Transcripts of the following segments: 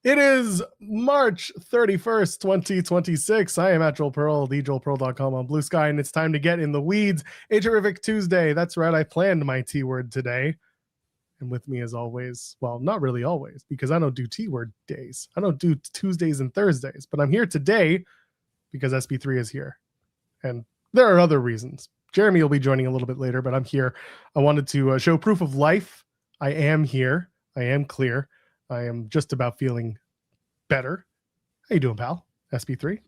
It is March 31st, 2026. I am at Joel Pearl, thejoelpearl.com on Blue Sky, and it's time to get in the weeds. A terrific Tuesday. That's right, I planned my T word today. And with me as always, well, not really always, because I don't do T word days. I don't do Tuesdays and Thursdays, but I'm here today because SP3 is here. And there are other reasons. Jeremy will be joining a little bit later, but I'm here. I wanted to show proof of life. I am here. I am clear. I am just about feeling better. How you doing, pal? SP3?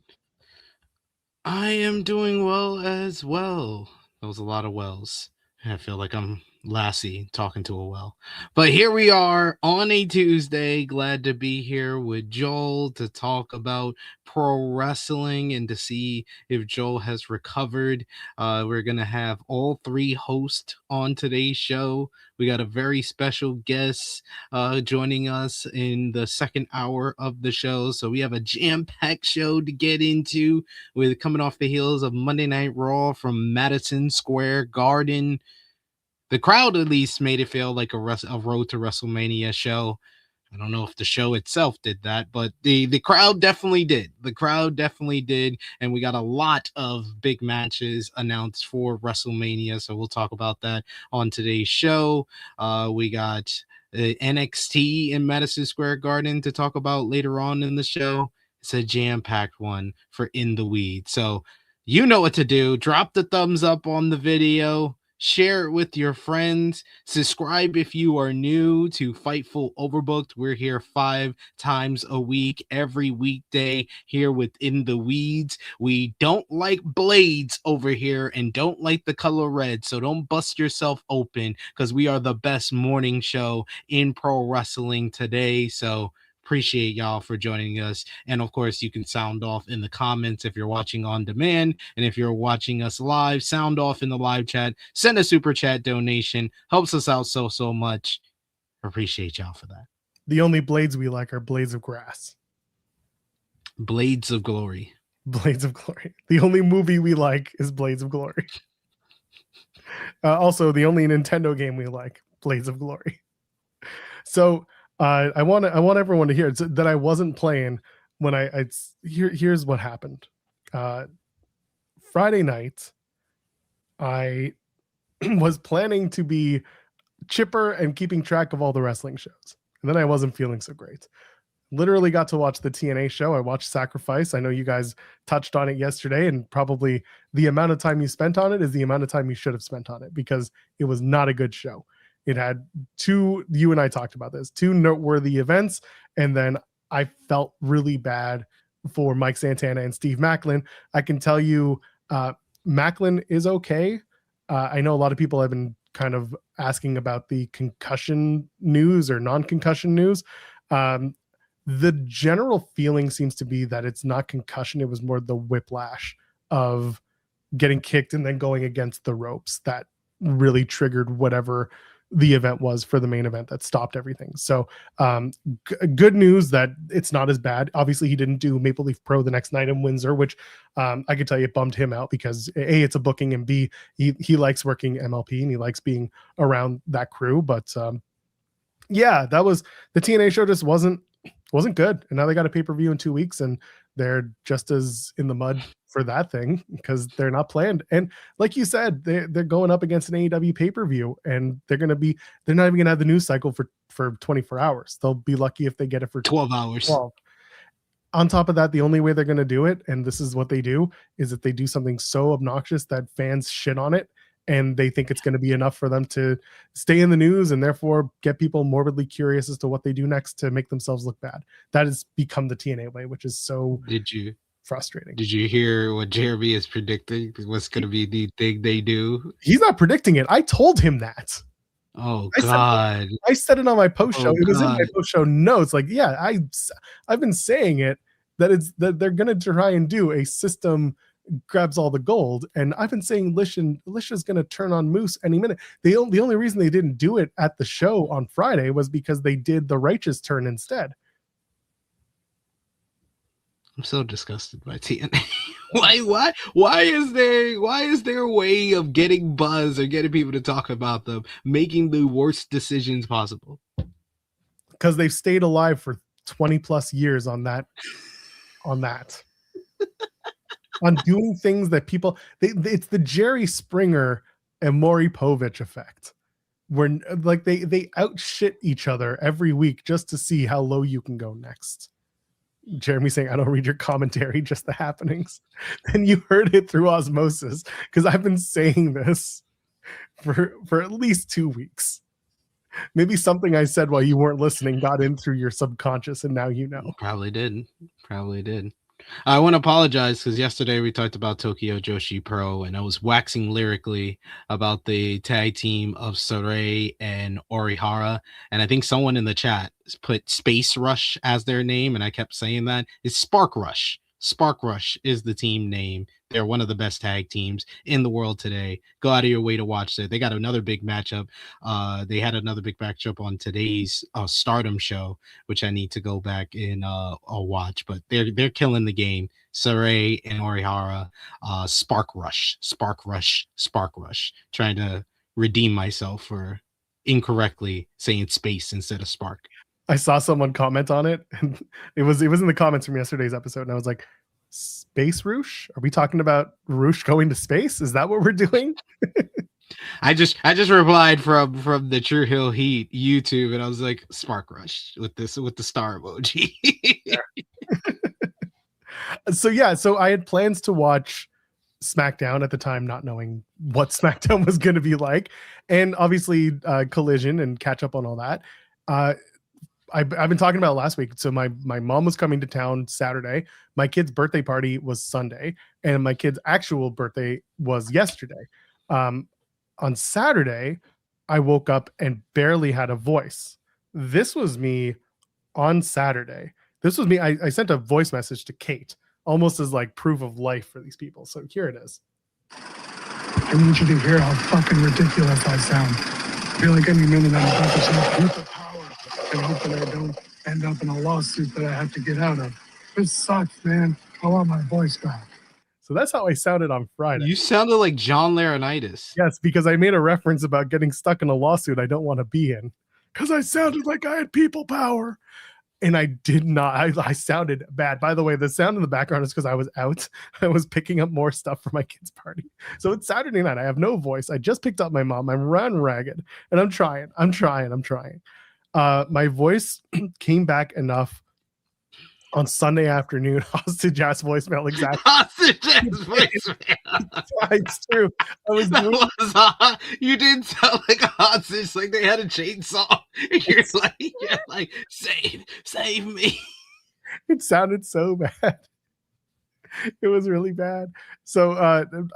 I am doing well as well. That was a lot of wells. I feel like I'm Lassie talking to a well. But here we are on a Tuesday. Glad to be here with Joel to talk about pro wrestling and to see if Joel has recovered. We're going to have all three hosts on today's show. We got a very special guest joining us in the second hour of the show. So we have a jam-packed show to get into with coming off the heels of Monday Night Raw from Madison Square Garden. The crowd at least made it feel like a Road to WrestleMania show. I don't know if the show itself did that, but the crowd definitely did. The crowd definitely did, and we got a lot of big matches announced for WrestleMania, so we'll talk about that on today's show. We got NXT in Madison Square Garden to talk about later on in the show. It's a jam-packed one for In the Weeds. So you know what to do. Drop the thumbs up on the video. Share it with your friends. Subscribe if you are new to Fightful Overbooked. We're here 5 times a week, every weekday here within the weeds. We don't like blades over here and don't like the color red, so don't bust yourself open because we are the best morning show in pro wrestling today. So appreciate y'all for joining us. And of course, you can sound off in the comments if you're watching on demand. And if you're watching us live, sound off in the live chat. Send a super chat donation. Helps us out so much. Appreciate y'all for that. The only blades we like are blades of grass. Blades of Glory. Blades of Glory. The only movie we like is Blades of Glory. Also, the only Nintendo game we like, Blades of Glory. So I want everyone to hear that I wasn't playing when here's what happened. Friday night, I was planning to be chipper and keeping track of all the wrestling shows, and then I wasn't feeling so great. Literally got to watch the TNA show. I watched Sacrifice. I know you guys touched on it yesterday, and probably the amount of time you spent on it is the amount of time you should have spent on it, because it was not a good show. It had you and I talked about this, 2 noteworthy events, and then I felt really bad for Mike Santana and Steve Macklin. I can tell you, Macklin is okay. I know a lot of people have been kind of asking about the concussion news or non-concussion news. The general feeling seems to be that it's not concussion. It was more the whiplash of getting kicked and then going against the ropes that really triggered whatever the event was for the main event that stopped everything. So good news that it's not as bad. Obviously, he didn't do Maple Leaf Pro the next night in Windsor, which I could tell you it bummed him out, because A, it's a booking, and B, he likes working MLP and he likes being around that crew. But yeah, that was the TNA show. Just wasn't good, and now they got a pay-per-view in 2 weeks, and they're just as in the mud for that thing because they're not planned. And like you said, they're going up against an AEW pay-per-view, and they're not even gonna have the news cycle for 24 hours. They'll be lucky if they get it for 12 hours. 12. On top of that, the only way they're going to do it, and this is what they do, is that they do something so obnoxious that fans shit on it, and they think it's going to be enough for them to stay in the news and therefore get people morbidly curious as to what they do next to make themselves look bad. That has become the TNA way, which is so frustrating. Did you hear what Jeremy is predicting? What's going to be the thing they do? He's not predicting it. I told him that. Oh, God. I said it on my post show. It was in my post show notes. Like, yeah, I've been saying it, that they're going to try and do a system grabs all the gold, and I've been saying Lisha's going to turn on Moose any minute. The only reason they didn't do it at the show on Friday was because they did the righteous turn instead. I'm so disgusted by TNA. Why is there a way of getting buzz or getting people to talk about them, making the worst decisions possible? Because they've stayed alive for 20 plus years on that. On doing things that people, it's the Jerry Springer and Maury Povich effect, where like they outshit each other every week just to see how low you can go next. Jeremy saying, I don't read your commentary, just the happenings. And you heard it through osmosis, because I've been saying this for at least 2 weeks. Maybe something I said while you weren't listening got in through your subconscious, and now you know. Probably did. I want to apologize because yesterday we talked about Tokyo Joshi Pro, and I was waxing lyrically about the tag team of Sarai and Orihara. And I think someone in the chat put Space Rush as their name, and I kept saying that. It's Spark Rush. Spark Rush is the team name. They're one of the best tag teams in the world today. Go out of your way to watch it. They got another big matchup. They had another big matchup on today's Stardom show, which I need to go back and watch. But they're killing the game. Sarai and Orihara, Spark Rush. Trying to redeem myself for incorrectly saying space instead of spark. I saw someone comment on it, and it was in the comments from yesterday's episode, and I was like, Space Roosh? Are we talking about Roosh going to space? Is that what we're doing? I just replied from the True Hill Heat YouTube, and I was like, Spark Rush with the star emoji. So I had plans to watch SmackDown at the time, not knowing what SmackDown was going to be like, and obviously Collision and catch up on all that. I've been talking about it last week. So my mom was coming to town Saturday. My kid's birthday party was Sunday, and my kid's actual birthday was yesterday. On Saturday, I woke up and barely had a voice. This was me on Saturday. This was me. I sent a voice message to Kate, almost as like proof of life for these people. So here it is. I want you to hear how fucking ridiculous I sound. I feel like any minute I'm about to say use the power and hope that I don't end up in a lawsuit that I have to get out of. This sucks, man. I want my voice back. So that's how I sounded on Friday. You sounded like John Laurinaitis. Yes, because I made a reference about getting stuck in a lawsuit I don't want to be in. Because I sounded like I had people power. And I did not. I sounded bad. By the way, the sound in the background is because I was out. I was picking up more stuff for my kid's party. So it's Saturday night. I have no voice. I just picked up my mom. I'm run ragged. And I'm trying. My voice came back enough on Sunday afternoon. Hostage ass voicemail, exactly. Hostage ass voicemail. It's true. You didn't sound like a hostage, like they had a chainsaw. You're like, save me. It sounded so bad. It was really bad. So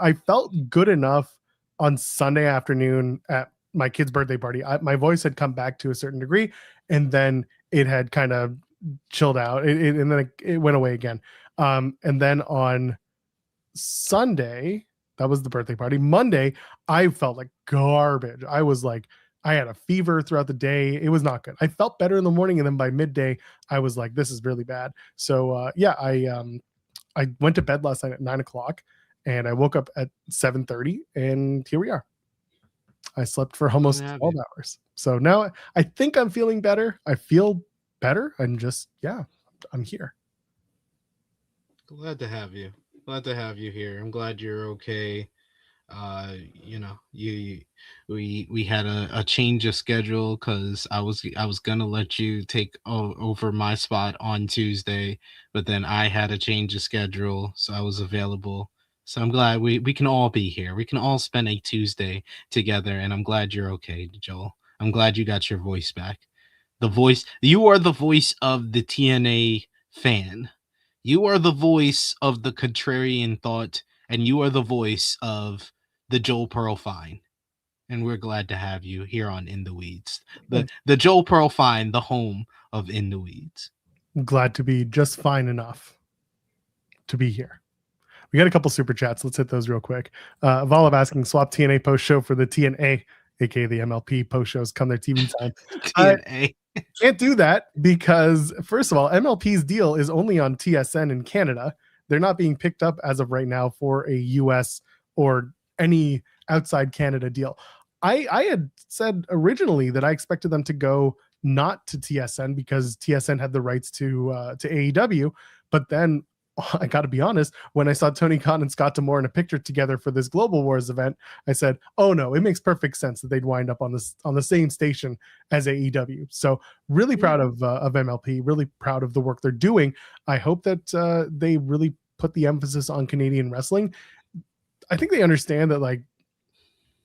I felt good enough on Sunday afternoon at my kid's birthday party. My voice had come back to a certain degree, and then it had kind of chilled out, and then it went away again. And then on Sunday, that was the birthday party. Monday, I felt like garbage. I was like, I had a fever throughout the day. It was not good. I felt better in the morning, and then by midday, I was like, this is really bad. So I went to bed last night at 9:00, and I woke up at 7:30, and here we are. I slept for almost 12 hours. So now I think I'm feeling better. I feel better. I'm here. Glad to have you here. I'm glad you're okay. We had a change of schedule because I was gonna let you take over my spot on Tuesday, but then I had a change of schedule, so I was available. So I'm glad we can all be here. We can all spend a Tuesday together, and I'm glad you're okay, Joel. I'm glad you got your voice back. You are the voice of the TNA fan. You are the voice of the contrarian thought, and you are the voice of the Joel Pearl Fine. And we're glad to have you here on In the Weeds. The Joel Pearl Fine, the home of In the Weeds. I'm glad to be just fine enough to be here. We got a couple super chats. Let's hit those real quick. Volov asking, swap TNA post show for the TNA, aka the MLP post shows come their TV time. TNA. Can't do that because, first of all, MLP's deal is only on TSN in Canada. They're not being picked up as of right now for a US or any outside Canada deal. I had said originally that I expected them to go not to TSN because TSN had the rights to AEW. But then I got to be honest, when I saw Tony Khan and Scott D'Amore in a picture together for this Global Wars event, I said, "Oh no, it makes perfect sense that they'd wind up on the same station as AEW." So really proud of MLP, really proud of the work they're doing. I hope that they really put the emphasis on Canadian wrestling. I think they understand that like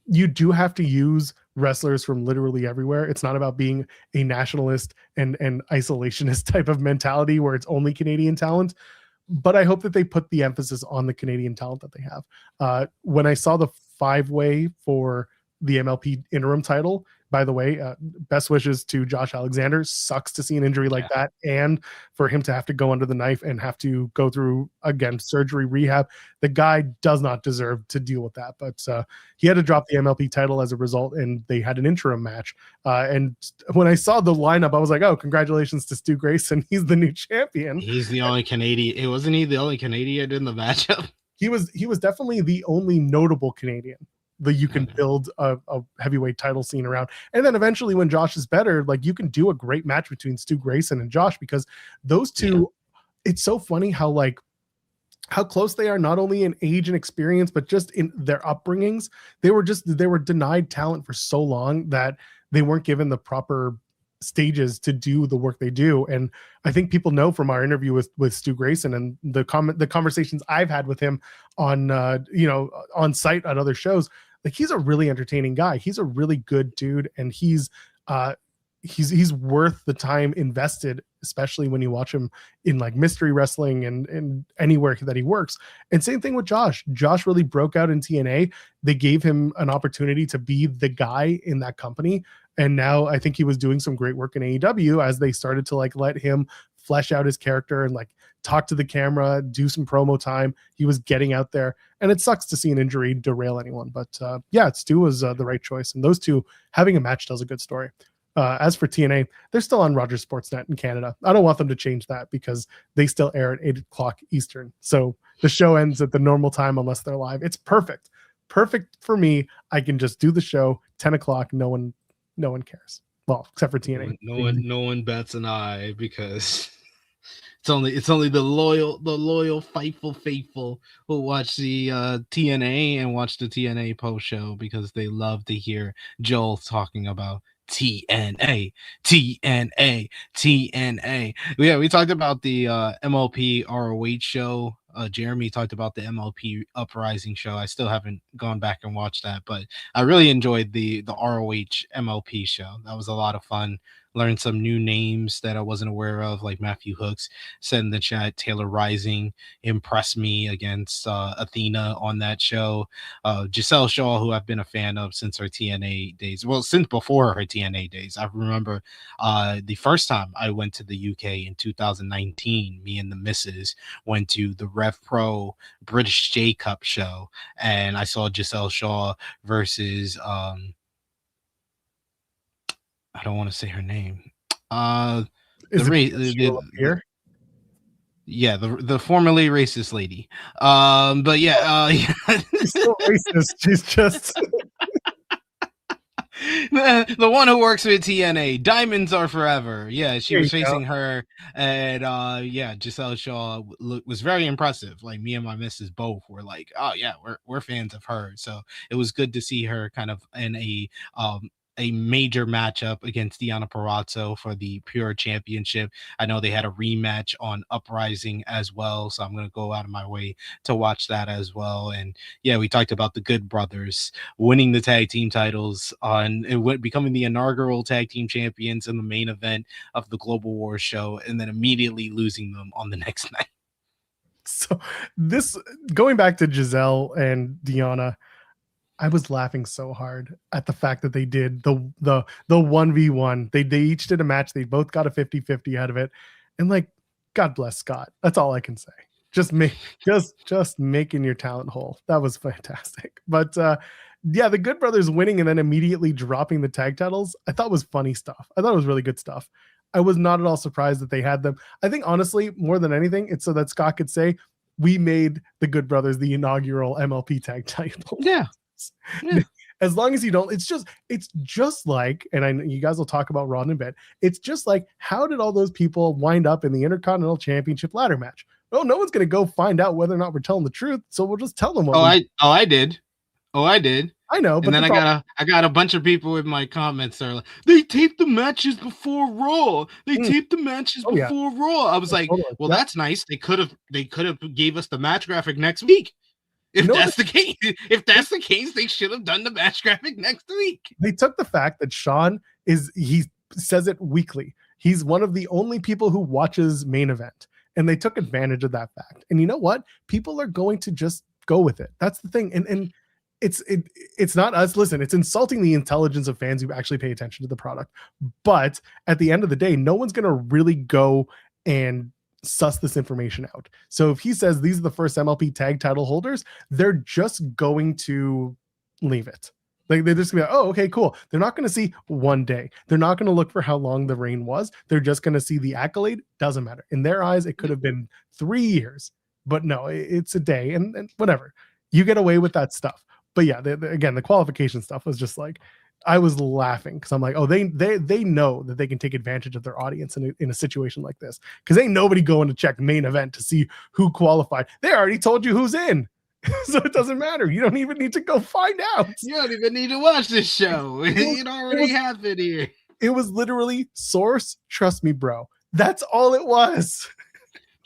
you do have to use wrestlers from literally everywhere. It's not about being a nationalist and isolationist type of mentality where it's only Canadian talent. But I hope that they put the emphasis on the Canadian talent that they have. When I saw the 5-way for the MLP interim title, by the way, best wishes to Josh Alexander. Sucks to see an injury like that, and for him to have to go under the knife and have to go through, again, surgery, rehab. The guy does not deserve to deal with that, but he had to drop the MLP title as a result, and they had an interim match. And when I saw the lineup, I was like, oh, congratulations to Stu Grayson. He's the new champion. He's the only Canadian. Wasn't he the only Canadian in the matchup? He was definitely the only notable Canadian that you can build a heavyweight title scene around. And then eventually when Josh is better, like you can do a great match between Stu Grayson and Josh, because those two, it's so funny how close they are, not only in age and experience, but just in their upbringings. They were denied talent for so long that they weren't given the proper stages to do the work they do. And I think people know from our interview with Stu Grayson and the conversations I've had with him on on site at other shows, like he's a really entertaining guy. He's a really good dude, and he's worth the time invested, especially when you watch him in like mystery wrestling and anywhere that he works. And same thing with Josh. Josh really broke out in TNA. They gave him an opportunity to be the guy in that company. And now I think he was doing some great work in AEW as they started to like let him flesh out his character and like talk to the camera, do some promo time. He was getting out there, and it sucks to see an injury derail anyone. But Stu was the right choice. And those two having a match tells a good story. As for TNA, they're still on Rogers Sportsnet in Canada. I don't want them to change that because they still air at 8 o'clock Eastern. So the show ends at the normal time unless they're live. It's perfect. Perfect for me. I can just do the show 10 o'clock. No one cares. Well, except for TNA. No one bats an eye because it's only the loyal, faithful who watch the TNA and watch the TNA post show because they love to hear Joel talking about TNA. Yeah, we talked about the MLP ROH show. Jeremy talked about the MLP Uprising show. I still haven't gone back and watched that, but I really enjoyed the ROH MLP show. That was a lot of fun. Learned some new names that I wasn't aware of, like Matthew Hooks said in the chat. Taylor Rising impressed me against Athena on that show. Giselle Shaw, who I've been a fan of since her TNA days. Well, since before her TNA days. I remember the first time I went to the UK in 2019, me and the missus went to the Rev Pro British J Cup show, and I saw Giselle Shaw versus I don't want to say her name. The formerly racist lady. But yeah, she's still racist. She's just the one who works with TNA. Diamonds are forever. Yeah, she was facing her, and Giselle Shaw was very impressive. Like me and my missus both were like, oh yeah, we're fans of her. So it was good to see her kind of in a major matchup against Deonna Purrazzo for the Pure Championship. I know they had a rematch on Uprising as well, so I'm going to go out of my way to watch that as well. And yeah, we talked about the Good Brothers winning the tag team titles becoming the inaugural tag team champions in the main event of the Global War show, and then immediately losing them on the next night. So this, going back to Giselle and Deonna, I was laughing so hard at the fact that they did the 1v1. They each did a match. They both got a 50-50 out of it. And like, God bless Scott. That's all I can say. Just making your talent whole. That was fantastic. But the Good Brothers winning and then immediately dropping the tag titles, I thought was funny stuff. I thought it was really good stuff. I was not at all surprised that they had them. I think honestly, more than anything, it's so that Scott could say, we made the Good Brothers the inaugural MLP tag title. Yeah. As long as you don't, it's just like, and I know you guys will talk about Raw in a bit. It's just like, how did all those people wind up in the Intercontinental Championship ladder match? Well, no one's going to go find out whether or not we're telling the truth. So we'll just tell them what I did. I know, but and then I got a bunch of people in my comments that are like, they taped the matches before Raw. They taped the matches before Raw. I was like, well, that's nice. They could have gave us the match graphic next week. If that's the case, they should have done the match graphic next week. They took the fact that Sean he says it weekly. He's one of the only people who watches main event, and they took advantage of that fact. And you know what? People are going to just go with it. That's the thing. And it's not us. Listen, it's insulting the intelligence of fans who actually pay attention to the product. But at the end of the day, no one's going to really go and suss this information out. So if he says these are the first MLP tag title holders, they're just going to leave it. Like they're just gonna be like, oh, okay, cool. They're not going to see one day. They're not going to look for how long the reign was. They're just going to see the accolade. Doesn't matter. In their eyes, it could have been 3 years, but no, it's a day and whatever. You get away with that stuff. But yeah, again, the qualification stuff was just like, I was laughing because I'm like, oh, they know that they can take advantage of their audience in a situation like this, because ain't nobody going to check main event to see who qualified. They already told you who's in, so it doesn't matter. You don't even need to go find out. You don't even need to watch this show. It already happened here. It was literally source. Trust me, bro. That's all it was.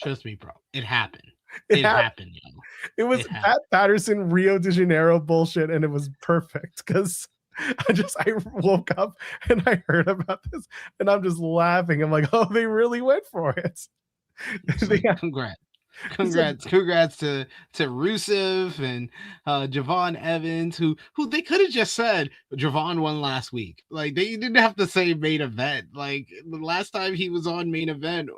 Trust me, bro. It happened. It happened, yo. It was Pat Patterson, Rio de Janeiro bullshit, and it was perfect because I woke up and I heard about this, and I'm just laughing. I'm like, oh, they really went for it. Congrats to Rusev and Javon Evans, who they could have just said Javon won last week. Like, they didn't have to say main event. Like, the last time he was on main event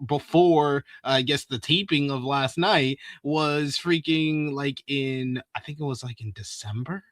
before I guess the taping of last night was freaking like I think it was like in December.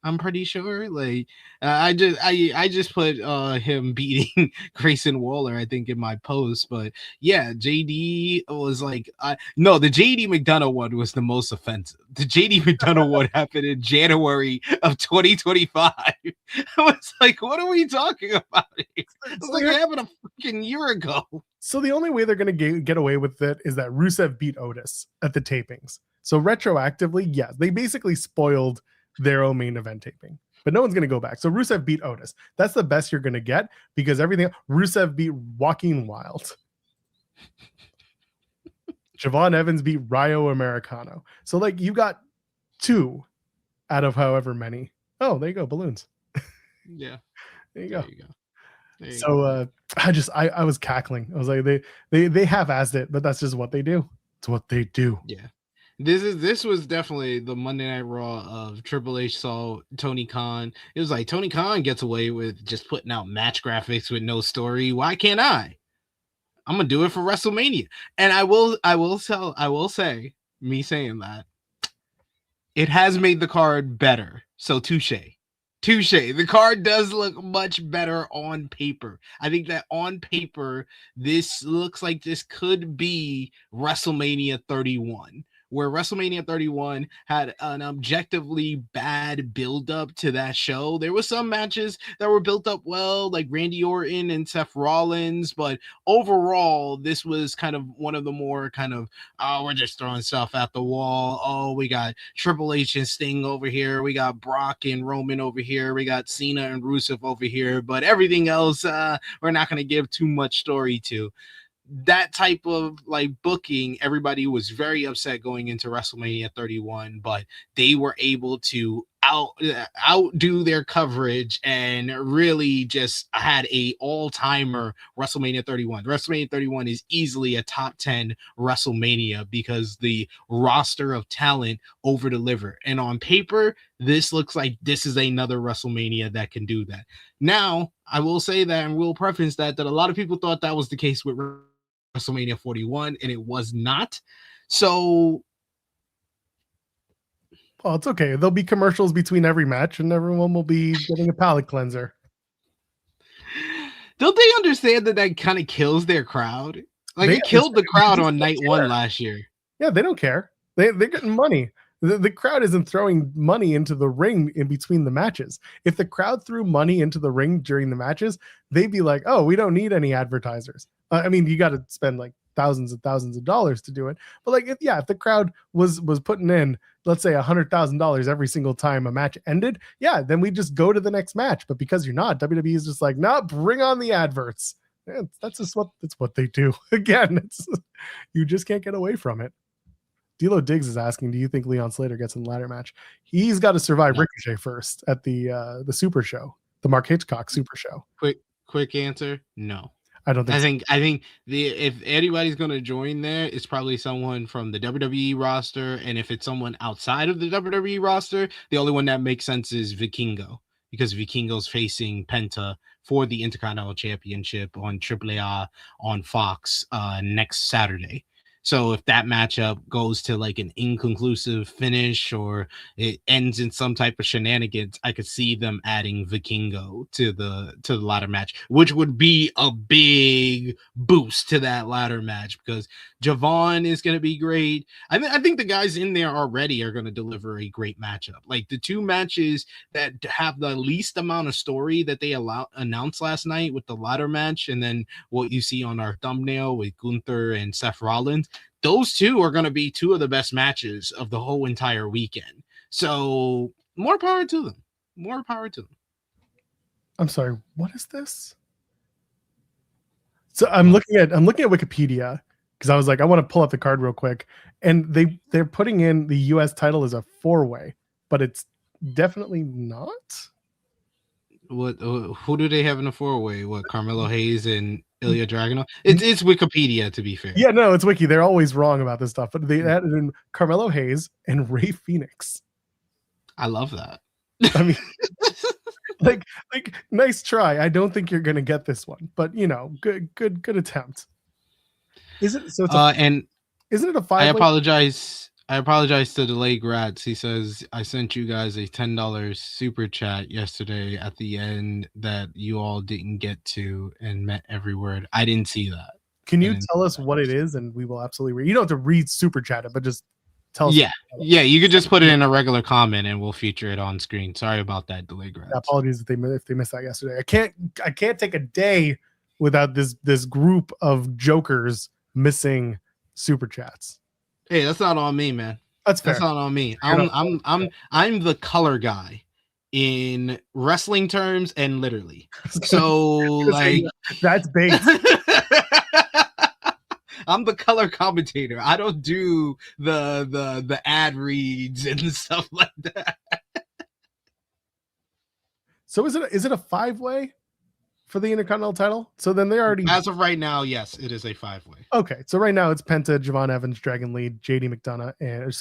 I'm pretty sure. Like, I just put him beating Grayson Waller, I think, in my post. But yeah, JD was like, the JD McDonough one was the most offensive. The JD McDonough one happened in January of 2025. I was like, what are we talking about? It's like it happened a freaking year ago. So the only way they're going to get away with it is that Rusev beat Otis at the tapings. So retroactively, yes, they basically spoiled their own main event taping, but no one's going to go back. So Rusev beat Otis. That's the best you're going to get, because everything. Rusev beat Joaquin Wild. Javon Evans beat Rayo Americano. So like, you got 2 out of however many. Oh, there you go, balloons. Yeah, there you go. So I was cackling. I was like, they half-assed it, but that's just what they do. It's what they do. Yeah. This was definitely the Monday Night Raw of Triple H saw Tony Khan. It was like, Tony Khan gets away with just putting out match graphics with no story. Why can't I? I'm gonna do it for WrestleMania. And I will say, me saying that, it has made the card better. So touche. The card does look much better on paper. I think that on paper, this looks like this could be WrestleMania 31. Where WrestleMania 31 had an objectively bad build-up to that show. There were some matches that were built up well, like Randy Orton and Seth Rollins, but overall, this was kind of one of the more kind of, oh, we're just throwing stuff at the wall. Oh, we got Triple H and Sting over here. We got Brock and Roman over here. We got Cena and Rusev over here. But everything else, we're not going to give too much story to. That type of like booking, everybody was very upset going into WrestleMania 31, but they were able to outdo their coverage and really just had a all-timer WrestleMania 31. WrestleMania 31 is easily a top 10 WrestleMania because the roster of talent over-deliver. And on paper, this looks like this is another WrestleMania that can do that. Now, I will say that, and we'll preference that a lot of people thought that was the case with WrestleMania 41, and it was not. So, well, it's okay. There'll be commercials between every match, and everyone will be getting a palate cleanser. Don't they understand that kind of kills their crowd? Like, it killed the crowd on night 1 last year. Yeah, they don't care. They're getting money. The crowd isn't throwing money into the ring in between the matches. If the crowd threw money into the ring during the matches, they'd be like, oh, we don't need any advertisers. I mean, you got to spend like thousands and thousands of dollars to do it. But like, if the crowd was putting in, let's say $100,000 every single time a match ended, then we just go to the next match. But because you're not, WWE is just like, no, bring on the adverts. That's what they do. Again, you just can't get away from it. D'Lo Diggs is asking, do you think Leon Slater gets in the ladder match? He's got to survive Ricochet first at the Super Show, the Mark Hitchcock Super Show. Quick answer, no. I don't think I think if anybody's going to join there, it's probably someone from the WWE roster, and if it's someone outside of the WWE roster, the only one that makes sense is Vikingo, because Vikingo's facing Penta for the Intercontinental Championship on AAA on Fox next Saturday. So if that matchup goes to like an inconclusive finish or it ends in some type of shenanigans, I could see them adding Vikingo to the ladder match, which would be a big boost to that ladder match because Javon is going to be great. I think the guys in there already are going to deliver a great matchup. Like the two matches that have the least amount of story that they announced last night with the ladder match, and then what you see on our thumbnail with Gunther and Seth Rollins. Those two are going to be two of the best matches of the whole entire weekend. So more power to them. More power to them. I'm sorry. What is this? So I'm looking at Wikipedia because I was like, I want to pull up the card real quick, and they're putting in the U.S. title as a 4-way, but it's definitely not. What? Who do they have in a 4-way? What? Carmelo Hayes and Ilya Dragunov? It's Wikipedia, to be fair. Yeah, no, it's Wiki. They're always wrong about this stuff, but they added in Carmelo Hayes and Ray Phoenix. I love that. I mean, like nice try. I don't think you're gonna get this one, but good attempt. Is it? So it's isn't it a 5-way? I apologize to Delay Grats. He says I sent you guys a $10 super chat yesterday at the end that you all didn't get to and met every word. I didn't see that. Can you tell us what it is, and we will absolutely read. You don't have to read super chat it, but just tell us. Yeah, you could just put it in a regular comment and we'll feature it on screen. Sorry about that, Delay Grats. Apologies if they missed that yesterday. I can't take a day without this group of jokers missing super chats. Hey, that's not on me, man. That's fair. That's not on me. I'm the color guy in wrestling terms and literally. So like that's bait. I'm the color commentator. I don't do the ad reads and stuff like that. So is it a 5-way for the Intercontinental title? So then they already, as of right now, yes, it is a 5-way. Okay, so right now it's Penta, Javon Evans, Dragon Lee, JD McDonough, and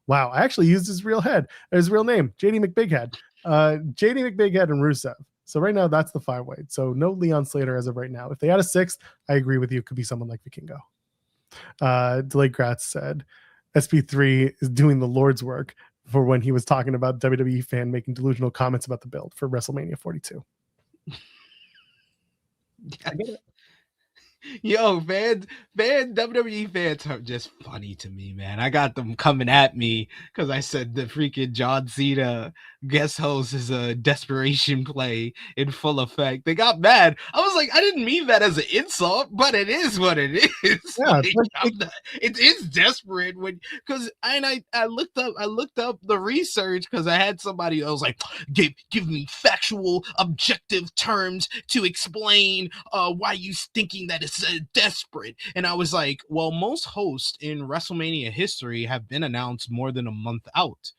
wow, I actually used his real name, JD McBighead, JD McBighead and Rusev. So right now that's the 5-way. So no Leon Slater as of right now. If they had a 6th, I agree with you. It could be someone like Vikingo. Delayed Gratz said SP3 is doing the Lord's work for when he was talking about WWE fan making delusional comments about the build for WrestleMania 42. I get it. Yo, WWE fans are just funny to me, man. I got them coming at me because I said the freaking John Cena guest host is a desperation play in full effect. They got mad. I was like, I didn't mean that as an insult, but it is what it is. Yeah, it is desperate because I looked up the research because I had somebody that was like, give me factual, objective terms to explain why you thinking that it's desperate. And I was like, well, most hosts in WrestleMania history have been announced more than a month out.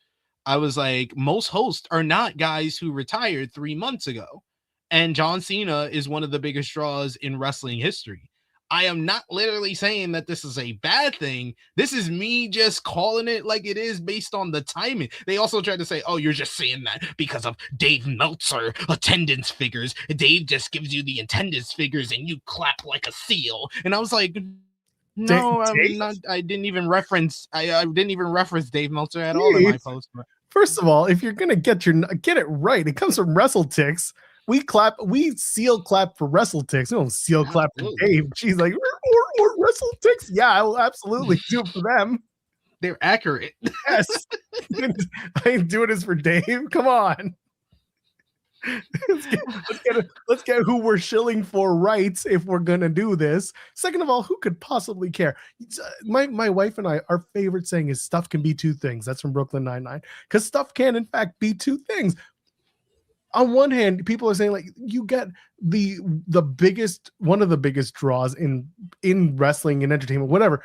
I was like, most hosts are not guys who retired 3 months ago. And John Cena is one of the biggest draws in wrestling history. I am not literally saying that this is a bad thing. This is me just calling it like it is based on the timing. They also tried to say, oh, you're just saying that because of Dave Meltzer attendance figures. Dave just gives you the attendance figures and you clap like a seal. And I was like, no, I'm not. I didn't even reference Dave Meltzer at all in my post. First of all, if you're gonna get it right, it comes from WrestleTix. We seal clap for WrestleTix. We don't seal clap for Dave. She's like, or WrestleTix. Yeah, I will absolutely do it for them. They're accurate. Yes. I ain't doing this for Dave. Come on. Let's get who we're shilling for rights if we're gonna do this. Second of all, who could possibly care? My wife and I, our favorite saying is stuff can be two things. That's from Brooklyn Nine-Nine. Because stuff can in fact be two things. On one hand, people are saying like you get the biggest, one of the biggest draws in wrestling and entertainment, whatever.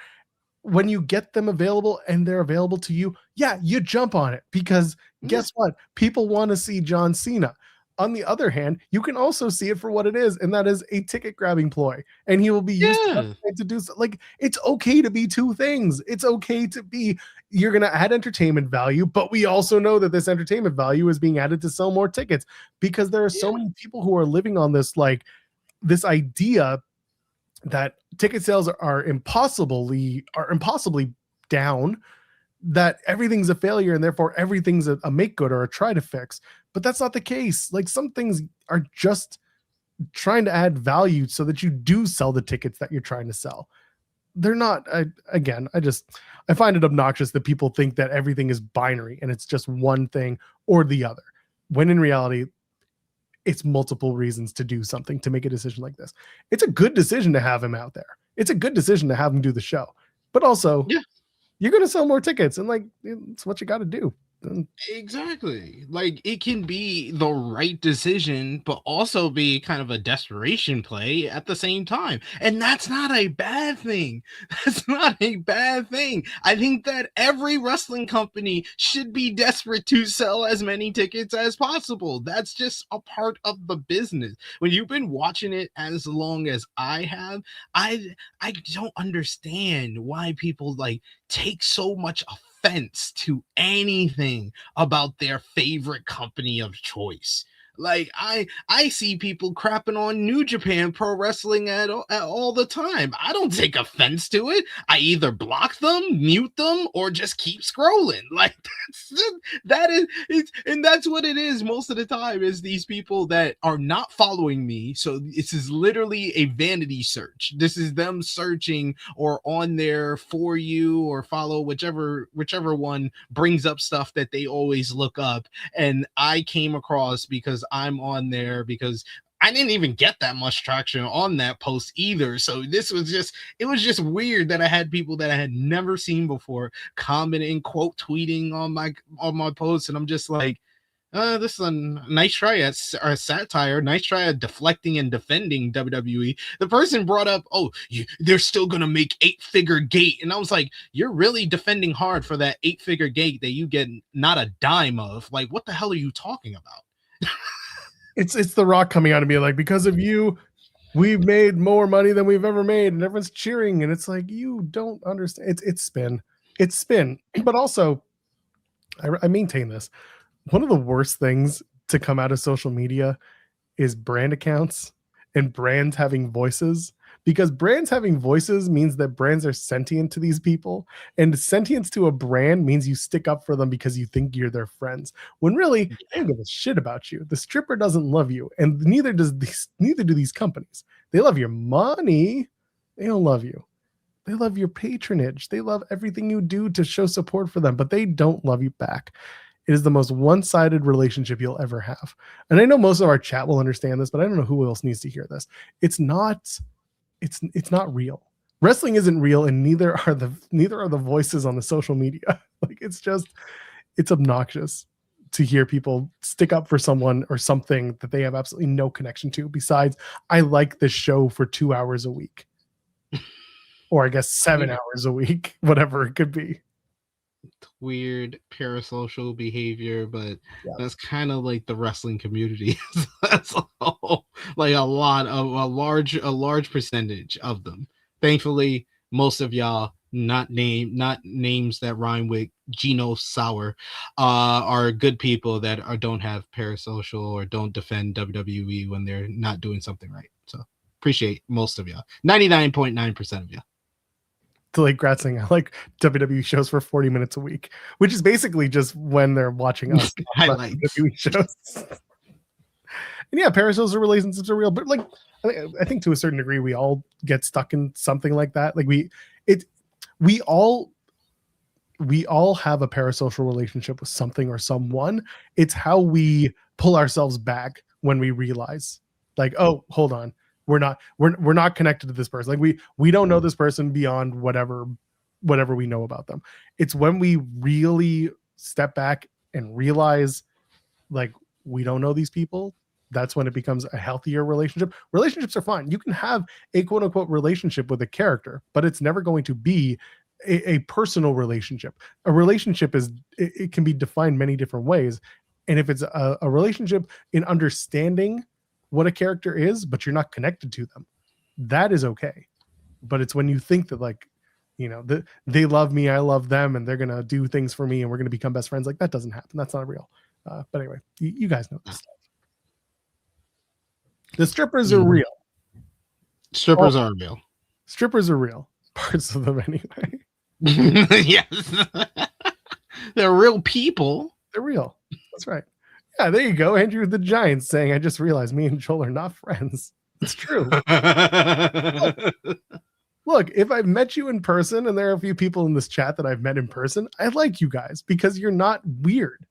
When you get them available and they're available to you, yeah, you jump on it because guess what? People want to see John Cena. On the other hand, you can also see it for what it is, and that is a ticket grabbing ploy. And he will be used to do so. Like, it's okay to be two things. It's okay to be, you're going to add entertainment value, but we also know that this entertainment value is being added to sell more tickets because there are so many people who are living on this, like, this idea that ticket sales are impossibly down, that everything's a failure and therefore everything's a make good or a try to fix. But that's not the case. Like, some things are just trying to add value so that you do sell the tickets that you're trying to sell. They're not, I find it obnoxious that people think that everything is binary and it's just one thing or the other, when in reality, it's multiple reasons to do something, to make a decision like this. It's a good decision to have him out there. It's a good decision to have him do the show, but also you're going to sell more tickets, and like, it's what you got to do. Exactly. Like, it can be the right decision, but also be kind of a desperation play at the same time. And that's not a bad thing. That's not a bad thing. I think that every wrestling company should be desperate to sell as many tickets as possible. That's just a part of the business. When you've been watching it as long as I have, I don't understand why people like take so much offense to anything about their favorite company of choice. Like, I see people crapping on New Japan Pro Wrestling at all the time. I don't take offense to it. I either block them, mute them, or just keep scrolling. Like, that's what it is most of the time, is these people that are not following me. So this is literally a vanity search. This is them searching or on there for you or follow, whichever one brings up stuff that they always look up. And I came across because I'm on there because I didn't even get that much traction on that post either. So it was just weird that I had people that I had never seen before commenting, quote tweeting on my posts. And I'm just like, this is a nice try at satire, nice try at deflecting and defending WWE. The person brought up, they're still going to make 8-figure gate. And I was like, you're really defending hard for that 8-figure gate that you get not a dime of. Like, what the hell are you talking about? It's The Rock coming out and being like, because of you, we've made more money than we've ever made, and everyone's cheering. And it's like, you don't understand. It's spin. But also, I maintain this. One of the worst things to come out of social media is brand accounts and brands having voices, because brands having voices means that brands are sentient to these people, and sentience to a brand means you stick up for them because you think you're their friends, when really they don't give a shit about you. The stripper doesn't love you, and neither do these companies. They love your money. They don't love you. They love your patronage. They love everything you do to show support for them, but they don't love you back. It is the most one-sided relationship you'll ever have. And I know most of our chat will understand this, but I don't know who else needs to hear this. It's not real. Wrestling isn't real, and neither are the voices on the social media. Like, it's obnoxious to hear people stick up for someone or something that they have absolutely no connection to, besides, I like this show for 2 hours a week. Or I guess 7 hours a week, whatever it could be. Weird parasocial behavior, but that's kind of like the wrestling community. That's all, like a large percentage of them. Thankfully, most of y'all, not names that rhyme with Gino Sauer, are good people that don't have parasocial or don't defend WWE when they're not doing something right. So appreciate most of y'all, 99.9% of y'all. To like Grat saying, I like WWE shows for 40 minutes a week, which is basically just when they're watching us highlights WWE shows. And yeah, parasocial relationships are real, but like I think to a certain degree we all get stuck in something like that. Like we all we all have a parasocial relationship with something or someone. It's how we pull ourselves back when we realize, like, oh, hold on, we're not connected to this person. Like we don't know this person beyond whatever we know about them. It's when we really step back and realize, like, we don't know these people. That's when it becomes a healthier relationship. Relationships are fine. You can have a quote unquote relationship with a character, but it's never going to be a personal relationship. A relationship it can be defined many different ways. And if it's a relationship in understanding what a character is, but you're not connected to them, that is okay. But it's when you think that, like, they love me, I love them, and they're going to do things for me and we're going to become best friends. Like, that doesn't happen. That's not real. But anyway, you guys know this stuff. The strippers are real. Strippers are real. Strippers are real. Parts of them anyway. Yes. They're real people. They're real. That's right. Yeah, there you go. Andrew the Giant saying, I just realized me and Joel are not friends. It's true. Look, if I've met you in person, and there are a few people in this chat that I've met in person, I like you guys because you're not weird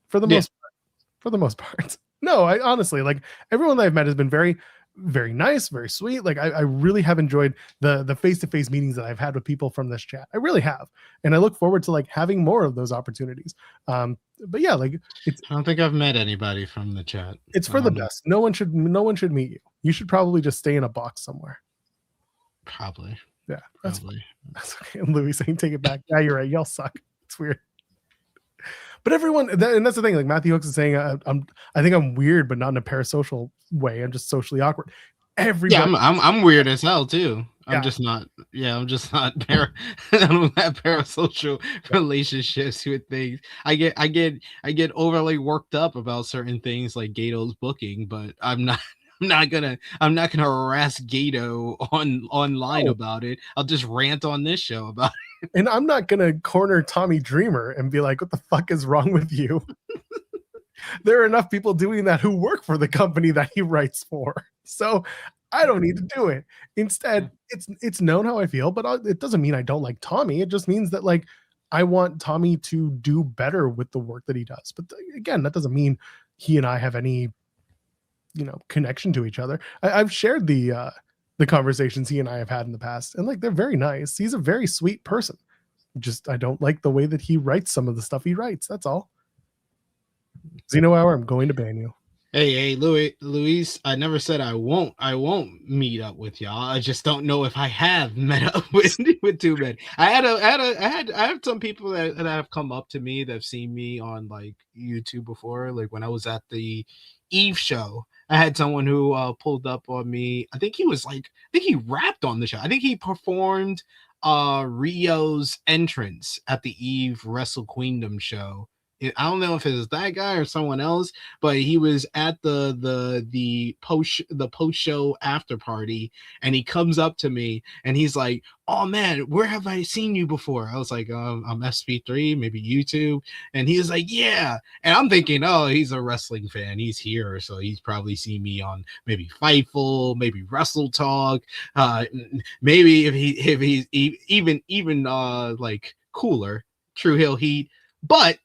for the most part. For the most part. No, I honestly, like, everyone that I've met has been very, very nice, very sweet. Like, I really have enjoyed the face-to-face meetings that I've had with people from this chat. I really have. And I look forward to, like, having more of those opportunities. But yeah, like, I don't think I've met anybody from the chat. It's for the best. No one should meet you. You should probably just stay in a box somewhere. Probably. Yeah. That's okay. And Louis saying, take it back. Yeah, you're right. Y'all suck. It's weird. But everyone, and that's the thing. Like, Matthew Hooks is saying, I think I'm weird, but not in a parasocial way. I'm just socially awkward. Everybody, yeah, I'm weird as hell too. Yeah. I'm just not. I don't have parasocial relationships with things. I get overly worked up about certain things like Gato's booking, but I'm not gonna harass Gato online about it. I'll just rant on this show about it. And I'm not gonna corner Tommy Dreamer and be like, what the fuck is wrong with you? There are enough people doing that who work for the company that he writes for. So I don't need to do it. Instead, it's known how I feel, but it doesn't mean I don't like Tommy. It just means that, like, I want Tommy to do better with the work that he does. But again, that doesn't mean he and I have any, connection to each other. I've shared the conversations he and I have had in the past, and, like, they're very nice. He's a very sweet person. Just, I don't like the way that he writes some of the stuff he writes. That's all. Xeno Hour, I'm going to ban you. Hey, Luis, I never said I won't meet up with y'all. I just don't know if I have met up with two men. I have some people that have come up to me that have seen me on, like, YouTube before. Like, when I was at the Eve show, I had someone who pulled up on me. I think he rapped on the show. I think he performed Rio's entrance at the Eve Wrestle Queendom show. I don't know if it was that guy or someone else, but he was at the post show after party, and he comes up to me and he's like, "Oh man, where have I seen you before?" I was like, "I'm SP3, maybe YouTube." And he was like, "Yeah." And I'm thinking, oh, he's a wrestling fan. He's here, so he's probably seen me on maybe Fightful, maybe Wrestle Talk, maybe if he's even like cooler, True Hill Heat, but.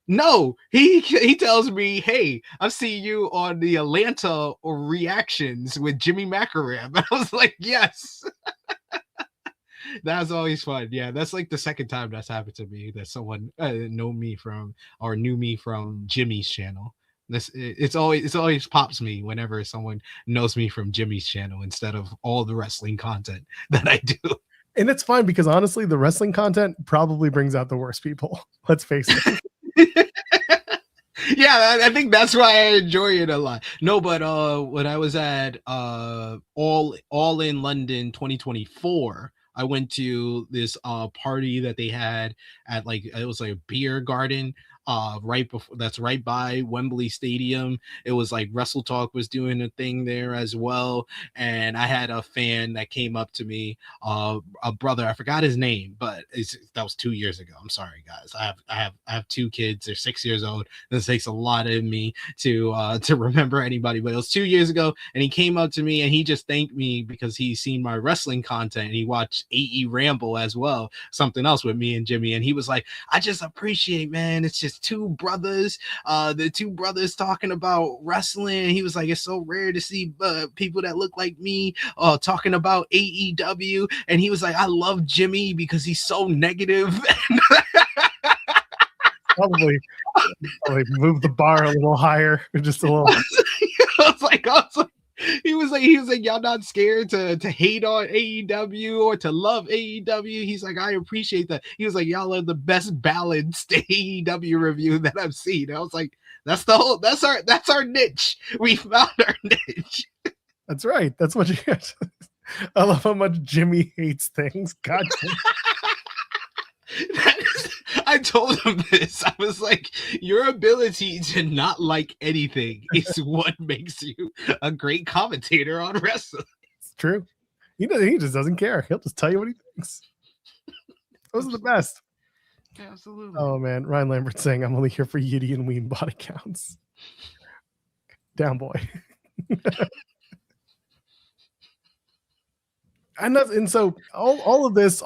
No, he tells me, "Hey, I've seen you on the Atlanta reactions with Jimmy McAram." I was like, "Yes." That's always fun. Yeah, that's like the second time that's happened to me, that someone knew me from Jimmy's channel. It's always pops me whenever someone knows me from Jimmy's channel instead of all the wrestling content that I do. And it's fine, because honestly, the wrestling content probably brings out the worst people. Let's face it. Yeah, I think that's why I enjoy it a lot. No, but when I was at All in London 2024, I went to this party that they had at, like, it was like a beer garden right before, that's right by Wembley Stadium. It was like Wrestle Talk was doing a thing there as well, and I had a fan that came up to me, a brother, I forgot his name, but that was 2 years ago. I'm sorry, guys. I have 2 kids. They're 6 years old. This takes a lot of me to remember anybody, but it was 2 years ago, and he came up to me and he just thanked me because he's seen my wrestling content and he watched AE Ramble as well, something else with me and Jimmy, and he was like, I just appreciate, man, it's just 2 brothers, the 2 brothers talking about wrestling. He was like, it's so rare to see people that look like me talking about AEW, and he was like, I love Jimmy because he's so negative. Probably move the bar a little higher, just a little. I was like, he was like, y'all not scared to hate on AEW or to love AEW. He's like, I appreciate that. He was like, y'all are the best balanced AEW review that I've seen. I was like, that's our niche. We found our niche. That's right. That's what you get. I love how much Jimmy hates things. God. I told him this. I was like, your ability to not like anything is what makes you a great commentator on wrestling. It's true. He just doesn't care. He'll just tell you what he thinks. Those are the best. Absolutely. Oh man, Ryan Lambert saying, I'm only here for Yiddy and Ween body counts. Down boy. And so all of this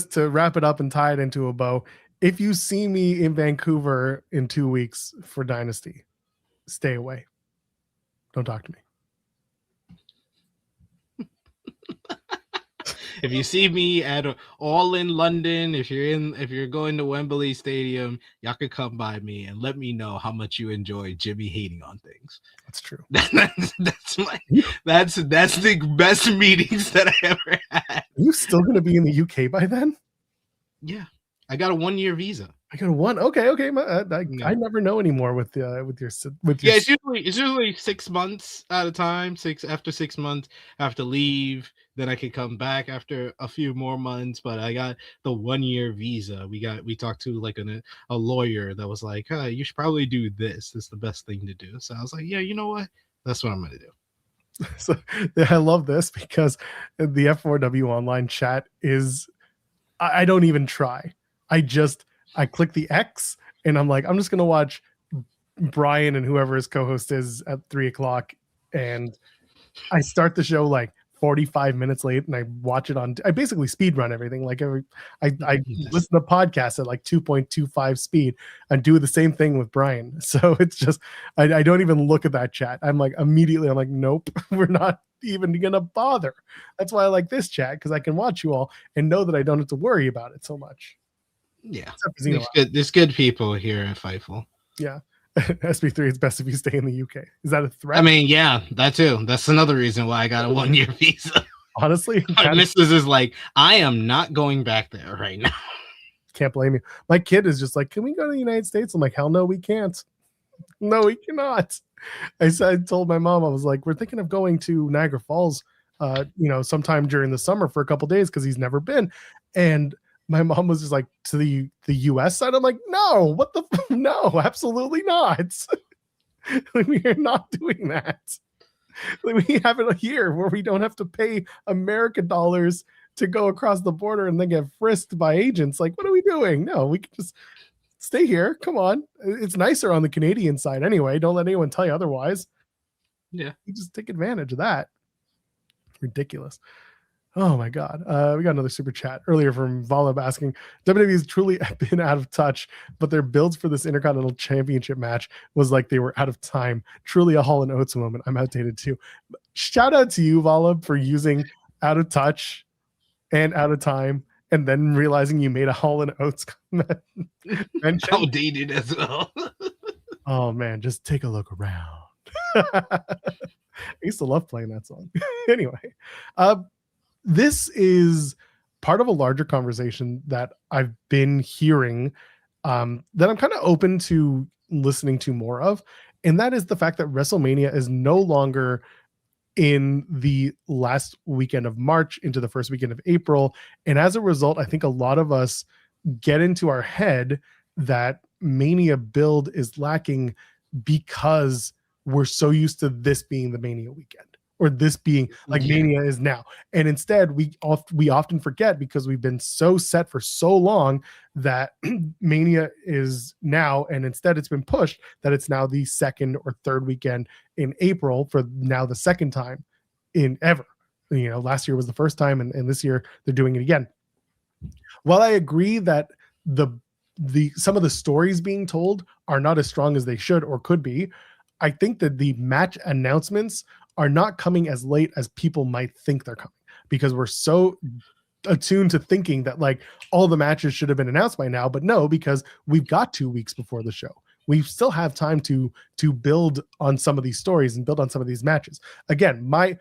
to wrap it up and tie it into a bow. If you see me in Vancouver in 2 weeks for Dynasty, stay away. Don't talk to me. If you see me at all in London, if you're going to Wembley Stadium, y'all could come by me and let me know how much you enjoy Jimmy hating on things. That's true. That's the best meetings that I ever had. Are you still going to be in the UK by then? Yeah, I got a 1-year visa. I got a 1. Okay. I never know anymore with your. Yeah, it's usually 6 months at a time. After 6 months, I have to leave. Then I could come back after a few more months. But I got the 1-year visa. We talked to like a lawyer that was like, hey, you should probably do this. This is the best thing to do. So I was like, yeah, you know what? That's what I'm gonna do. So I love this because the F4W online chat is. I don't even try. I click the X and I'm like, I'm just gonna watch Brian and whoever his co-host is at 3:00, and I start the show like 45 minutes late, and I watch it I basically speed run everything. Like I listen to podcasts at like 2.25 speed and do the same thing with Brian. So it's just I don't even look at that chat. I'm like, nope, we're not even gonna bother. That's why I like this chat, because I can watch you all and know that I don't have to worry about it so much. Yeah, there's good people here at Fightful. Yeah. SP3, it's best if you stay in the UK. Is that a threat? I mean, yeah, that too. That's another reason why I got a 1-year visa. Honestly, my missus is like, I am not going back there right now. Can't blame you. My kid is just like, can we go to the United States? I'm like, hell no, we can't. No, we cannot. I told my mom, I was like, we're thinking of going to Niagara Falls, sometime during the summer for a couple days because he's never been. And my mom was just like, to the US side. I'm like, no, no, absolutely not. We are not doing that. We have it here where we don't have to pay American dollars to go across the border and then get frisked by agents. Like, what are we doing? No, we can just stay here. Come on. It's nicer on the Canadian side anyway. Don't let anyone tell you otherwise. Yeah. You just take advantage of that. Ridiculous. Oh my God. We got another super chat earlier from Volab asking, WWE has truly been out of touch, but their builds for this Intercontinental Championship match was like they were out of time. Truly a Hall & Oates moment. I'm outdated too. Shout out to you, Volab, for using out of touch and out of time, and then realizing you made a Hall & Oates mention. Outdated as well. Oh man, just take a look around. I used to love playing that song. Anyway, this is part of a larger conversation that I've been hearing that I'm kind of open to listening to more of. And that is the fact that WrestleMania is no longer in the last weekend of March into the first weekend of April. And as a result, I think a lot of us get into our head that Mania build is lacking because we're so used to this being the Mania weekend, or this being like Mania is now. And instead we often forget, because we've been so set for so long that Mania is now, and instead it's been pushed that it's now the second or third weekend in April, for now the second time in ever. Last year was the first time, and this year they're doing it again. While I agree that the some of the stories being told are not as strong as they should or could be, I think that the match announcements are not coming as late as people might think they're coming, because we're so attuned to thinking that like all the matches should have been announced by now. But no, because we've got 2 weeks before the show. We still have time to build on some of these stories and build on some of these matches. Again, my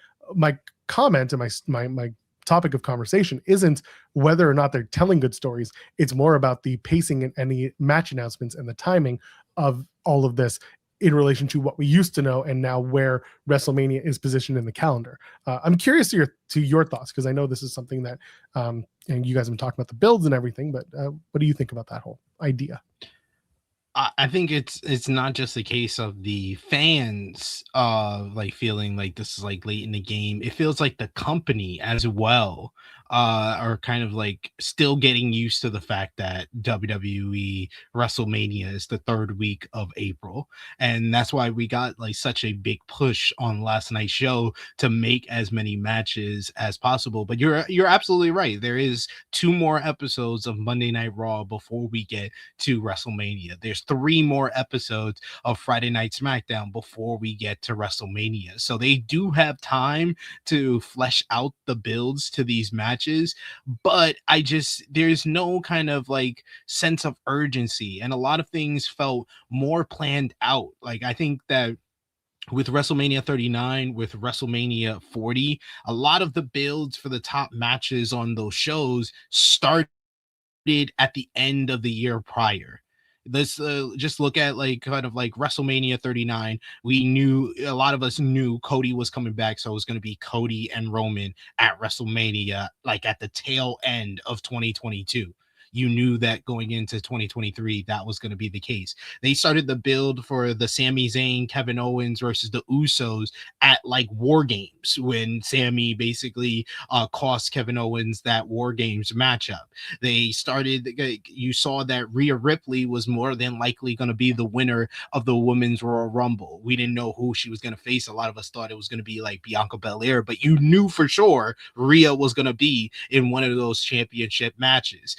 comment and my topic of conversation isn't whether or not they're telling good stories. It's more about the pacing and the match announcements and the timing of all of this in relation to what we used to know and now where WrestleMania is positioned in the calendar. I'm curious to your thoughts, because I know this is something that and you guys have been talking about the builds and everything, but what do you think about that whole idea? I think it's not just a case of the fans like feeling like this is like late in the game. It feels like the company as well are kind of like still getting used to the fact that WWE WrestleMania is the third week of April. And that's why we got like such a big push on last night's show to make as many matches as possible. But you're absolutely right. There is 2 more episodes of Monday Night Raw before we get to WrestleMania. There's 3 more episodes of Friday Night SmackDown before we get to WrestleMania. So they do have time to flesh out the builds to these matches, but there's no kind of like sense of urgency, and a lot of things felt more planned out. Like I think that with WrestleMania 39, with WrestleMania 40, a lot of the builds for the top matches on those shows started at the end of the year prior. Let's just look at like kind of like WrestleMania 39. A lot of us knew Cody was coming back, so it was going to be Cody and Roman at WrestleMania, like at the tail end of 2022. You knew that going into 2023, that was going to be the case. They started the build for the Sami Zayn, Kevin Owens versus the Usos at like War Games, when Sami basically cost Kevin Owens that War Games matchup. They started, you saw that Rhea Ripley was more than likely going to be the winner of the Women's Royal Rumble. We didn't know who she was going to face. A lot of us thought it was going to be like Bianca Belair, but you knew for sure Rhea was going to be in one of those championship matches.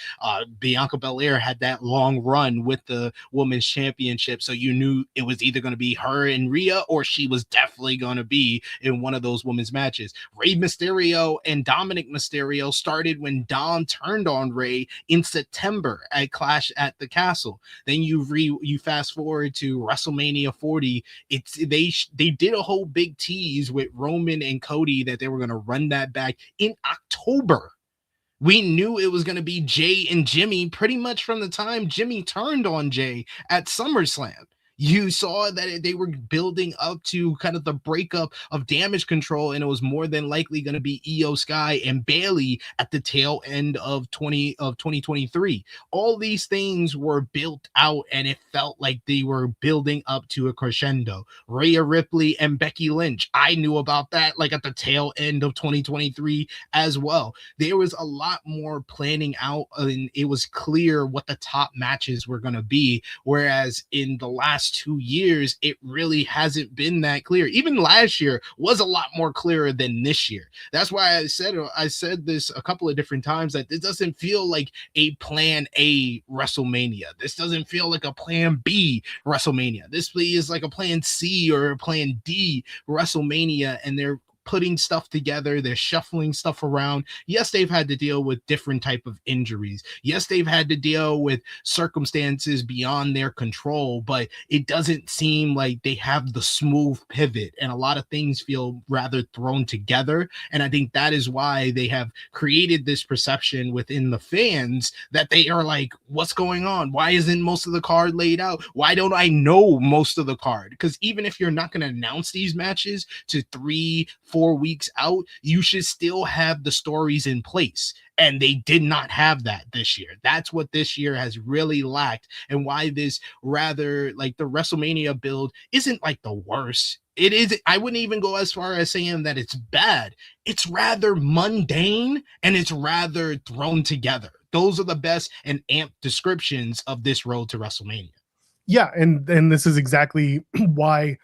Bianca Belair had that long run with the Women's Championship, so you knew it was either going to be her and Rhea, or she was definitely going to be in one of those women's matches. Rey Mysterio and Dominic Mysterio started when Dom turned on Rey in September at Clash at the Castle. Then you fast forward to WrestleMania 40. They did a whole big tease with Roman and Cody that they were going to run that back in October. We knew it was going to be Jay and Jimmy pretty much from the time Jimmy turned on Jay at SummerSlam. You saw that they were building up to kind of the breakup of Damage Control, and it was more than likely going to be Io Sky and Bayley at the tail end of 2023. All these things were built out, and it felt like they were building up to a crescendo. Rhea Ripley and Becky Lynch, I knew about that like at the tail end of 2023 as well. There was a lot more planning out, and it was clear what the top matches were going to be, whereas in the last 2 years, it really hasn't been that clear. Even last year was a lot more clearer than this year. That's why I said this a couple of different times, that this doesn't feel like a plan A WrestleMania. This doesn't feel like a plan B WrestleMania. This is like a plan C or a plan D WrestleMania, and they're putting stuff together. They're shuffling stuff around. Yes, they've had to deal with different type of injuries. Yes, they've had to deal with circumstances beyond their control, but it doesn't seem like they have the smooth pivot, and a lot of things feel rather thrown together. And I think that is why they have created this perception within the fans that they are like, what's going on? Why isn't most of the card laid out? Why don't I know most of the card? Because even if you're not going to announce these matches to 3-4 4 weeks out, you should still have the stories in place. And they did not have that this year. That's what this year has really lacked, and why this rather like the WrestleMania build isn't like the worst. It is, I wouldn't even go as far as saying that it's bad. It's rather mundane and it's rather thrown together. Those are the best and amped descriptions of this road to WrestleMania. Yeah, and this is exactly why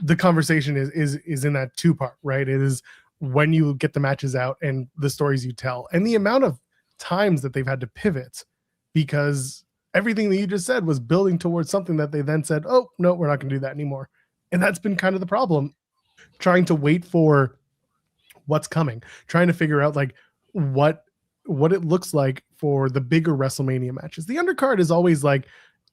the conversation is in that two part, right? It is when you get the matches out and the stories you tell, and the amount of times that they've had to pivot, because everything that you just said was building towards something that they then said, oh no, we're not going to do that anymore. And that's been kind of the problem, trying to wait for what's coming, trying to figure out like what it looks like for the bigger WrestleMania matches. The undercard is always like,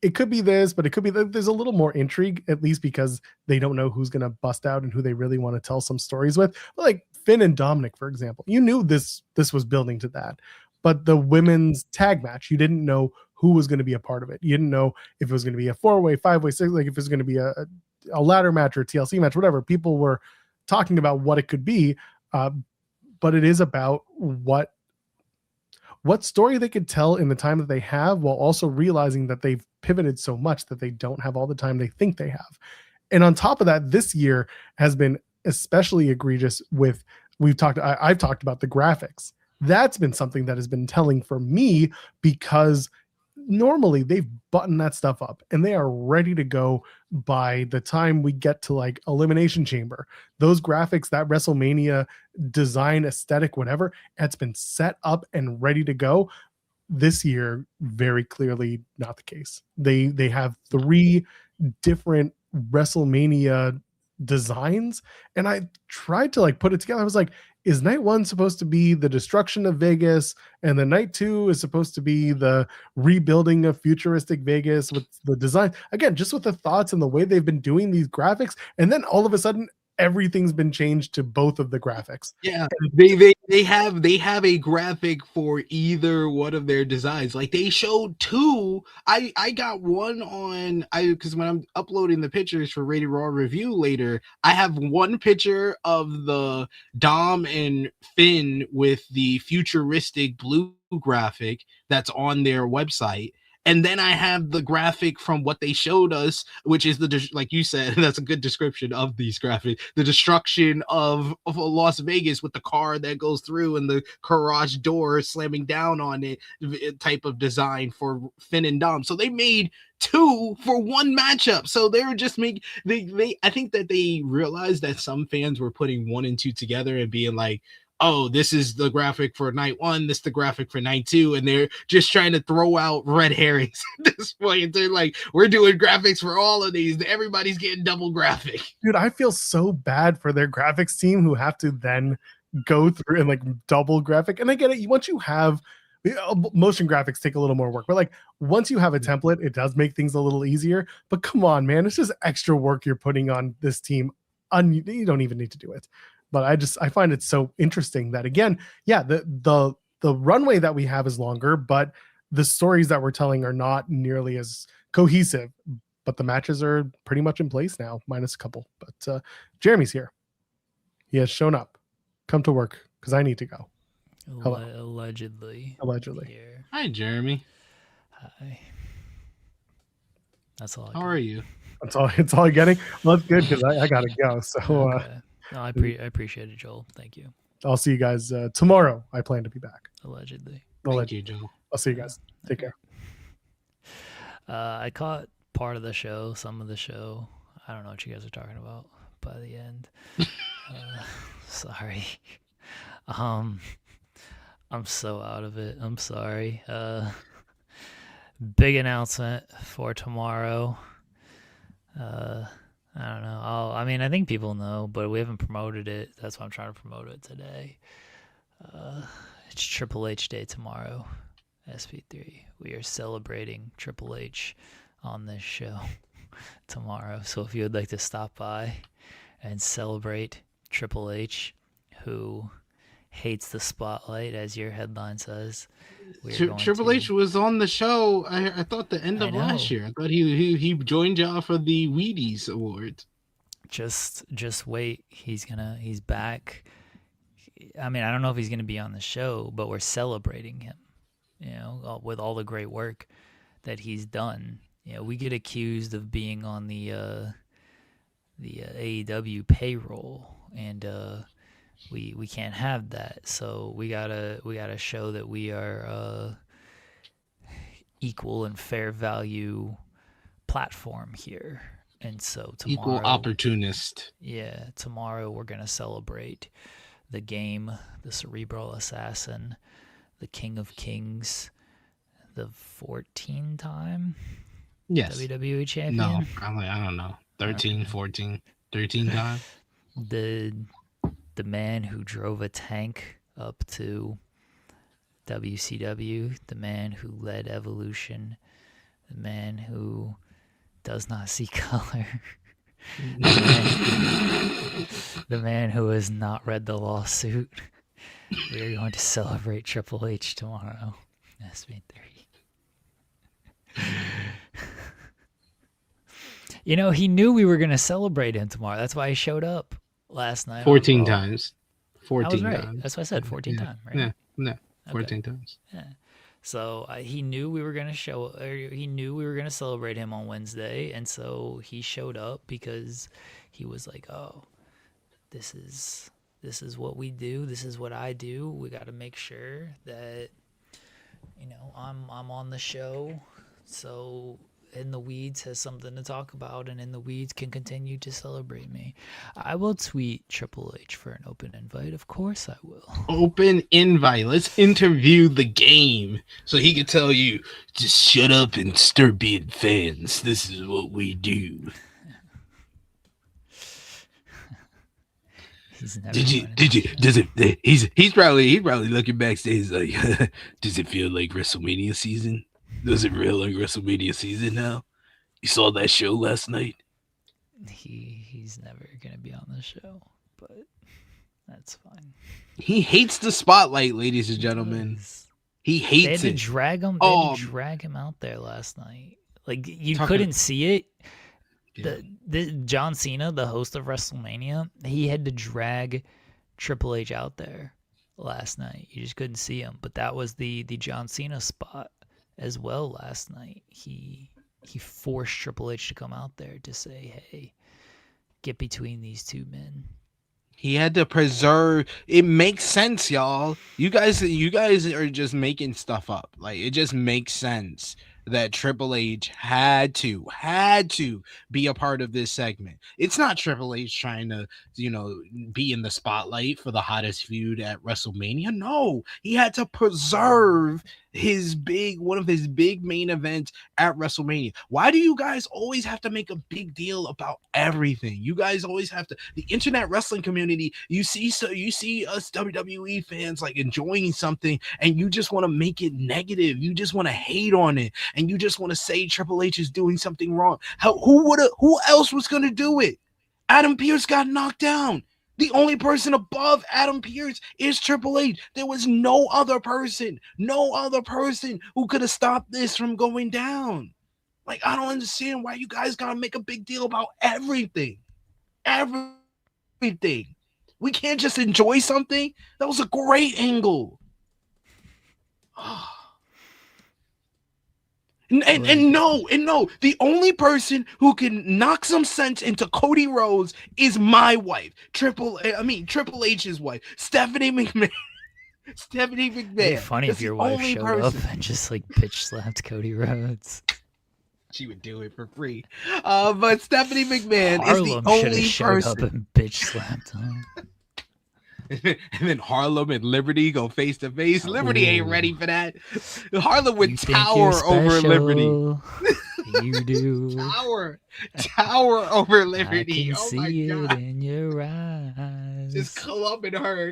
it could be this, but it could be that there's a little more intrigue, at least because they don't know who's going to bust out and who they really want to tell some stories with. But like Finn and Dominic, for example, you knew this was building to that. But the women's tag match, you didn't know who was going to be a part of it. You didn't know if it was going to be a 4-way, 5-way, 6, like if it was going to be a ladder match or a TLC match, whatever. People were talking about what it could be, but it is about what story they could tell in the time that they have, while also realizing that they've pivoted so much that they don't have all the time they think they have. And on top of that, this year has been especially egregious with, I've talked about the graphics. That's been something that has been telling for me, because normally they've buttoned that stuff up and they are ready to go by the time we get to like Elimination Chamber. Those graphics, that WrestleMania design, aesthetic, whatever, it's been set up and ready to go. This year, very clearly not the case. They have 3 different WrestleMania designs, and I tried to like put it together. I was like, is night 1 supposed to be the destruction of Vegas, and then night 2 is supposed to be the rebuilding of futuristic Vegas with the design? Again, just with the thoughts and the way they've been doing these graphics, and then all of a sudden everything's been changed to both of the graphics. Yeah, they have a graphic for either one of their designs. Like they showed 2. I got one on because when I'm uploading the pictures for Rated Raw review later, I have one picture of the Dom and Finn with the futuristic blue graphic that's on their website. And then I have the graphic from what they showed us, which is like you said, that's a good description of these graphics, the destruction of Las Vegas with the car that goes through and the garage door slamming down on it type of design for Finn and Dom. So they made 2 for 1 matchup. So they were just I think that they realized that some fans were putting 1 and 2 together and being like, oh, this is the graphic for night 1, this is the graphic for night 2, and they're just trying to throw out red herrings at this point. They're like, we're doing graphics for all of these. Everybody's getting double graphic. Dude, I feel so bad for their graphics team who have to then go through and like double graphic. And I get it. Once you have motion graphics take a little more work, but like once you have a template, it does make things a little easier. But come on, man, it's just extra work you're putting on this team. You don't even need to do it. But I find it so interesting that, again, yeah, the runway that we have is longer, but the stories that we're telling are not nearly as cohesive. But the matches are pretty much in place now, minus a couple. But Jeremy's here. He has shown up. Come to work, because I need to go. Allegedly. Here. Hi, Jeremy. Hi. That's all. How are you? It's all you're getting? Well, that's good, because I got to go. So okay. No, I appreciate it, Joel. Thank you. I'll see you guys tomorrow. I plan to be back. Allegedly. Thank you, Joel. I'll see you guys. Take care. I caught part of the show, some of the show. I don't know what you guys are talking about by the end. Sorry. I'm so out of it. I'm sorry. Big announcement for tomorrow. I don't know. I think people know, but we haven't promoted it. That's why I'm trying to promote it today. It's Triple H Day tomorrow, SP3. We are celebrating Triple H on this show tomorrow. So if you would like to stop by and celebrate Triple H, who hates the spotlight, as your headline says. Triple H was on the show. I thought the end of last year. I thought he joined y'all for the Wheaties Awards. just wait. He's back. I mean, I don't know if he's gonna be on the show, but we're celebrating him. You know, with all the great work that he's done. You know, we get accused of being on the AEW payroll, and we can't have that. So we gotta show that we are equal and fair value platform here. And so tomorrow, equal opportunist. Yeah, tomorrow we're gonna celebrate the game, the Cerebral Assassin, the King of Kings, the 14-time WWE champion. No, I don't know. 13, 14, 13 times. The man who drove a tank up to WCW, the man who led Evolution, the man who does not see color, the man who has not read the lawsuit. We are going to celebrate Triple H tomorrow. SP3. You know, he knew we were going to celebrate him tomorrow. That's why he showed up last night. 14 times. 14 I was right. times. That's what I said, 14 times, right? Yeah, no, 14 times. Yeah. So he knew we were gonna he knew we were gonna celebrate him on Wednesday, and so he showed up because he was like, "Oh, this is what we do. This is what I do. We got to make sure that, you know, I'm on the show, so In the Weeds has something to talk about, and In the Weeds can continue to celebrate me." I will tweet Triple H for an open invite. Of course I will. Open invite. Let's interview the game so he can tell you, just shut up and start being fans. This is what we do. He's probably looking backstage like, does it feel like WrestleMania season? Does it feel like WrestleMania season now? You saw that show last night? He's never gonna be on the show, but that's fine. He hates the spotlight, ladies and gentlemen. He hates They had it. to drag him. They had to drag him out there last night. Like you couldn't see it. Yeah. The John Cena, the host of WrestleMania, he had to drag Triple H out there last night. You just couldn't see him. But that was the John Cena spot as well last night. He forced Triple H to come out there to say, "Hey, get between these two men." He had to preserve. It makes sense, y'all. You guys are just making stuff up. Like, it just makes sense that Triple H had to be a part of this segment. It's not Triple H trying to, be in the spotlight for the hottest feud at WrestleMania. No, he had to preserve one of his big main events at WrestleMania. Why do you guys always have to make a big deal about everything? You guys always have to. The internet wrestling community, you see us WWE fans like enjoying something, and you just want to make it negative. You just want to hate on it, and you just want to say Triple H is doing something wrong. Who else was going to do it? Adam Pearce got knocked down. The only person above Adam Pearce is Triple H. There was no other person who could have stopped this from going down. Like, I don't understand why you guys gotta make a big deal about everything. Everything. We can't just enjoy something. That was a great angle. And no, the only person who can knock some sense into Cody Rhodes is my wife, Triple H's wife, Stephanie McMahon. It'd be funny if your wife showed up and just like bitch slapped Cody Rhodes. She would do it for free. But Stephanie McMahon Harlem is the only showed person. Up and bitch slapped him. And then Harlem and Liberty go face to face. Liberty ain't ready for that. Harlem would tower over Liberty. You do. Tower over Liberty. I can see it in your eyes. Just clubbing her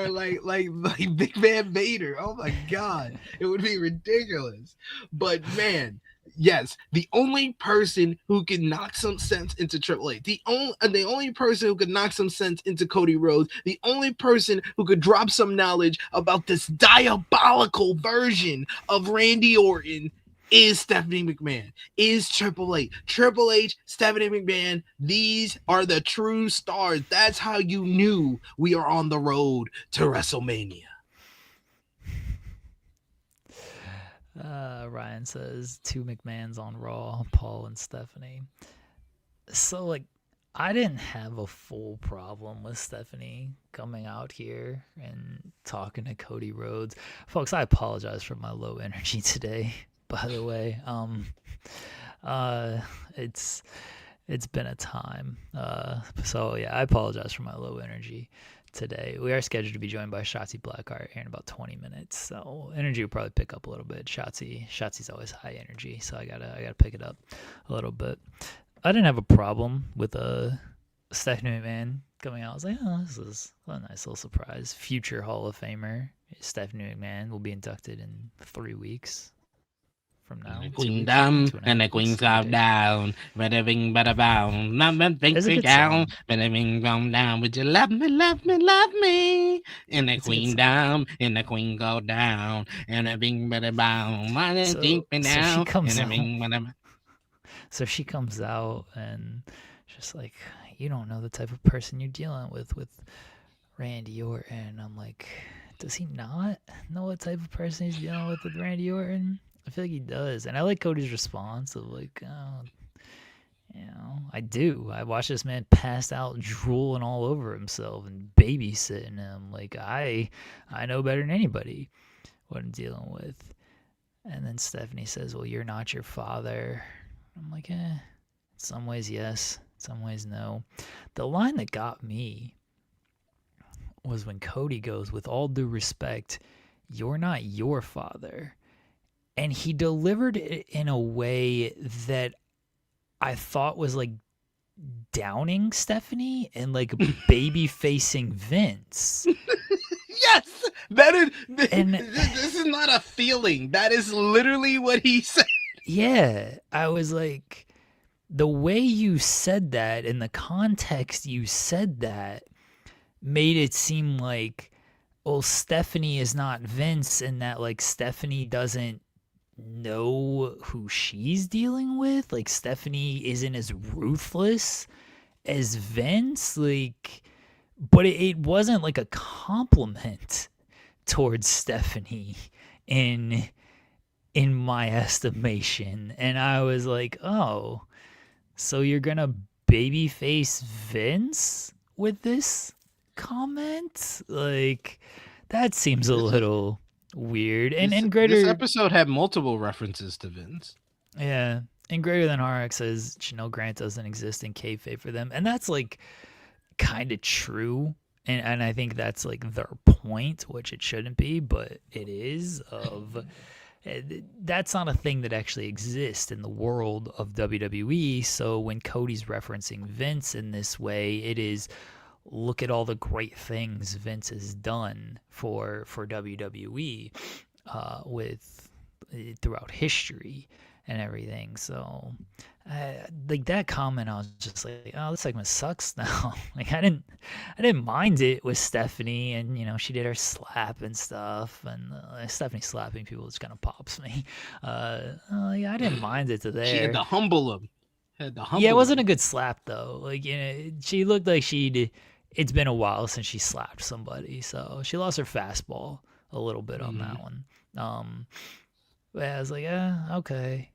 like Big Man Vader. Oh my God, it would be ridiculous. But man, yes, the only person who can knock some sense into Triple H, the only person who could knock some sense into Cody Rhodes, the only person who could drop some knowledge about this diabolical version of Randy Orton is Stephanie McMahon, is Triple H. Triple H, Stephanie McMahon, these are the true stars. That's how you knew we are on the road to WrestleMania. Ryan says 2 McMahons on Raw, Paul and Stephanie. So, like, I didn't have a full problem with Stephanie coming out here and talking to Cody Rhodes. Folks, I apologize for my low energy today, by the way. It's been a time. So yeah, I apologize for my low energy today. We are scheduled to be joined by Shotzi Blackheart here in about 20 minutes. So energy will probably pick up a little bit. Shotzi's always high energy, so I gotta pick it up a little bit. I didn't have a problem with Stephanie McMahon coming out. I was like, oh, this is a nice little surprise. Future Hall of Famer Stephanie McMahon will be inducted in 3 weeks from now. And the queen down, and the queen come down. Bada bing, bada bound. Nothing thinks me down. Bada bing, come down. Would you love me, love me, love me? And the queen down, and the queen go down. And the bing, bada bound. Nothing think me down. And the bing, bada. So she comes out and just like, you don't know the type of person you're dealing with Randy Orton. I'm like, does he not know what type of person he's dealing with Randy Orton? I feel like he does. And I like Cody's response of like, oh, you know, I do. I watched this man passed out drooling all over himself and babysitting him. Like, I know better than anybody what I'm dealing with. And then Stephanie says, well, you're not your father. I'm like, in some ways, yes. In some ways, no. The line that got me was when Cody goes, with all due respect, you're not your father. And he delivered it in a way that I thought was like downing Stephanie and like baby facing Vince. Yes, this is not a feeling. That is literally what he said. Yeah, I was like, the way you said that and the context you said that made it seem like, oh, Stephanie is not Vince, and that like Stephanie doesn't know who she's dealing with. Like Stephanie isn't as ruthless as Vince. Like, but it wasn't like a compliment towards Stephanie in my estimation. And I was like, oh, so you're gonna babyface Vince with this comment? Like, that seems a little weird. And greater, this episode had multiple references to Vince. Yeah. And Greater Than RX says Chanel Grant doesn't exist in kayfabe for them. And that's like kind of true. And I think that's like their point, which it shouldn't be, but it is. Of that's not a thing that actually exists in the world of WWE. So when Cody's referencing Vince in this way, it is, look at all the great things Vince has done for WWE with throughout history and everything. So like that comment, I was just like, oh, this segment sucks now. Like I didn't mind it with Stephanie, and you know, she did her slap and stuff, and Stephanie slapping people just kind of pops me. Yeah, I didn't mind it to there. She had to humble him. Yeah, it wasn't a good slap though. Like, you know, she looked like it's been a while since she slapped somebody, so she lost her fastball a little bit on that one. But I was like, okay.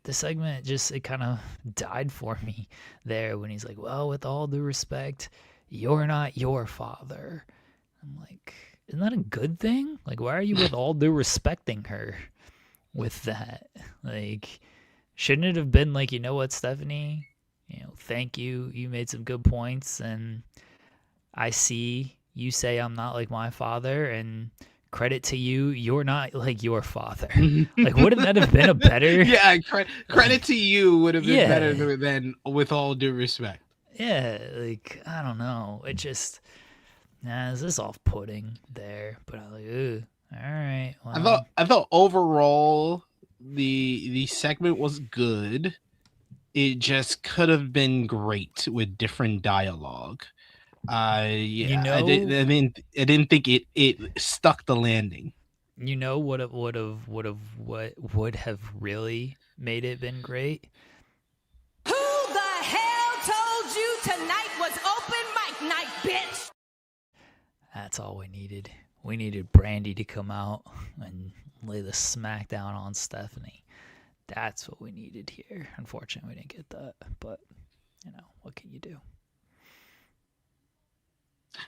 The segment it kind of died for me there when he's like, well, with all due respect, you're not your father. I'm like, isn't that a good thing? Like, why are you with all due respecting her with that? Like, shouldn't it have been like, you know what, Stephanie? You know, thank you. You made some good points, and I see you say I'm not like my father, and credit to you, you're not like your father. Like, wouldn't that have been a better? Yeah, credit to you would have been better than with all due respect. Yeah, like, I don't know. It just, this is off-putting there. But I was like, ooh, all right. Well. I thought overall the segment was good. It just could have been great with different dialogue. Yeah, you know, I didn't think it stuck the landing. You know what would have really made it been great? Who the hell told you tonight was open mic night, bitch? That's all we needed. We needed Brandy to come out and lay the smackdown on Stephanie. That's what we needed here. Unfortunately, we didn't get that, but what can you do?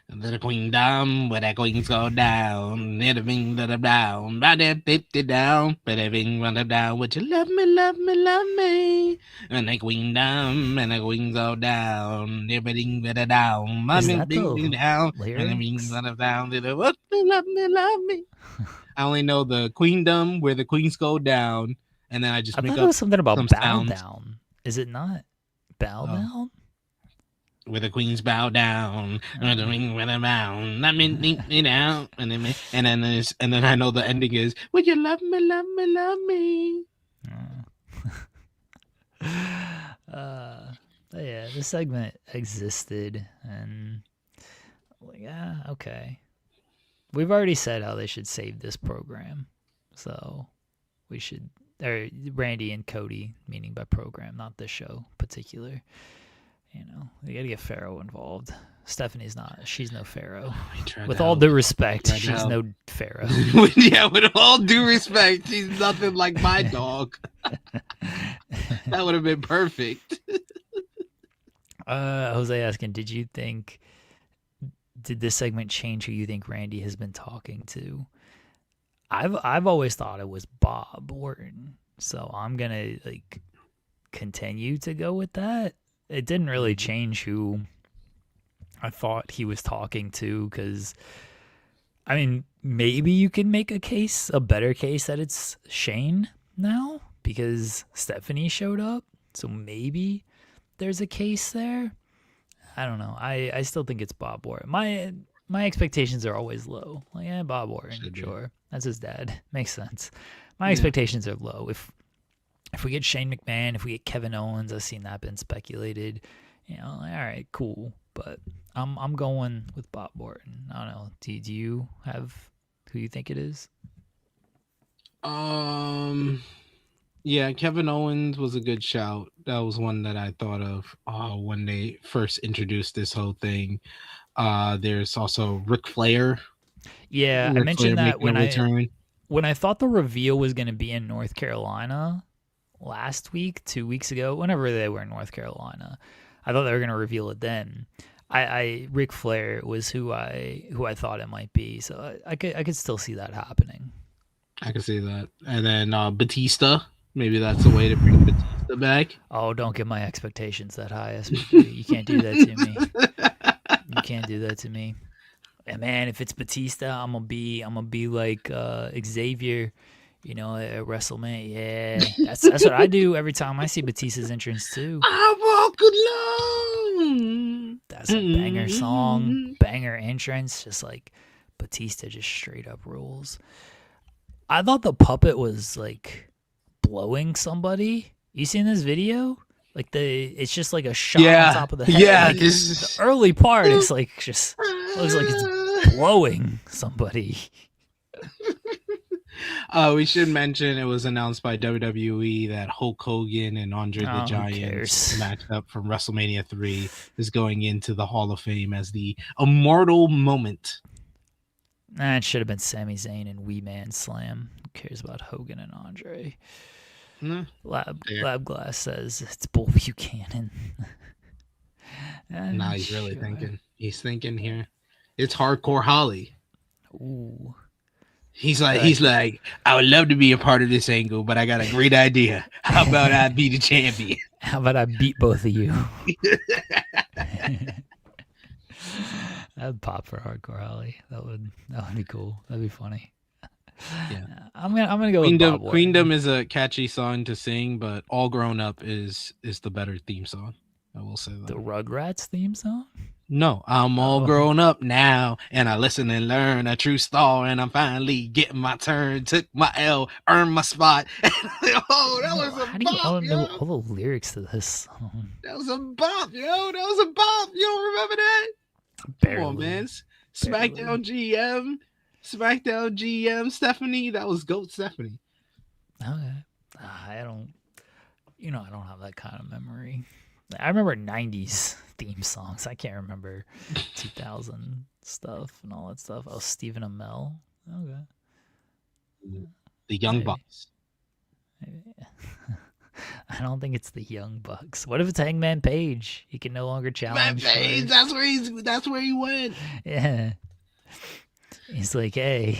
And then the queen down, where that queen's go down. Everything that I'm down, right there, 50 down. But everything run up down. Would you love me, love me, love me? And the queen down, and the queen's go down. Everything that I'm down, Is mommy, that the bring me down. And everything lyrics? run up down. Love me, love me, love me. I only know the queendom where the queens go down, and then I just I make thought up it was something about some bow sounds. down. Is it not bow Oh. down? Where the queens bow down, and the ring when I'm down, let me down, and then I know the ending is, would you love me, love me, love me? Yeah, this segment existed, and okay. We've already said how they should save this program, so we should. Or Randy and Cody, meaning by program, not this show particular. They gotta get Pharaoh involved. Stephanie's not. She's no Pharaoh. With all due respect, she's no Pharaoh. Yeah, with all due respect, she's nothing like my dog. That would have been perfect. Jose asking, did this segment change who you think Randy has been talking to? I've always thought it was Bob Orton, so I'm gonna continue to go with that. It didn't really change who I thought he was talking to, because maybe you can make a better case that it's Shane now because Stephanie showed up, so maybe there's a case there. I don't know. I still think it's Bob Orton. My expectations are always low. Bob Orton, sure. That's his dad. Makes sense. My expectations are low. If we get Shane McMahon, if we get Kevin Owens, I've seen that been speculated. All right, cool. But I'm going with Bob Orton. I don't know. Do you have who you think it is? Yeah, Kevin Owens was a good shout. That was one that I thought of when they first introduced this whole thing. There's also Ric Flair. Yeah, I mentioned that when I thought the reveal was going to be in North Carolina last week, 2 weeks ago, whenever they were in North Carolina. I thought they were going to reveal it then. Ric Flair was who I thought it might be, so I could still see that happening. I can see that. And then Batista, maybe that's a way to bring Batista back. Oh, don't get my expectations that high, SP3. You can't do that to me. You can't do that to me. And man, if it's Batista, I'm gonna be like Xavier, at WrestleMania. Yeah, that's what I do every time I see Batista's entrance too. I walk alone. That's a banger song, banger entrance, just like Batista just straight up rules. I thought the puppet was blowing somebody. You seen this video? It's just like a shot on top of the head. Yeah, the early part is just looks like it's blowing somebody. We should mention it was announced by WWE that Hulk Hogan and Andre the Giant matched up from WrestleMania 3 is going into the Hall of Fame as the immortal moment. Nah, it should have been Sami Zayn and Wee Man Slam. Who cares about Hogan and Andre? Lab Glass says it's Bull Buchanan. Nah, he's really thinking. He's thinking here. It's Hardcore Holly. Ooh. He's like, I would love to be a part of this angle, but I got a great idea. How about I be the champion? How about I beat both of you? That'd pop for Hardcore Holly. That would be cool. That'd be funny. Yeah, I'm gonna go with Bob Orton. Queendom is a catchy song to sing, but All Grown Up is the better theme song. I will say that. The Rugrats theme song? No, I'm all grown up now, and I listen and learn a true star, and I'm finally getting my turn. Took my L, earned my spot. That was a How do you bop, know all the lyrics to this song? That was a bop, yo. That was a bop. You don't remember that? Barely. Come on, man. SmackDown GM. SmackDown GM Stephanie. That was GOAT Stephanie. Okay. I don't have that kind of memory. I remember 90s theme songs. I can't remember 2000 stuff and all that stuff. Oh, Stephen Amell. Okay. The Young Maybe. Bucks. I don't think it's the Young Bucks. What if it's Hangman Page? He can no longer challenge. Page, that's where he went. Yeah. He's like, hey,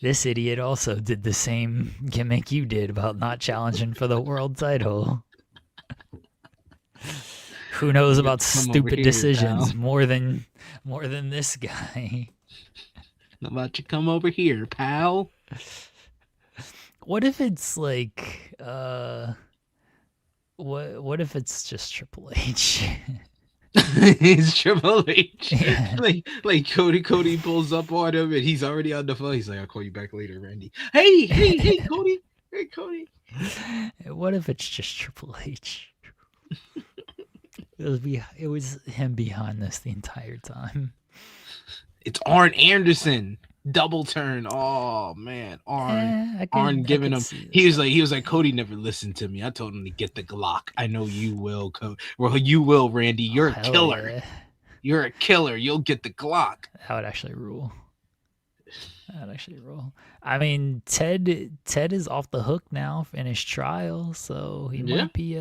this idiot also did the same gimmick you did about not challenging for the world title. Who knows about stupid decisions more than this guy? How about you come over here, pal? What if it's like what if it's just Triple H? It's Triple H. Yeah. Like Cody pulls up on him and he's already on the phone. He's like, I'll call you back later, Randy. Hey, Cody. Hey, Cody. What if it's just Triple H? It was him behind this the entire time. It's Arn Anderson. Double turn. Oh man. Arn giving him. He was like, Cody never listened to me. I told him to get the Glock. I know you will, Cody. Well, you will, Randy. You're a killer. Yeah. You're a killer. You'll get the Glock. That would actually rule. I mean, Ted is off the hook now in his trial, so he might be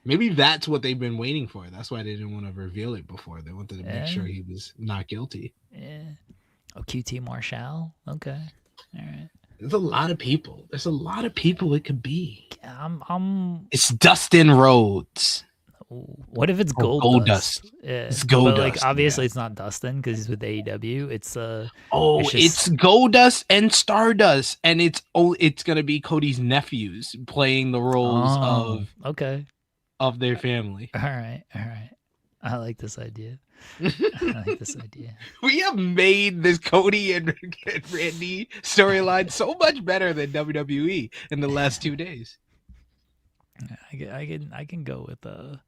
Maybe that's what they've been waiting for. That's why they didn't want to reveal it before. They wanted to make sure he was not guilty. Yeah. Oh, QT Marshall. Okay. All right. There's a lot of people. It could be. It's Dustin Rhodes. What if it's Goldust? Yeah. It's Goldust. Like obviously it's not Dustin because he's with AEW. It's Goldust and Stardust, and it's gonna be Cody's nephews playing the roles of their family. All right. I like this idea. We have made this Cody and Randy storyline so much better than WWE in the last 2 days. I can go with the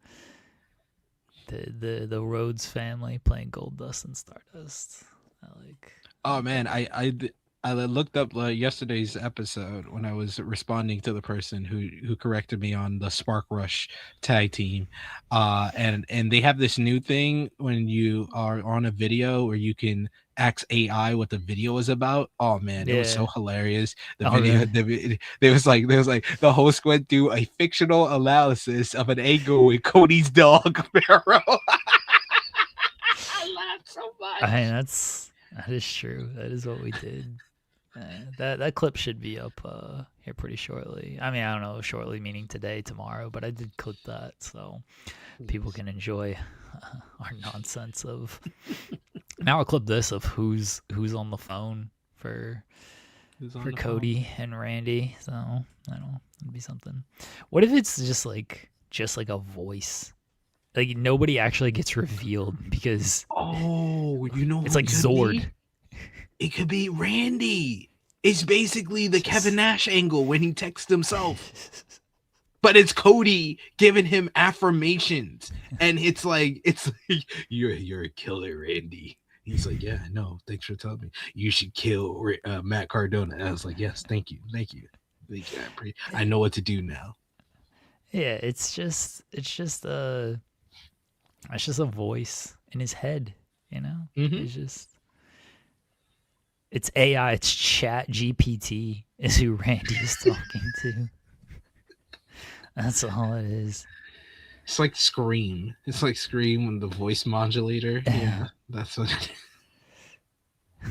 Rhodes family playing Goldust and Stardust. Oh man, I looked up yesterday's episode when I was responding to the person who corrected me on the Spark Rush tag team, and they have this new thing when you are on a video where you can ask AI what the video is about. Oh man, it was so hilarious. There was like the host went through a fictional analysis of an angle with Cody's dog Pharaoh. I laughed so much. I mean, that is true. That is what we did. That clip should be up here pretty shortly. I mean, I don't know, shortly meaning today, tomorrow, but I did clip that so people can enjoy our nonsense of. Now I'll clip this of who's on the phone for Cody and Randy. So I don't know, it'd be something. What if it's just like a voice? Like nobody actually gets revealed because it's like Zord. It could be Randy. It's basically the Kevin Nash angle when he texts himself. But it's Cody giving him affirmations. And it's like you're a killer, Randy. He's like, yeah, I know. Thanks for telling me. You should kill Matt Cardona. And I was like, yes, thank you. I know what to do now. Yeah, it's just a voice in his head, you know? Mm-hmm. It's AI, it's Chat GPT is who Randy is talking to. That's all it is. It's like Scream. It's like Scream with the voice modulator. Yeah, that's what it is.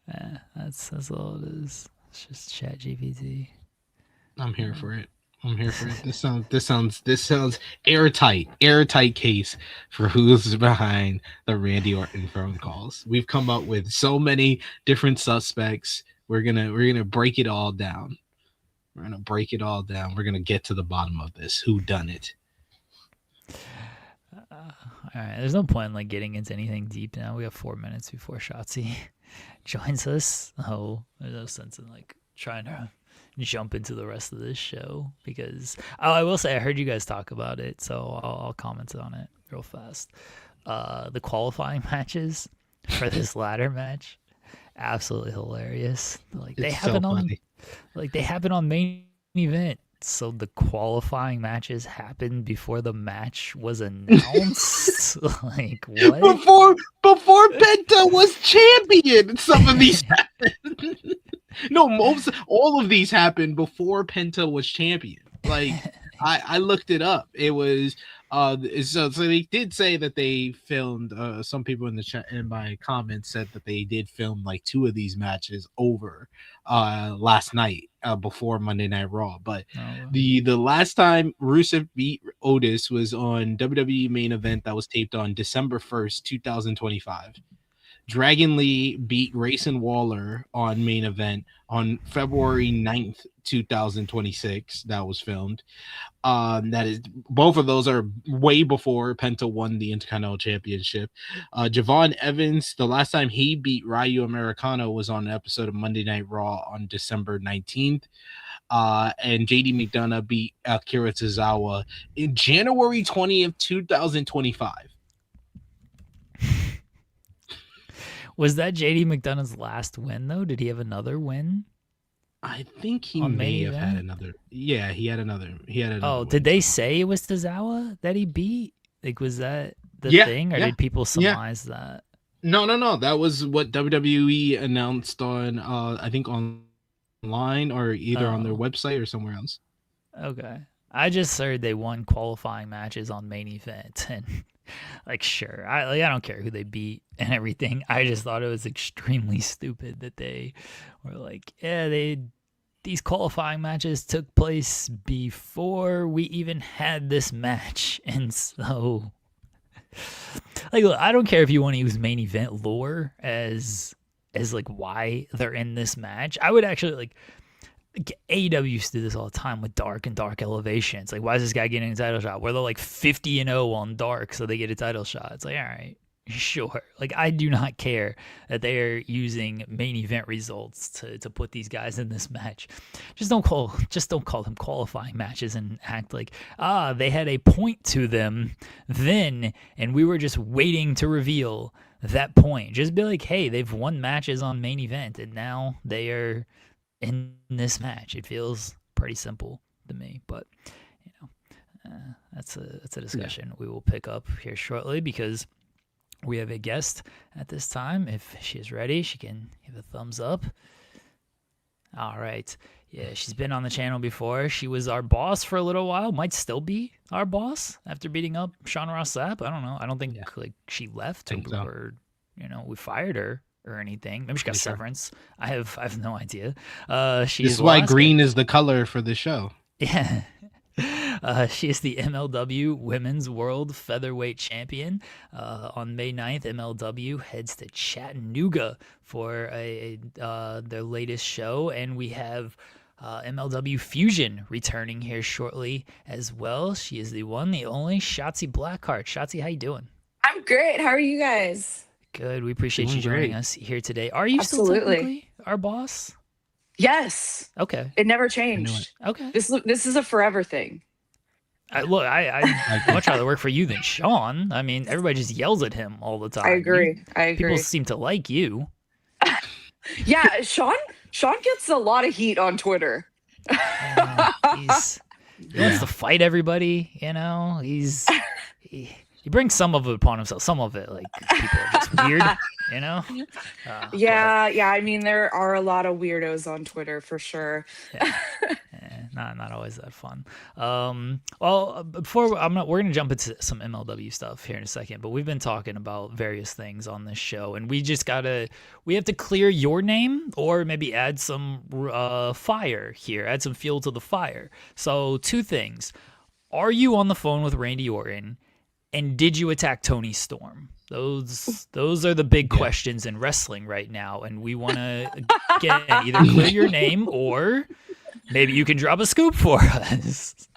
Yeah, that's all it is. It's just Chat GPT. I'm here for it. This sounds airtight case for who's behind the Randy Orton phone calls. We've come up with so many different suspects. We're gonna break it all down. We're gonna get to the bottom of this. Who done it? All right. There's no point in like getting into anything deep now. We have 4 minutes before Shotzi joins us. Oh, there's no sense in like trying to jump into the rest of this show because I will say I heard you guys talk about it, so I'll comment on it real fast. The qualifying matches for this ladder match. Absolutely hilarious. Like they It's happen so on funny. like they happen on main event. So the qualifying matches happened before the match was announced. Like what? Before Penta was champion, some of these happened. No, all of these happened before Penta was champion. Like I looked it up. It was so they did say that they filmed some people in the chat in my comments said that they did film like 2 of these matches over last night before Monday Night Raw. But the last time Rusev beat Otis was on WWE main event that was taped on December 1st, 2025. Dragon Lee beat Grayson Waller on main event on February 9th, 2026. That was filmed. That is, both of those are way before Penta won the Intercontinental Championship. Javon Evans, the last time he beat Ryu Americano was on an episode of Monday Night Raw on December 19th. And JD McDonough beat Akira Tozawa in January 20th, 2025. Was that JD McDonough's last win though? Did he have another win? I think he On may main have event? had another. Yeah, he had another. Oh, win did they somewhere. say it was Tozawa that he beat? Like, was that the Yeah, thing, or yeah, did people yeah. surmise that? No. That was what WWE announced on I think online or either on their Oh. website or somewhere else. Okay. I just heard they won qualifying matches on main event, and like, sure, I don't care who they beat and everything. I just thought it was extremely stupid that they were like, yeah, these qualifying matches took place before we even had this match, and so like, look, I don't care if you want to use main event lore as like why they're in this match. I would actually like AEW used to do this all the time with Dark and Dark Elevation. It's like, why is this guy getting a title shot? Where they're like 50-0 on Dark, so they get a title shot. It's like, all right, sure. Like, I do not care that they are using main event results to put these guys in this match. Just don't call them qualifying matches and act like they had a point to them then, and we were just waiting to reveal that point. Just be like, hey, they've won matches on main event, and now they are in this match. It feels pretty simple to me, but you know, that's a discussion we will pick up here shortly, because we have a guest at this time. If she is ready, she can give a thumbs up. All right. Yeah, she's been on the channel before. She was our boss for a little while. Might still be our boss after beating up Sean Ross Sapp. I don't know. I don't think like she left or we fired her or anything. Maybe she got severance. I have no idea. This is why green is the color for the show. Yeah. She is the MLW Women's World Featherweight Champion. On May 9th, MLW heads to Chattanooga for their latest show, and we have MLW Fusion returning here shortly as well. She is the one, the only Shotzi Blackheart. Shotzi, how you doing? I'm great. How are you guys? Good. We appreciate you joining us here today. Are you still Absolutely technically our boss? Yes. Okay. It never changed. Okay. This is a forever thing. I'd much rather work for you than Sean. I mean, everybody just yells at him all the time. I agree. People seem to like you. Yeah, Sean gets a lot of heat on Twitter. He wants to fight everybody, He brings some of it upon himself. Some of it, like, people are just weird, Yeah. I mean, there are a lot of weirdos on Twitter for sure. Not always that fun. Well, before we're gonna jump into some MLW stuff here in a second, but we've been talking about various things on this show, and we have to clear your name, or maybe add some fire here, add some fuel to the fire. So 2 things: are you on the phone with Randy Orton? And did you attack Tony Storm? Those are the big questions in wrestling right now, and we want to either clear your name, or maybe you can drop a scoop for us.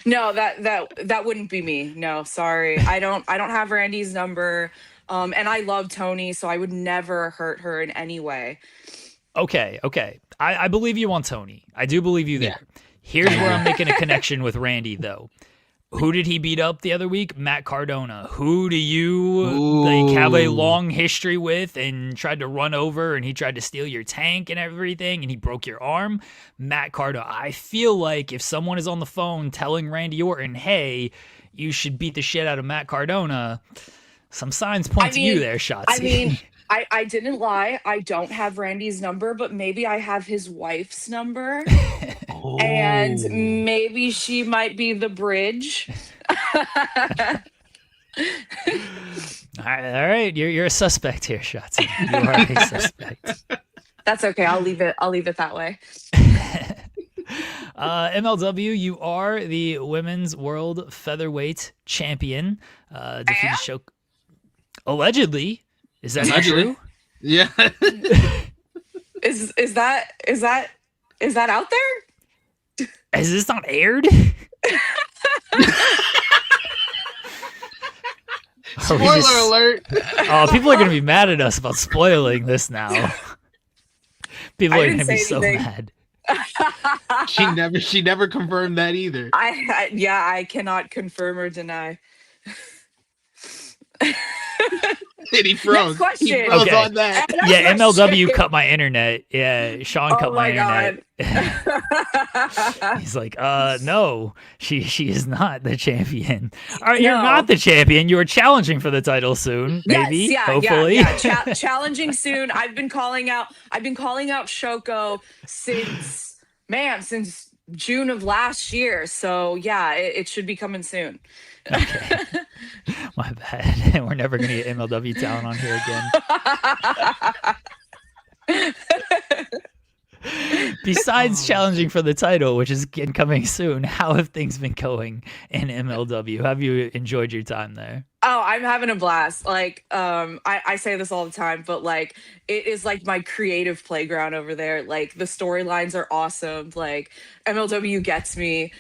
No, that wouldn't be me. No, sorry. I don't have Randy's number. And I love Tony, so I would never hurt her in any way. Okay. I believe you on Tony. I do believe you there. Here's where I'm making a connection with Randy, though. Who did he beat up the other week? Matt Cardona. Who do you like have a long history with and tried to run over and he tried to steal your tank and everything and he broke your arm? Matt Cardona. I feel like if someone is on the phone telling Randy Orton, hey, you should beat the shit out of Matt Cardona, some signs point to you there, Shotzi. I mean, I didn't lie. I don't have Randy's number, but maybe I have his wife's number. And maybe she might be the bridge. All right. You're a suspect here, Shotzi. You are a suspect. That's okay. I'll leave it that way. MLW, you are the women's world featherweight champion. Defeated Shoko. Allegedly. Is that not true? Yeah. Is that out there? Is this not aired? Spoiler alert. Oh, people are going to be mad at us about spoiling this now. People are going to be so mad. She never confirmed that either. I cannot confirm or deny. And he froze. Next question. He froze on that. Yeah, MLW cut my internet. Yeah, Sean cut my internet. He's like, no, she is not the champion. All right, you're not the champion. You are challenging for the title soon, maybe. Yes, hopefully. Yeah. Challenging soon. I've been calling out Shoko since June of last year. So yeah, it should be coming soon. Okay. My bad. We're never going to get MLW talent on here again. Besides challenging for the title, which is coming soon, how have things been going in MLW? Have you enjoyed your time there? Oh, I'm having a blast. Like, I say this all the time, but like, it is like my creative playground over there. Like, the storylines are awesome. Like, MLW gets me.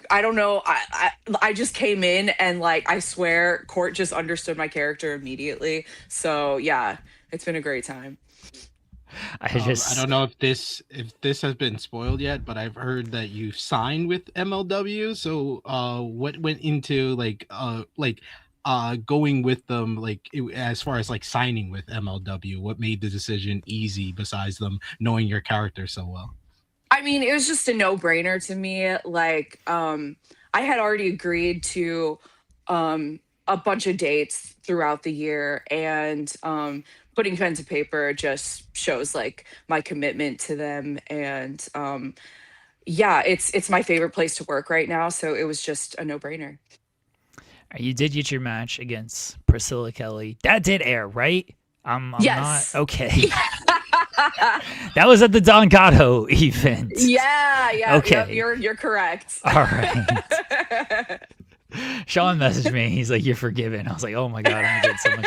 I don't know. I just came in and like, I swear Court just understood my character immediately. So yeah, it's been a great time. I don't know if this has been spoiled yet, but I've heard that you signed with MLW. So what went into going with them, as far as like signing with MLW? What made the decision easy besides them knowing your character so well? I mean, it was just a no-brainer to me. Like, I had already agreed to a bunch of dates throughout the year, and putting pen to paper just shows like my commitment to them. And yeah, it's my favorite place to work right now, so it was just a no-brainer. You did get your match against Priscilla Kelly. That did air, right? I'm yes. Not okay. That was at the Don Gatto event. Yeah. Okay. Yep, you're correct. All right. Sean messaged me. He's like, "You're forgiven." I was like, "Oh my god, I'm gonna get in so much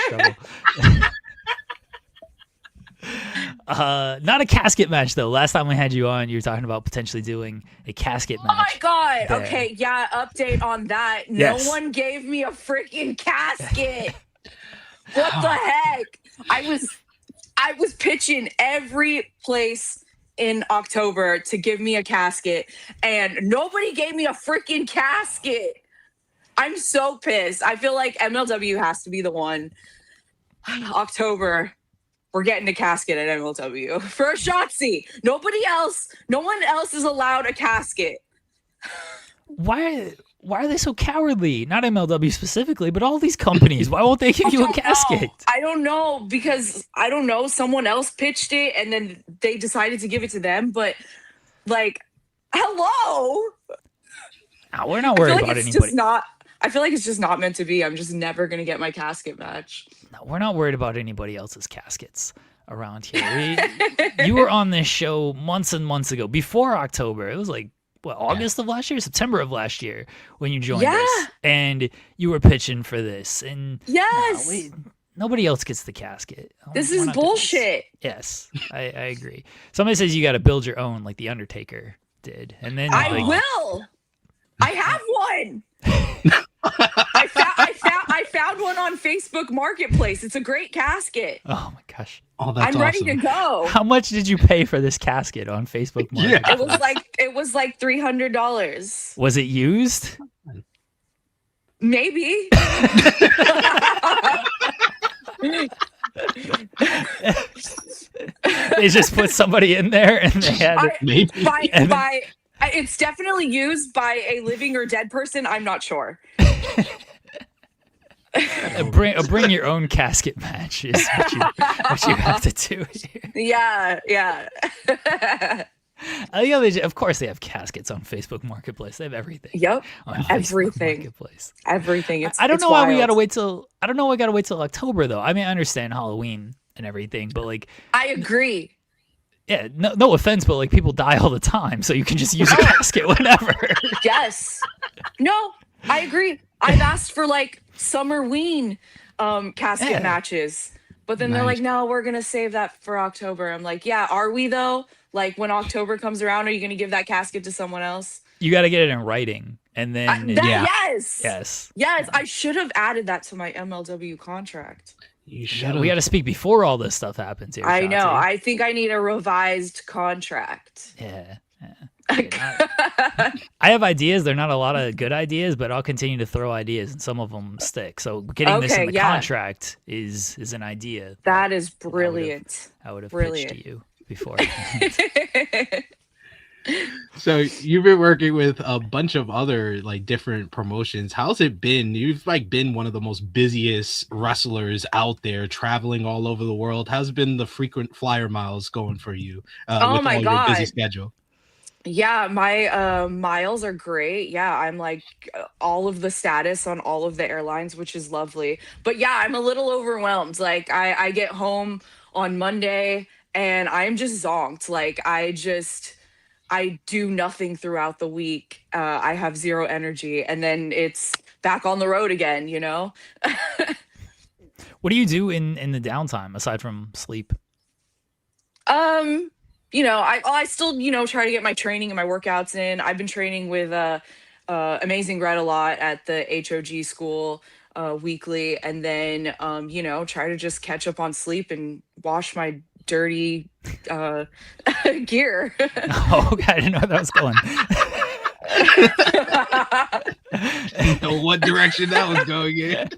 trouble." Not a casket match though. Last time we had you on, you were talking about potentially doing a casket match. Oh my god. there. Okay, yeah, update on that. Yes. No one gave me a freaking casket. What the heck? I was pitching every place in October to give me a casket, and nobody gave me a freaking casket. I'm so pissed. I feel like MLW has to be the one. October, we're getting a casket at MLW for a Shotzi. No one else is allowed a casket. Why are they so cowardly? Not MLW specifically, but all these companies. Why won't they give you a casket? I don't know, because I don't know. Someone else pitched it and then they decided to give it to them. But like, hello. No, we're not worried about anybody. I feel like it's just not meant to be. I'm just never going to get my casket match. No, we're not worried about anybody else's caskets around here. You were on this show months and months ago, before October. It was like, what, August of last year? September of last year when you joined us. And you were pitching for this. And yes. Nobody else gets the casket. This is bullshit. Yes, I agree. Somebody says you got to build your own like The Undertaker did. And then I will. I have one. I found one on Facebook Marketplace. It's a great casket. Oh my gosh. Oh, that's I'm ready to go. How much did you pay for this casket on Facebook Marketplace? It was like $300. Was it used? Maybe. They just put somebody in there and they had Maybe. It's definitely used by a living or dead person. I'm not sure. bring your own casket match is what you have to do here. Yeah. Of course they have caskets on Facebook Marketplace. They have everything. Yep. On Facebook Everything. Marketplace. Everything. I don't it's know why we wild. gotta wait till. I don't know why we gotta wait till October though. I mean, I understand Halloween and everything, but like, I agree. yeah, no offense, but like people die all the time, so you can just use a casket whenever. Yes. No, I agree. I've asked for like Summerween casket matches, but then they're like, no, we're gonna save that for October. I'm like, yeah, are we though? Like when October comes around, are you gonna give that casket to someone else? You got to get it in writing, and then Yes. I should have added that to my MLW contract. You should. We got to speak before all this stuff happens here. I know. Shotzi. I think I need a revised contract. Yeah. I have ideas. They're not a lot of good ideas, but I'll continue to throw ideas, and some of them stick. So getting this in the contract is an idea. That is brilliant. I would have pitched to you before. So you've been working with a bunch of other like different promotions. How's it been? You've like been one of the most busiest wrestlers out there, traveling all over the world. How's been the frequent flyer miles going for you? With all your busy schedule? Yeah, my miles are great. Yeah, I'm like all of the status on all of the airlines, which is lovely. But yeah, I'm a little overwhelmed. Like I get home on Monday and I'm just zonked. Like I do nothing throughout the week. I have zero energy, and then it's back on the road again, you know? What do you do in the downtime aside from sleep? You know, I still, you know, try to get my training and my workouts in. I've been training with Amazing Red a lot at the HOG school weekly, and then you know, try to just catch up on sleep and wash my dirty gear. Oh, okay, I didn't know where that was going. You know what direction that was going in.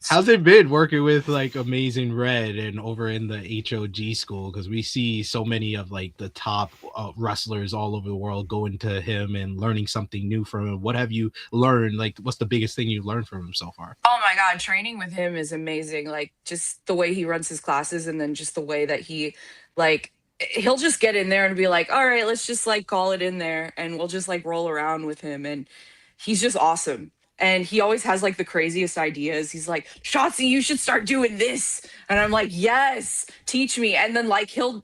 How's it been working with like Amazing Red and over in the HOG school? Because we see so many of like the top wrestlers all over the world going to him and learning something new from him. What have you learned? Like, what's the biggest thing you've learned from him so far? Oh my God, training with him is amazing. Like just the way he runs his classes, and then just the way that he like he'll just get in there and be like, all right, let's just like call it in there, and we'll just like roll around with him, and he's just awesome. And he always has like the craziest ideas. He's like, Shotzi, you should start doing this. And I'm like, yes, teach me. And then like he'll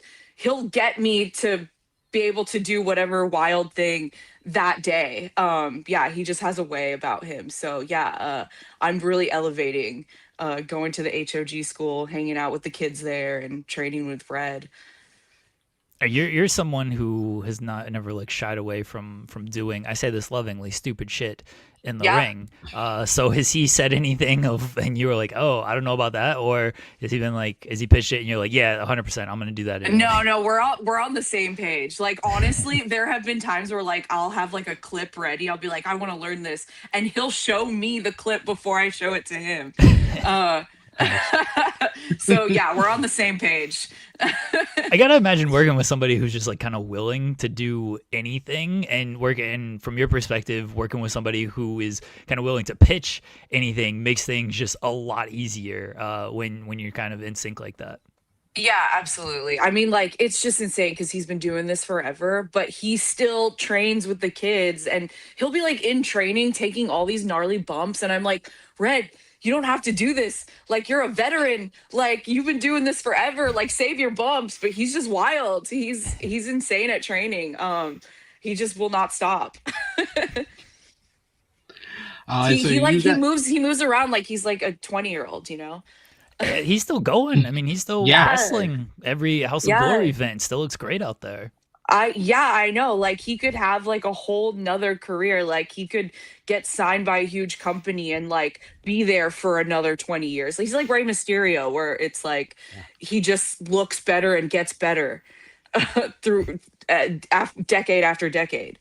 get me to be able to do whatever wild thing that day. Yeah, he just has a way about him. So yeah, I'm really elevating going to the HOG school, hanging out with the kids there and training with Fred. You're someone who has never like shied away from doing, I say this lovingly, stupid shit in the ring. So has he said anything and you were like, oh, I don't know about that, or has he been like, has he pitched it and you're like, yeah, 100%, I'm gonna do that anyway? No, we're on the same page. Like honestly, there have been times where like I'll have like a clip ready. I'll be like, I want to learn this, and he'll show me the clip before I show it to him. So yeah, we're on the same page. I gotta imagine working with somebody who's just like kind of willing to do anything, and from your perspective, working with somebody who is kind of willing to pitch anything makes things just a lot easier when you're kind of in sync like that. Yeah, absolutely. I mean, like, it's just insane because he's been doing this forever, but he still trains with the kids, and he'll be like in training taking all these gnarly bumps, and I'm like, Red, you don't have to do this. Like, you're a veteran. Like, you've been doing this forever. Like, save your bumps. But he's just wild. He's insane at training. He just will not stop. He moves around like he's like a 20-year-old, you know? He's still going. I mean, he's still wrestling every House of Glory event. Still looks great out there. I know. Like, he could have like a whole nother career. Like, he could get signed by a huge company and like be there for another 20 years. He's like Rey Mysterio, where it's like he just looks better and gets better through decade after decade.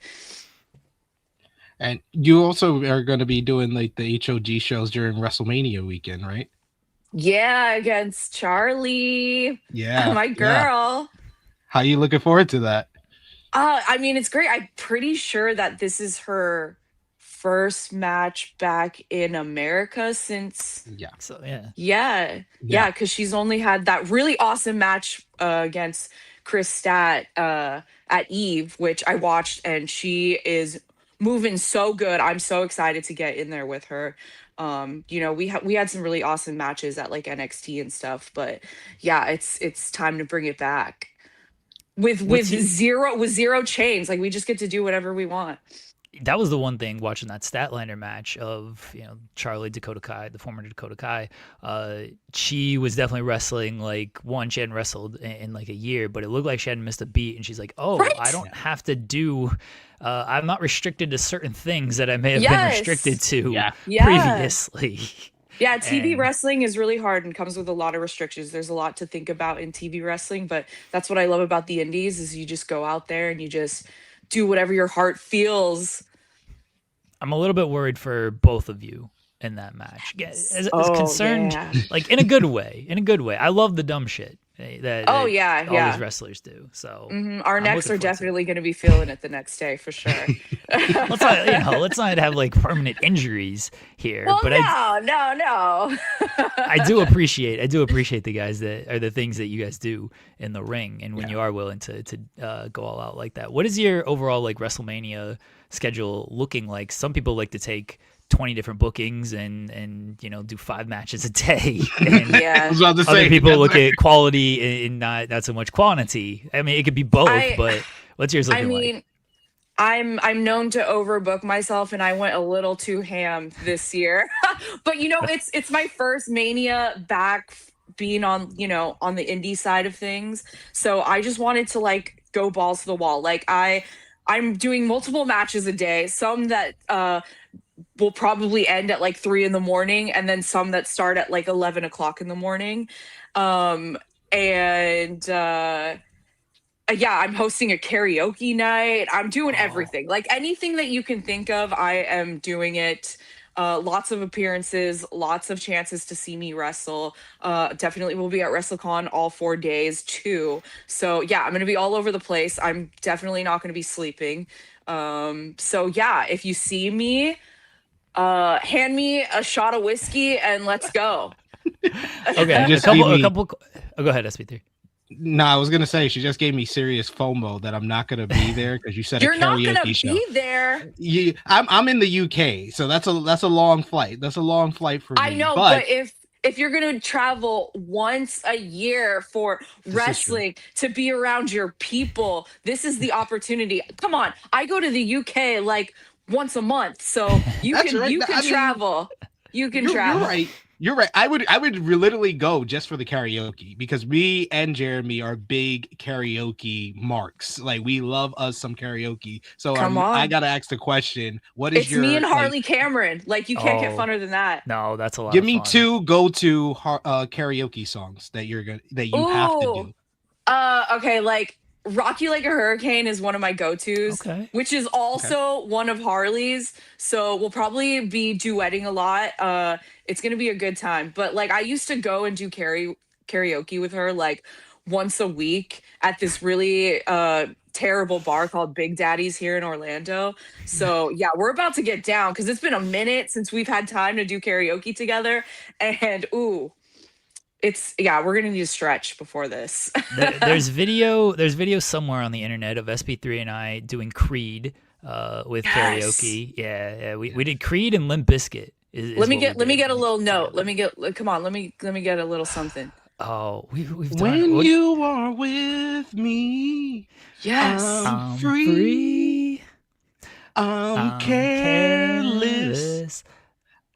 And you also are going to be doing like the HOG shows during WrestleMania weekend, right? Yeah, against Charlie, Yeah. my Yeah. girl. How you looking forward to that? I mean, it's great. I'm pretty sure that this is her first match back in America since. Yeah. So yeah. Yeah, because she's only had that really awesome match against Chris Stat at Eve, which I watched, and she is moving so good. I'm so excited to get in there with her. We had some really awesome matches at like NXT and stuff, but yeah, it's time to bring it back with What's your- zero chains. Like we just get to do whatever we want. That was the one thing watching that Statlander match of, Charlie Dakota Kai, the former Dakota Kai. She was definitely wrestling like she hadn't wrestled in like a year, but it looked like she hadn't missed a beat. And she's like, oh, Right? I don't have to do, I'm not restricted to certain things that I may have been restricted to previously. Yeah, TV And- wrestling is really hard and comes with a lot of restrictions. There's a lot to think about in TV wrestling, but that's what I love about the indies is you just go out there and you just do whatever your heart feels. I'm a little bit worried for both of you in that match. As concerned, like in a good way. In a good way. I love the dumb shit that all these wrestlers do. So our necks are definitely going to be feeling it the next day for sure. let's not have like permanent injuries here. Well, but no. I do appreciate the guys the things that you guys do in the ring, and when you are willing to go all out like that. What is your overall like WrestleMania schedule looking like? Some people like to take 20 different bookings and do 5 matches a day. And I was about to say, other people look at quality and not so much quantity. I mean, it could be both, but what's yours looking like? I'm known to overbook myself, and I went a little too ham this year. But it's my first Mania back being on on the indie side of things. So I just wanted to like go balls to the wall. Like I'm doing multiple matches a day, some that will probably end at like 3 a.m, and then some that start at like 11 o'clock in the morning. I'm hosting a karaoke night. I'm doing everything. Like anything that you can think of, I am doing it. Lots of appearances, lots of chances to see me wrestle. Definitely will be at WrestleCon all 4 days too. So yeah, I'm going to be all over the place. I'm definitely not going to be sleeping. So yeah, if you see me, hand me a shot of whiskey and let's go. Okay, a couple. Oh, go ahead, SP3. No, I was gonna say she just gave me serious FOMO that I'm not gonna be there because you said You're a not karaoke gonna show. be there. I'm in the UK, so that's a long flight. That's a long flight for me. I know, but if you're gonna travel once a year for wrestling to be around your people, this is the opportunity. Come on, I go to the UK like once a month, so you can travel. You can travel. You're right. I would literally go just for the karaoke because me and Jeremy are big karaoke marks. Like we love us some karaoke. So I gotta ask the question: what is it's me and Harley Cameron. Like you can't get funner than that. No, that's a lot. Give me 2 go-to karaoke songs that you have to do. Okay, like Rock You Like a Hurricane is one of my go-tos, which is also one of Harley's. So we'll probably be duetting a lot. It's going to be a good time. But like I used to go and do karaoke with her like once a week at this really terrible bar called Big Daddy's here in Orlando. So yeah, we're about to get down because it's been a minute since we've had time to do karaoke together. And we're gonna need to stretch before this. There's video somewhere on the internet of SP3 and I doing Creed with karaoke. Yeah, we did Creed and Limp Bizkit. Let me get a little note. Let me get a little something. Oh, we've done when you are with me. Yes, I'm free. I'm careless.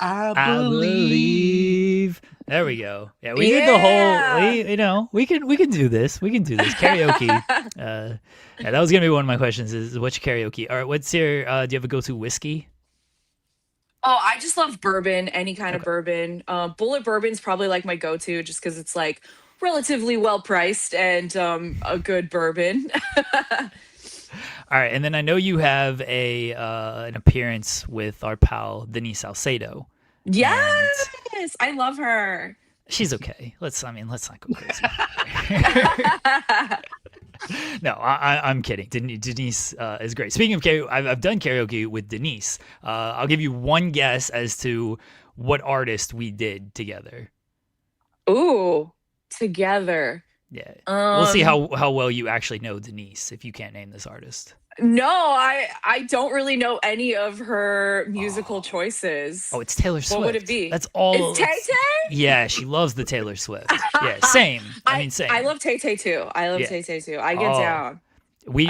I believe. There we go. Yeah, we did the whole. We can do this. We can do this karaoke. That was gonna be one of my questions. Is what's your karaoke? All right, what's your? Do you have a go-to whiskey? Oh, I just love bourbon. Any kind of bourbon. Bullet bourbon's probably like my go-to, just because it's like relatively well priced and a good bourbon. All right, and then I know you have a an appearance with our pal Denise Salcedo. Yes, I love her. She's okay. Let's not go crazy. No, I'm kidding. Denise is great. Speaking of karaoke, I've done karaoke with Denise. I'll give you one guess as to what artist we did together. Ooh, together. Yeah, we'll see how well you actually know Denise if you can't name this artist. No, I don't really know any of her musical choices. Oh, it's Taylor Swift. What would it be? That's all. It's Tay-Tay? Yeah, she loves the Taylor Swift. Yeah, same. Same. I love Tay-Tay too. I get down. We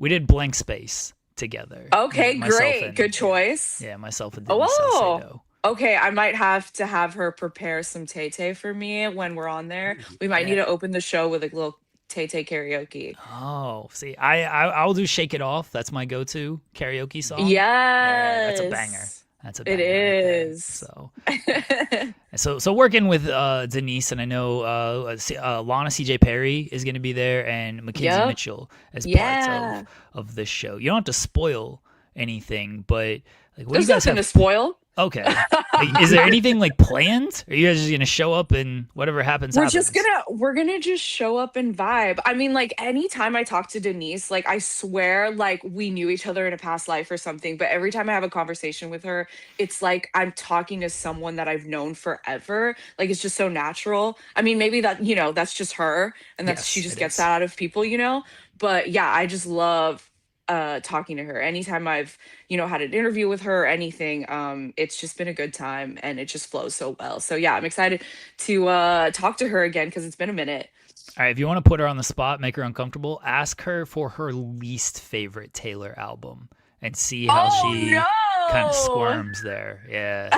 did Blank Space together. Okay, great. Good choice. Yeah, myself and Denise Salcedo. Okay, I might have to have her prepare some Tay-Tay for me when we're on there. We might need to open the show with a little Tay-Tay karaoke. Oh, see, I'll do Shake It Off. That's my go-to karaoke song. Yes. Yeah, that's a banger. It is. Right so working with Denise, and I know Lana C.J. Perry is going to be there, and Mackenzie Mitchell as parts of this show. You don't have to spoil anything, but like, what there's do you guys nothing have to spoil. Okay. Like, is there anything like planned? Or are you guys just gonna show up and whatever happens? We're gonna just show up and vibe. I mean, like, anytime I talk to Denise, like, I swear, like, we knew each other in a past life or something. But every time I have a conversation with her, it's like I'm talking to someone that I've known forever. Like, it's just so natural. I mean, maybe that, that's just her, and she just gets that out of people, But yeah, I just love talking to her. Anytime I've had an interview with her or anything, it's just been a good time, and it just flows so well. So yeah, I'm excited to talk to her again because it's been a minute. All right, if you want to put her on the spot, make her uncomfortable, ask her for her least favorite Taylor album and see how she kind of squirms there. Yeah.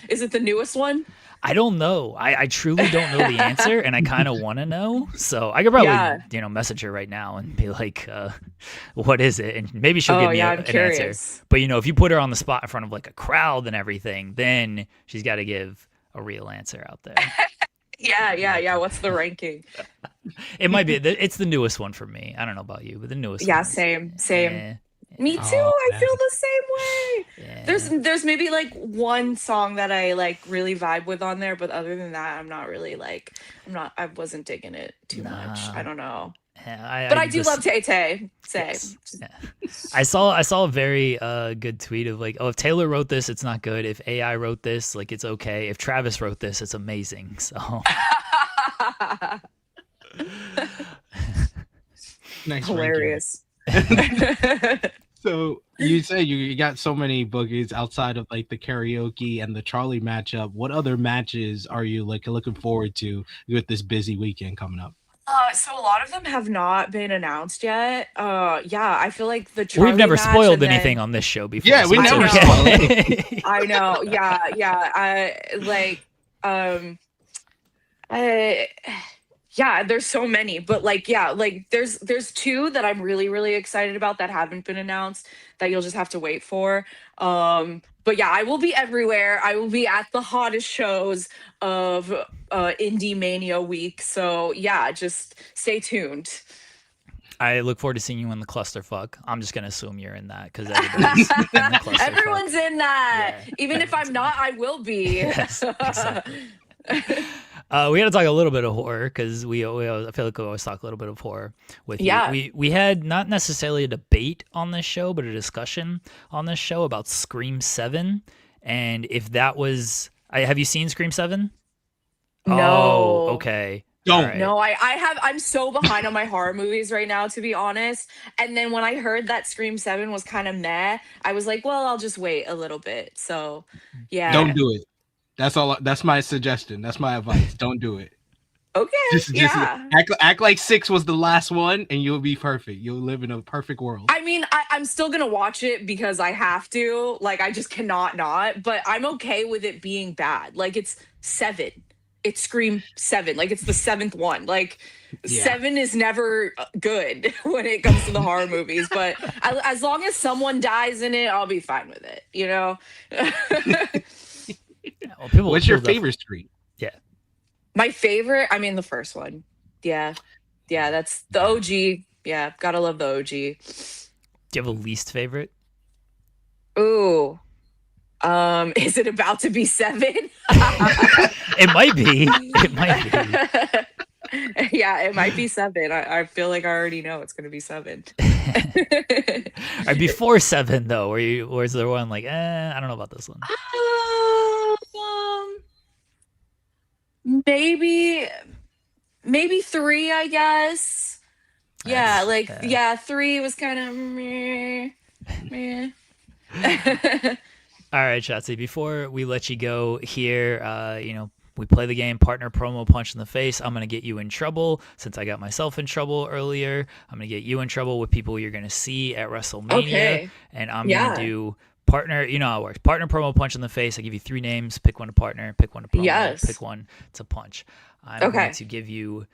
Is it the newest one? I don't know. I truly don't know the answer, and I kind of want to know. So I could probably, message her right now and be like, "What is it?" And maybe she'll give me an answer. But if you put her on the spot in front of like a crowd and everything, then she's got to give a real answer out there. Yeah. What's the ranking? It might be. It's the newest one for me. I don't know about you, but the newest. Yeah, one. same. Me too. I feel the same way. Yeah. There's maybe like one song that I like really vibe with on there, but other than that, I'm not really like I wasn't digging it too much. I don't know. Yeah, but I do love Tay-Tay. Yes. Yeah. I saw a very good tweet of like, if Taylor wrote this, it's not good. If AI wrote this, like, it's okay. If Travis wrote this, it's amazing. So Nice. Hilarious. So you say you got so many bookings outside of like the karaoke and the Charlie matchup. What other matches are you like looking forward to with this busy weekend coming up? So a lot of them have not been announced yet. I feel like the Charlie we've never match spoiled anything on this show before. Yeah, we never spoiled anything. I know. There's so many, but there's two that I'm really, really excited about that haven't been announced that you'll just have to wait for. But yeah, I will be everywhere. I will be at the hottest shows of Indie Mania week. So yeah, just stay tuned. I look forward to seeing you in the clusterfuck. I'm just gonna assume you're in that because everybody's in the clusterfuck. Everyone's in that. Yeah. Even if I'm not, I will be. Yes, exactly. We got to talk a little bit of horror because I feel like we always talk a little bit of horror with you. We had not necessarily a debate on this show, but a discussion on this show about Scream 7. And if that was... have you seen Scream 7? No. Oh, okay. Don't. Right. No, I'm so behind on my horror movies right now, to be honest. And then when I heard that Scream 7 was kind of meh, I was like, well, I'll just wait a little bit. So, yeah. Don't do it. That's all. That's my suggestion. That's my advice. Don't do it. Okay. Just act like 6 was the last one, and you'll be perfect. You'll live in a perfect world. I mean, I'm still gonna watch it because I have to. Like, I just cannot not. But I'm okay with it being bad. Like, it's 7. It's Scream 7. Like, it's the 7th one. Like, 7 is never good when it comes to the horror movies. But as long as someone dies in it, I'll be fine with it. What's your favorite Scream? Yeah. My favorite, the first one. Yeah, that's the OG. Yeah, gotta love the OG. Do you have a least favorite? Ooh. Is it about to be 7? It might be. It might be. Yeah, it might be 7. I feel like I already know it's gonna be 7. All right, before 7 though, or is there one like, I don't know about this one? Maybe 3, I guess. Yeah, Nice. like yeah, 3 was kind of meh. All right, Shotzi, before we let you go here, we play the game partner promo punch in the face. I'm going to get you in trouble since I got myself in trouble earlier. I'm going to get you in trouble with people you're going to see at WrestleMania. Okay. And I'm going to do partner, you know how it works. Partner promo punch in the face. I give you 3 names. Pick one to partner, pick one to promo, Yes. pick one to punch. I'm going to give you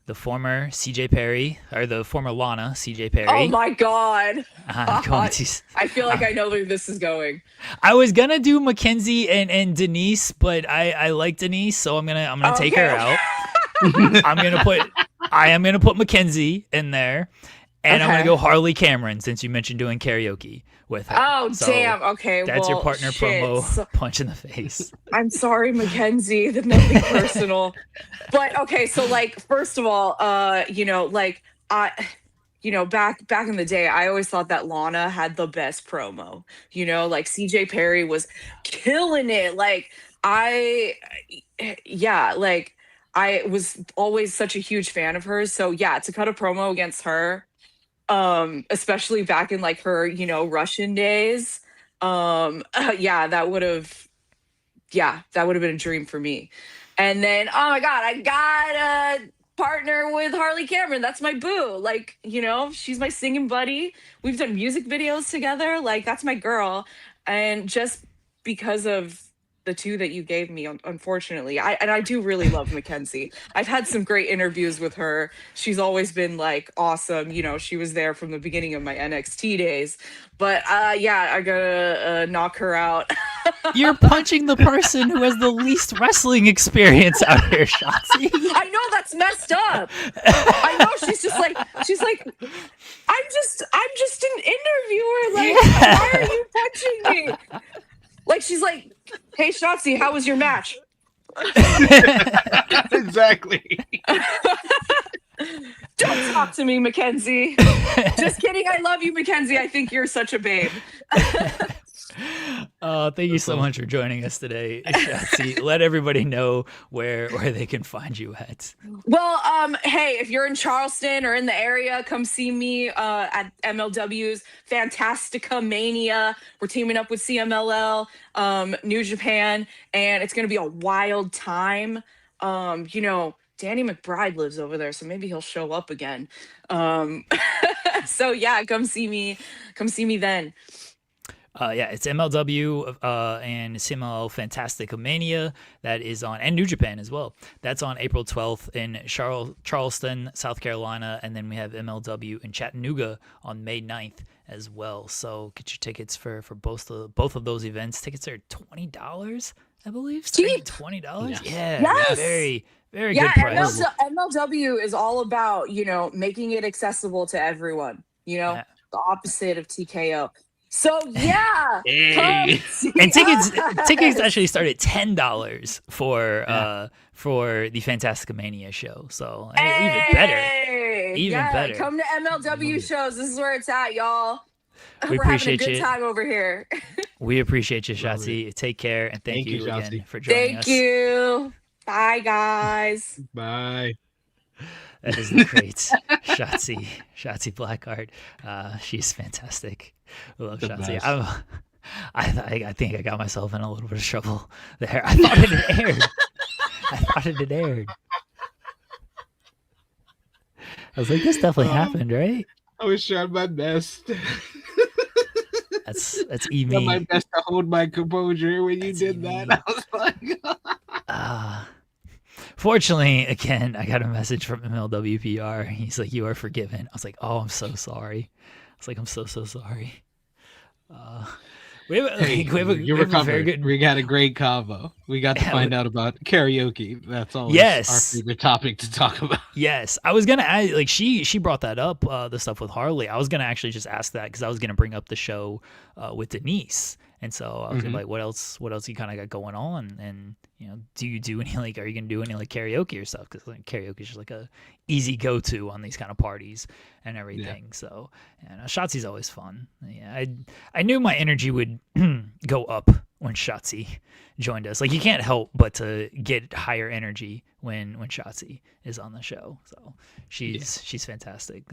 the former CJ Perry, or the former Lana CJ Perry. Oh my God. I'm going to... I feel like I know where this is going. I was gonna do Mackenzie and Denise, but I like Denise, so I'm gonna take her out. I am gonna put Mackenzie in there, and I'm gonna go Harley Cameron since you mentioned doing karaoke with her. Oh, So damn. Okay. that's your partner promo punch in the face. I'm sorry, Mackenzie. That's nothing personal. But okay, so like, first of all, back in the day, I always thought that Lana had the best promo. Like CJ Perry was killing it. Like I was always such a huge fan of hers. So yeah, to cut a promo against her, especially back in like her, Russian days, that would have been a dream for me. And then, oh my God, I got a partner with Harley Cameron. That's my boo. Like, she's my singing buddy. We've done music videos together. Like, that's my girl. And just because of the 2 that you gave me, unfortunately, I do really love Mackenzie. I've had some great interviews with her. She's always been like awesome. She was there from the beginning of my NXT days. But I gotta knock her out. You're punching the person who has the least wrestling experience out here, Shotzi. I know, that's messed up. I know, she's like, I'm just an interviewer. Like, why are you punching me? Like, she's like, hey, Shotzi, how was your match? Exactly. Don't talk to me, Mackenzie. Just kidding. I love you, Mackenzie. I think you're such a babe. Thank you so much for joining us today, Shotzi. Let everybody know where they can find you at. Well, hey, if you're in Charleston or in the area, come see me at MLW's Fantastica Mania. We're teaming up with CMLL, New Japan, and it's gonna be a wild time. Danny McBride lives over there, so maybe he'll show up again. So yeah, come see me then. It's MLW and CMLL Fantastica Mania. That is on, and New Japan as well. That's on April 12th in Charleston, South Carolina. And then we have MLW in Chattanooga on May 9th as well. So get your tickets for both of those events. Tickets are $20, I believe. $20? Yeah. Yes. Very, very good price. MLW is all about, making it accessible to everyone, the opposite of TKO. So yeah, Hey. And tickets actually start at $10 for the Fantastica Mania show. So even better. Come to MLW shows. This is where it's at, y'all. We We're appreciate having a good you. time over here. We appreciate you, Shotzi. Take care, and thank you again Shotzi. for joining us. Thank you. Bye, guys. Bye. That is great, Shotzi Blackheart. She's fantastic. I love Shotzi. I think I got myself in a little bit of trouble there. I thought it had aired. I was like, this definitely happened, right? I was trying my best. That's Done Emi. my best to hold my composure when you did that. I was like, Fortunately, again, I got a message from MLWPR. He's like, you are forgiven. I was like, oh, I'm so sorry. I was like, I'm so sorry. We have, Hey, we have a you very recovered. good. We got a great combo. We got to Yeah, find out about karaoke. That's always Yes. our favorite topic to talk about. Yes, I was gonna add, like she brought that up, the stuff with Harley. I was gonna actually just ask that because I was gonna bring up the show with Denise, and so I was gonna be like, what else you kind of got going on, and do you do any are you gonna do any like karaoke or stuff? Because like karaoke is just like a easy go to on these kind of parties and everything. So Shotzi's always fun. Yeah, I knew my energy would go up when Shotzi joined us. Like you can't help but to get higher energy when Shotzi is on the show. So she's fantastic.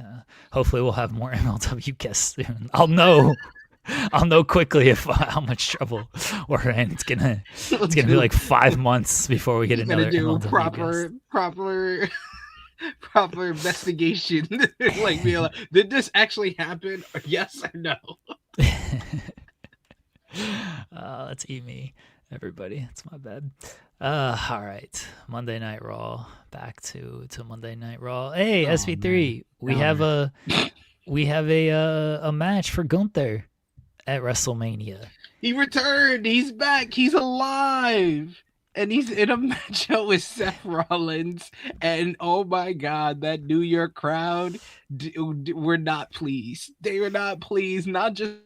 Hopefully we'll have more MLW guests soon. I'll know quickly if how much trouble we're in. It's gonna be like 5 months before we get another MLW guest. proper investigation. Like be like, did this actually happen? Yes or no? Let's eat me, everybody. It's my bad. All right, Monday Night Raw. Back to Monday Night Raw. Hey, SP3, we have a match for Gunther at WrestleMania. He returned. He's back. He's alive. And he's in a matchup with Seth Rollins. And oh my God, that New York crowd were not pleased. They were not pleased. Not just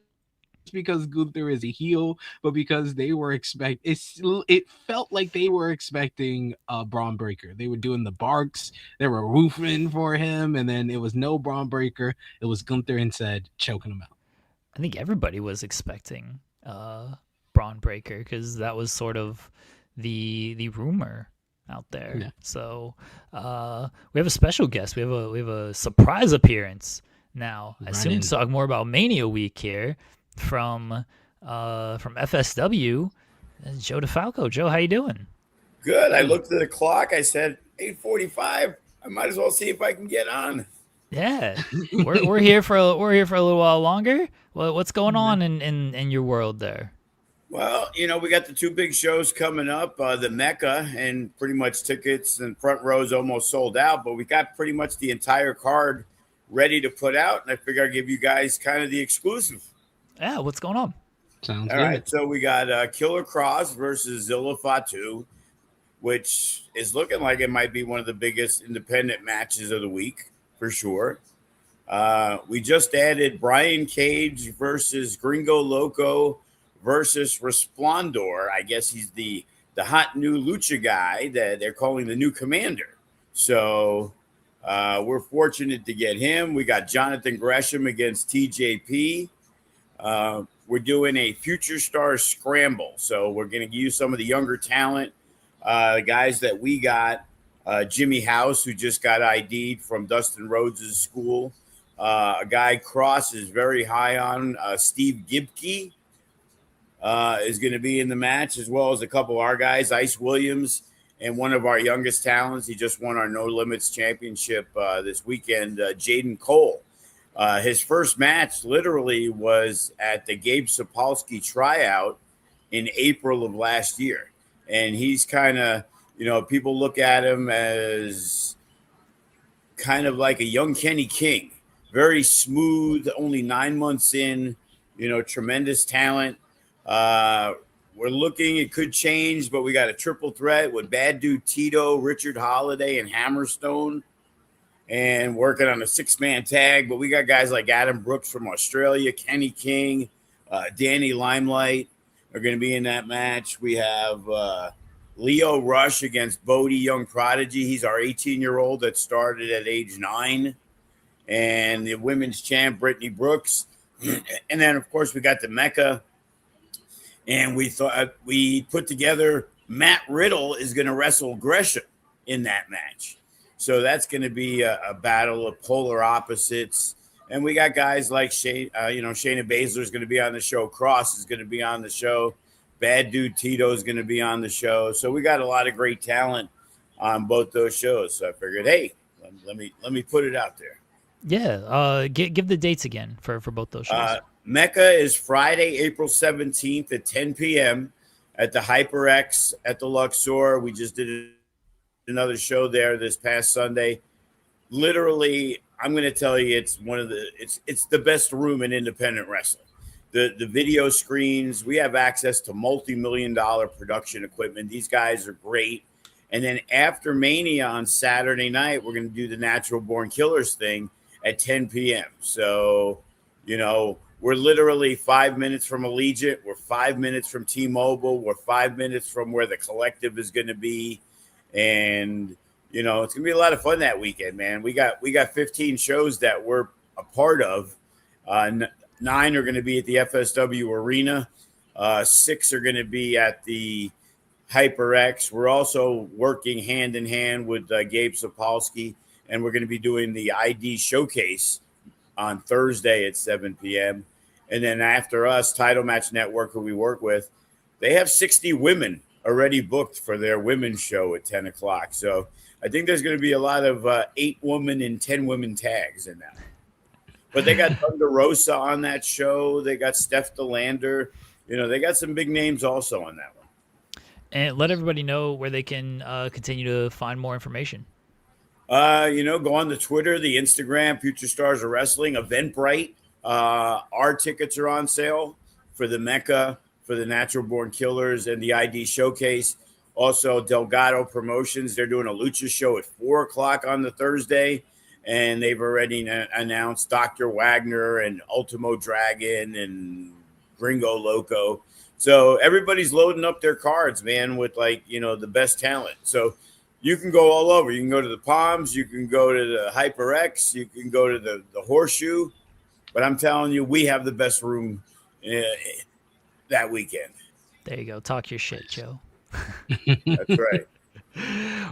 because Gunther is a heel, but because they were it felt like they were expecting Braun Breaker. They were doing the barks, they were roofing for him, and then it was no Braun Breaker. It was Gunther instead, choking him out. I think everybody was expecting Braun Breaker because that was sort of the rumor out there. Yeah. So we have a special guest. We have a surprise appearance now. I assume to talk more about Mania Week here. From FSW, Joe DeFalco. Joe, how you doing? Good. I looked at the clock. I said 8:45. I might as well see if I can get on. Yeah, we're here for a little while longer. Well, what's going on in your world there? Well, we got the two big shows coming up, the Mecca, and pretty much tickets and front rows almost sold out. But we got pretty much the entire card ready to put out, and I figure I'll give you guys kind of the exclusive. Yeah, what's going on? Sounds all good. Right, so we got Killer Cross versus Zilla Fatu, which is looking like it might be one of the biggest independent matches of the week for sure. We just added Brian Cage versus Gringo Loco versus Resplendor. I guess he's the hot new lucha guy that they're calling the new commander. So we're fortunate to get him. We got Jonathan Gresham against TJP. We're doing a Future Stars Scramble. So we're going to use some of the younger talent, the guys that we got, Jimmy House, who just got ID'd from Dustin Rhodes' school. A guy Cross is very high on, Steve Gibke is going to be in the match, as well as a couple of our guys, Ice Williams, and one of our youngest talents. He just won our No Limits Championship this weekend, Jaden Cole. His first match literally was at the Gabe Sapolsky tryout in April of last year. And he's kind of, people look at him as kind of like a young Kenny King, very smooth, only 9 months in, tremendous talent. We're looking, it could change, but we got a triple threat with Bad Dude Tito, Richard Holiday, and Hammerstone. And working on a 6-man tag, but we got guys like Adam Brooks from Australia, Kenny King, Danny Limelight are going to be in that match. We have Leo Rush against Bodie Young Prodigy. He's our 18-year-old that started at age 9. And the women's champ, Brittany Brooks. And then, of course, we got the Mecca. And we thought we put together Matt Riddle is going to wrestle Gresham in that match. So that's going to be a battle of polar opposites. And we got guys like Shayna Baszler is going to be on the show. Cross is going to be on the show. Bad Dude Tito is going to be on the show. So we got a lot of great talent on both those shows. So I figured, hey, let me put it out there. Yeah. Give the dates again for both those shows. Mecca is Friday, April 17th at 10 p.m. at the HyperX at the Luxor. We just did another show there this past Sunday. Literally, I'm going to tell you, it's the best room in independent wrestling. the video screens. We have access to multi-million-dollar production equipment. These guys are great. And then after Mania on Saturday night, we're going to do the Natural Born Killers thing at 10 p.m. So, you know, we're literally 5 minutes from Allegiant. We're 5 minutes from T-Mobile. We're 5 minutes from where the collective is going to be. And, you know, it's going to be a lot of fun that weekend, man. We got 15 shows that we're a part of. 9 are going to be at the FSW Arena. 6 are going to be at the HyperX. We're also working hand in hand with Gabe Sapolsky, and we're going to be doing the ID Showcase on Thursday at 7 p.m. And then after us, Title Match Network, who we work with, they have 60 women already booked for their women's show at 10 o'clock. So I think there's going to be a lot of 8-woman and 10-women tags in that. But they got Thunder Rosa on that show. They got Steph DeLander. You know, they got some big names also on that one. And let everybody know where they can continue to find more information. You know, go on the Twitter, the Instagram, Future Stars of Wrestling, Eventbrite. Our tickets are on sale for the Mecca, for the Natural Born Killers, and the ID Showcase. Also, Delgado Promotions, they're doing a Lucha show at 4 o'clock on the Thursday. And they've already announced Dr. Wagner and Ultimo Dragon and Gringo Loco. So everybody's loading up their cards, man, with, like, you know, the best talent. So you can go all over. You can go to the Palms. You can go to the HyperX. You can go to the Horseshoe. But I'm telling you, we have the best room that weekend. There you go. Talk your shit, Joe. That's right.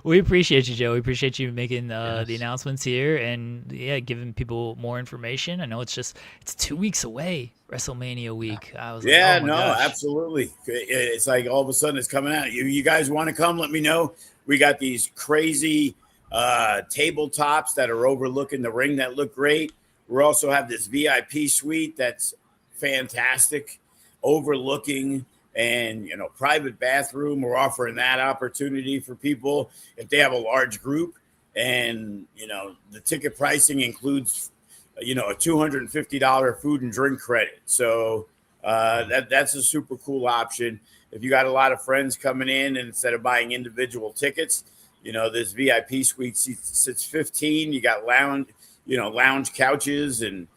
We appreciate you, Joe. We appreciate you making the announcements here and, yeah, giving people more information. I know it's 2 weeks away, WrestleMania week. I was yeah, like, oh my gosh. Absolutely. It's like all of a sudden it's coming out. You guys want to come? Let me know. We got these crazy tabletops that are overlooking the ring that look great. We also have this VIP suite that's fantastic, overlooking and, you know, private bathroom. We're offering that opportunity for people if they have a large group. And, you know, the ticket pricing includes, you know, a $250 food and drink credit. So that's a super cool option. If you got a lot of friends coming in, and instead of buying individual tickets, you know, this VIP suite sits 15. You got lounge couches and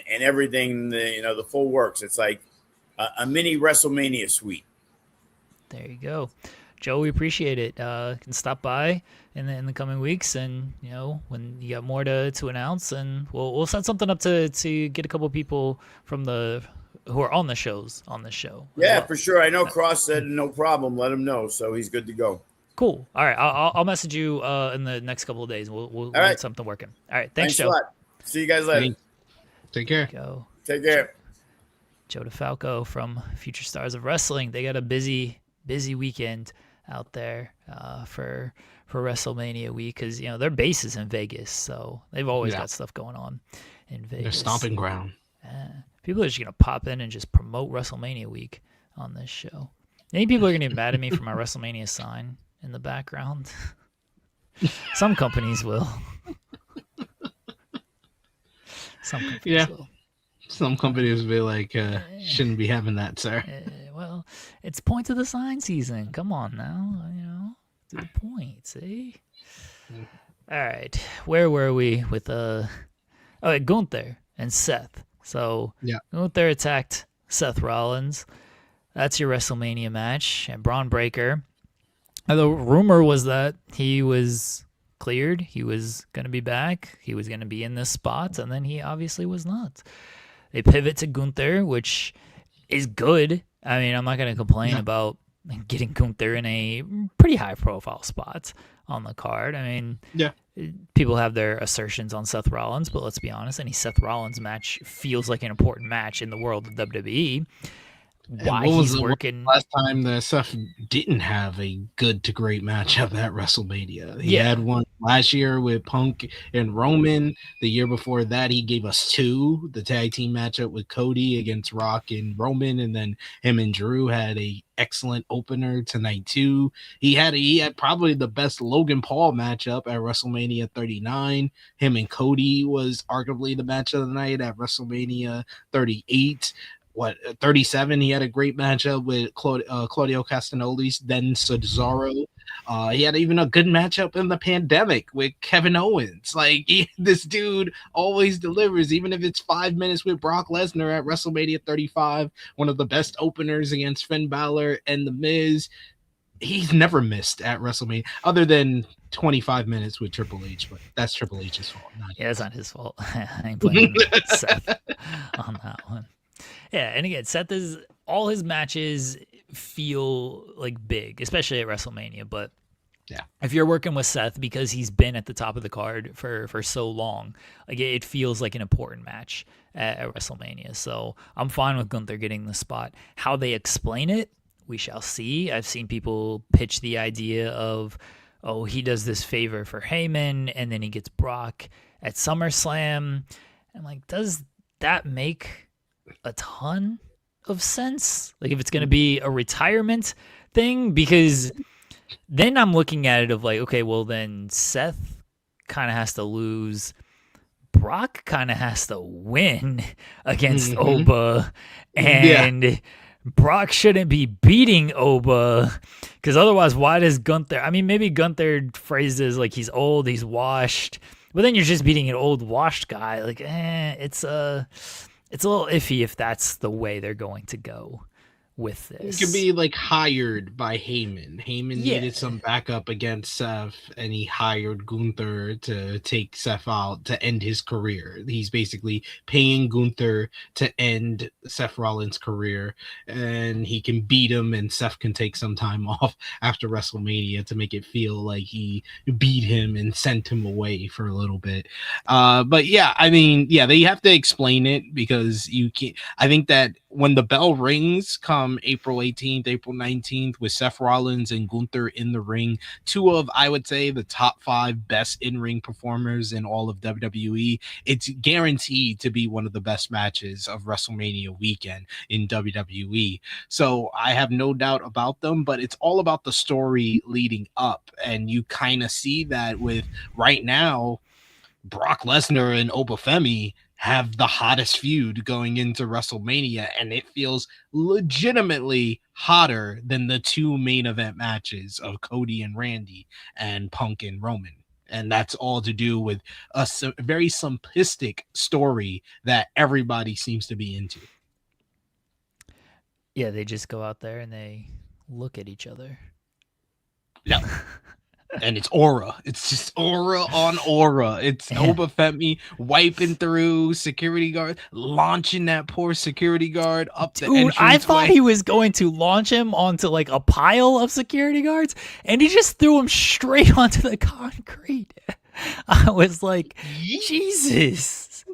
everything, you know, the full works. It's like a mini WrestleMania suite. There you go. Joe, we appreciate it. Can stop by in the coming weeks, and, you know, when you got more to announce, and we'll set something up to get a couple of people from who are on the show. Yeah, for sure. I know Cross said no problem. Let him know, so he's good to go. Cool. All right, I'll message you in the next couple of days. We'll get something working. All right, thanks Joe. A lot. See you guys later. Take care. Go. Take care. Joe DeFalco from Future Stars of Wrestling. They got a busy weekend out there for WrestleMania week, because, you know, their base is in Vegas, so they've always got stuff going on in Vegas. Their stomping ground. People are just gonna pop in and just promote WrestleMania week on this show. Any people are gonna get mad at me for my WrestleMania sign in the background. Some companies will. Some companies will. Some companies will be like, shouldn't be having that, sir. Well, it's point to the sign season. Come on now, you know, to the point. See. All right, where were we with Gunther and Seth? So Gunther attacked Seth Rollins. That's your WrestleMania match, and Braun Breaker. The rumor was that he was cleared. He was going to be back. He was going to be in this spot, and then he obviously was not. They pivot to Gunther, which is good. I mean, I'm not going to complain about getting Gunther in a pretty high-profile spot on the card. I mean, people have their assertions on Seth Rollins, but let's be honest, any Seth Rollins match feels like an important match in the world of WWE. Why he's working last time that Seth didn't have a good to great matchup at WrestleMania. He had one last year with Punk and Roman. The year before that, he gave us 2, the tag team matchup with Cody against Rock and Roman, and then him and Drew had a excellent opener tonight too. He had probably the best Logan Paul matchup at WrestleMania 39. Him and Cody was arguably the match of the night at WrestleMania 38. 37. He had a great matchup with Claudio Castagnoli, then Cesaro. He had even a good matchup in the pandemic with Kevin Owens. Like this dude always delivers, even if it's 5 minutes with Brock Lesnar at WrestleMania 35, one of the best openers against Finn Balor and The Miz. He's never missed at WrestleMania, other than 25 minutes with Triple H, but that's Triple H's fault. Yeah, it's not his fault. I ain't blaming Seth on that one. Yeah, and again, Seth is all his matches feel like big, especially at WrestleMania. But yeah, if you're working with Seth because he's been at the top of the card for so long, like it feels like an important match at WrestleMania. So I'm fine with Gunther getting the spot. How they explain it, we shall see. I've seen people pitch the idea of, oh, he does this favor for Heyman and then he gets Brock at SummerSlam. And like, does that make a ton of sense? Like if it's going to be a retirement thing, because then I'm looking at it of like, okay, well then Seth kind of has to lose. Brock kind of has to win against Oba, and Brock shouldn't be beating Oba, because otherwise, why does Gunther? I mean, maybe Gunther phrases like he's old, he's washed, but then you're just beating an old washed guy. Like, it's a little iffy if that's the way they're going to go with this. It could be like hired by Heyman. Heyman needed some backup against Seth, and he hired Gunther to take Seth out to end his career. He's basically paying Gunther to end Seth Rollins' career, and he can beat him, and Seth can take some time off after WrestleMania to make it feel like he beat him and sent him away for a little bit. But yeah, I mean, yeah, they have to explain it, because you can't. I think that when the bell rings come April 18th, April 19th, with Seth Rollins and Gunther in the ring, two of, I would say, the top 5 best in-ring performers in all of WWE, it's guaranteed to be one of the best matches of WrestleMania weekend in WWE. So I have no doubt about them, but it's all about the story leading up. And you kind of see that with right now, Brock Lesnar and Obafemi have the hottest feud going into WrestleMania, and it feels legitimately hotter than the 2 main event matches of Cody and Randy and Punk and Roman. And that's all to do with a very simplistic story that everybody seems to be into. Yeah, they just go out there and they look at each other. Yeah. And it's aura. It's just aura on aura. It's Obafemi wiping through security guard, launching that poor security guard up the entrance. I thought he was going to launch him onto like a pile of security guards, and he just threw him straight onto the concrete. I was like, Jesus,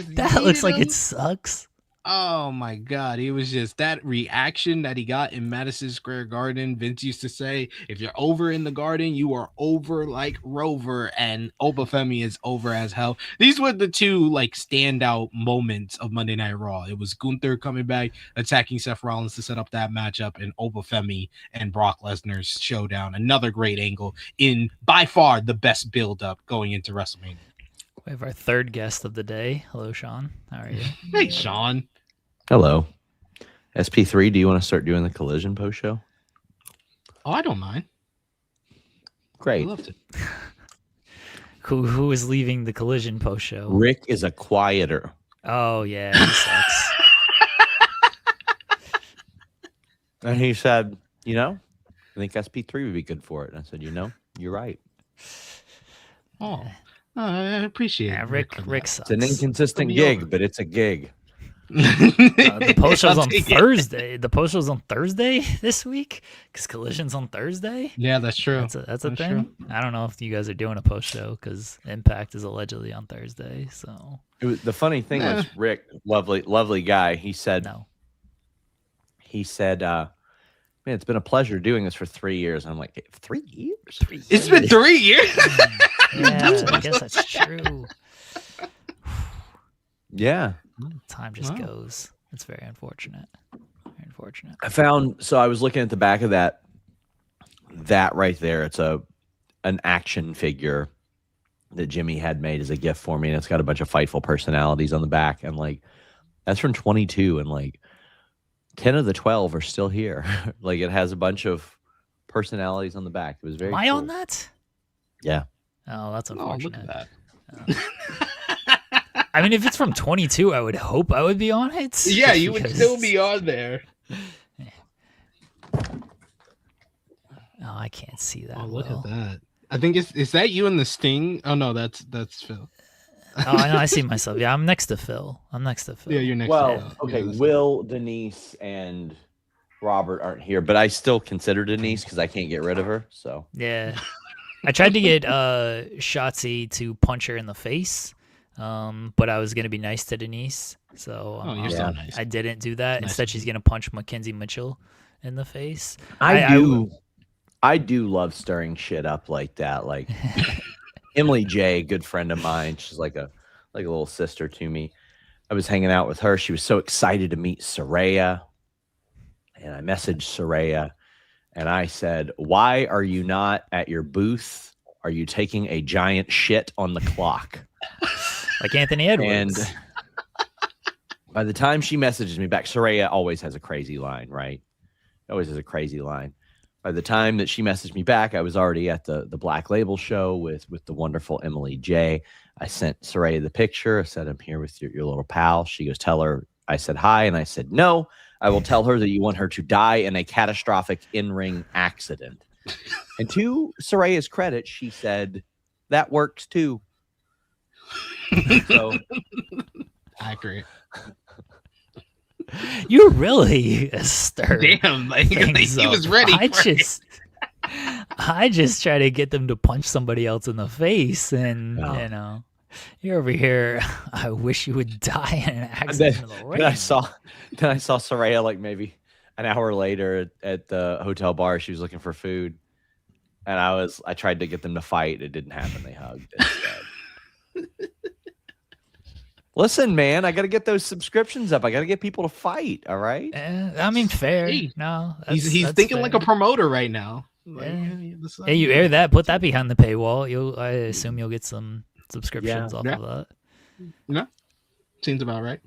that looks like it sucks. Oh my God. It was just that reaction that he got in Madison Square Garden. Vince used to say, if you're over in the Garden, you are over like Rover, and Obafemi is over as hell. These were the 2 like standout moments of Monday Night Raw. It was Gunther coming back, attacking Seth Rollins to set up that matchup, and Obafemi and Brock Lesnar's showdown. Another great angle in by far the best build-up going into WrestleMania. We have our 3rd guest of the day. Hello, Sean. How are you? Hey, Sean. Hello. SP3, do you want to start doing the Collision post show? Oh, I don't mind. Great. I love to. Who is leaving the Collision post show? Rick is a quieter. Oh, yeah, he sucks. And he said, I think SP3 would be good for it. And I said, you're right. Oh, I appreciate it. Rick sucks. It's an inconsistent gig, but it's a gig. The post show's on Thursday. The post show's on Thursday this week because Collision's on Thursday. Yeah, that's true. That's a thing. True. I don't know if you guys are doing a post show because Impact is allegedly on Thursday. So the funny thing was Rick, lovely guy. He said, no. He said, man, it's been a pleasure doing this for 3 years. And I'm like, 3 years? It's been 3 years. Yeah, I guess that's true. Yeah. Time just goes. It's very unfortunate. Very unfortunate. I was looking at the back of that right there. It's an action figure that Jimmy had made as a gift for me, and it's got a bunch of Fightful personalities on the back, and like that's from 22, and like 10 of the 12 are still here. Like it has a bunch of personalities on the back. It was very Am I cool. on that? Yeah. Oh, that's Oh, unfortunate. look at that. I mean, if it's from 22, I would hope I would be on it. Yeah, just you would because- still be on there. Oh, I can't see that. Oh, look well. at that. I think is that you and the Sting? Oh no, that's Phil. Oh, I know. I see myself. Yeah, I'm next to Phil. Yeah, you're next. Well, to Phil. okay. Yeah, that's- Will, Denise, and Robert aren't here, but I still consider Denise because I can't get rid of her. So Yeah. I tried to get Shotzi to punch her in the face, but I was going to be nice to Denise. So Oh, you're so nice. I didn't do that. Nice. Instead, she's going to punch Mackenzie Mitchell in the face. I do love stirring shit up like that. Like Emily J, good friend of mine. She's like a little sister to me. I was hanging out with her. She was so excited to meet Saraya. And I messaged Saraya and I said, "Why are you not at your booth? Are you taking a giant shit on the clock?" Like Anthony Edwards. And by the time she messages me back, Saraya always has a crazy line, right? Always has a crazy line. By the time that she messaged me back, I was already at the Black Label show with the wonderful Emily J. I sent Saraya the picture. I said, "I'm here with your little pal." She goes, "Tell her I said hi." And I said, "No, I will tell her that you want her to die in a catastrophic in-ring accident." And to Saraya's credit, she said, "That works too." So Accurate. You really stirred. Damn, like things he up. was ready. I just try to get them to punch somebody else in the face, and you know, you're over here. I wish you would die in an accident in the ring. Then I saw Saraya like maybe an hour later at the hotel bar. She was looking for food, and I tried to get them to fight. It didn't happen. They hugged instead. Listen, man, I got to get those subscriptions up. I got to get people to fight. All right. I mean, fair. Hey, no, he's that's thinking like a fair. promoter right now. Like, Hey, you air that, put that behind the paywall. I assume you'll get some subscriptions off of that. No, seems about right.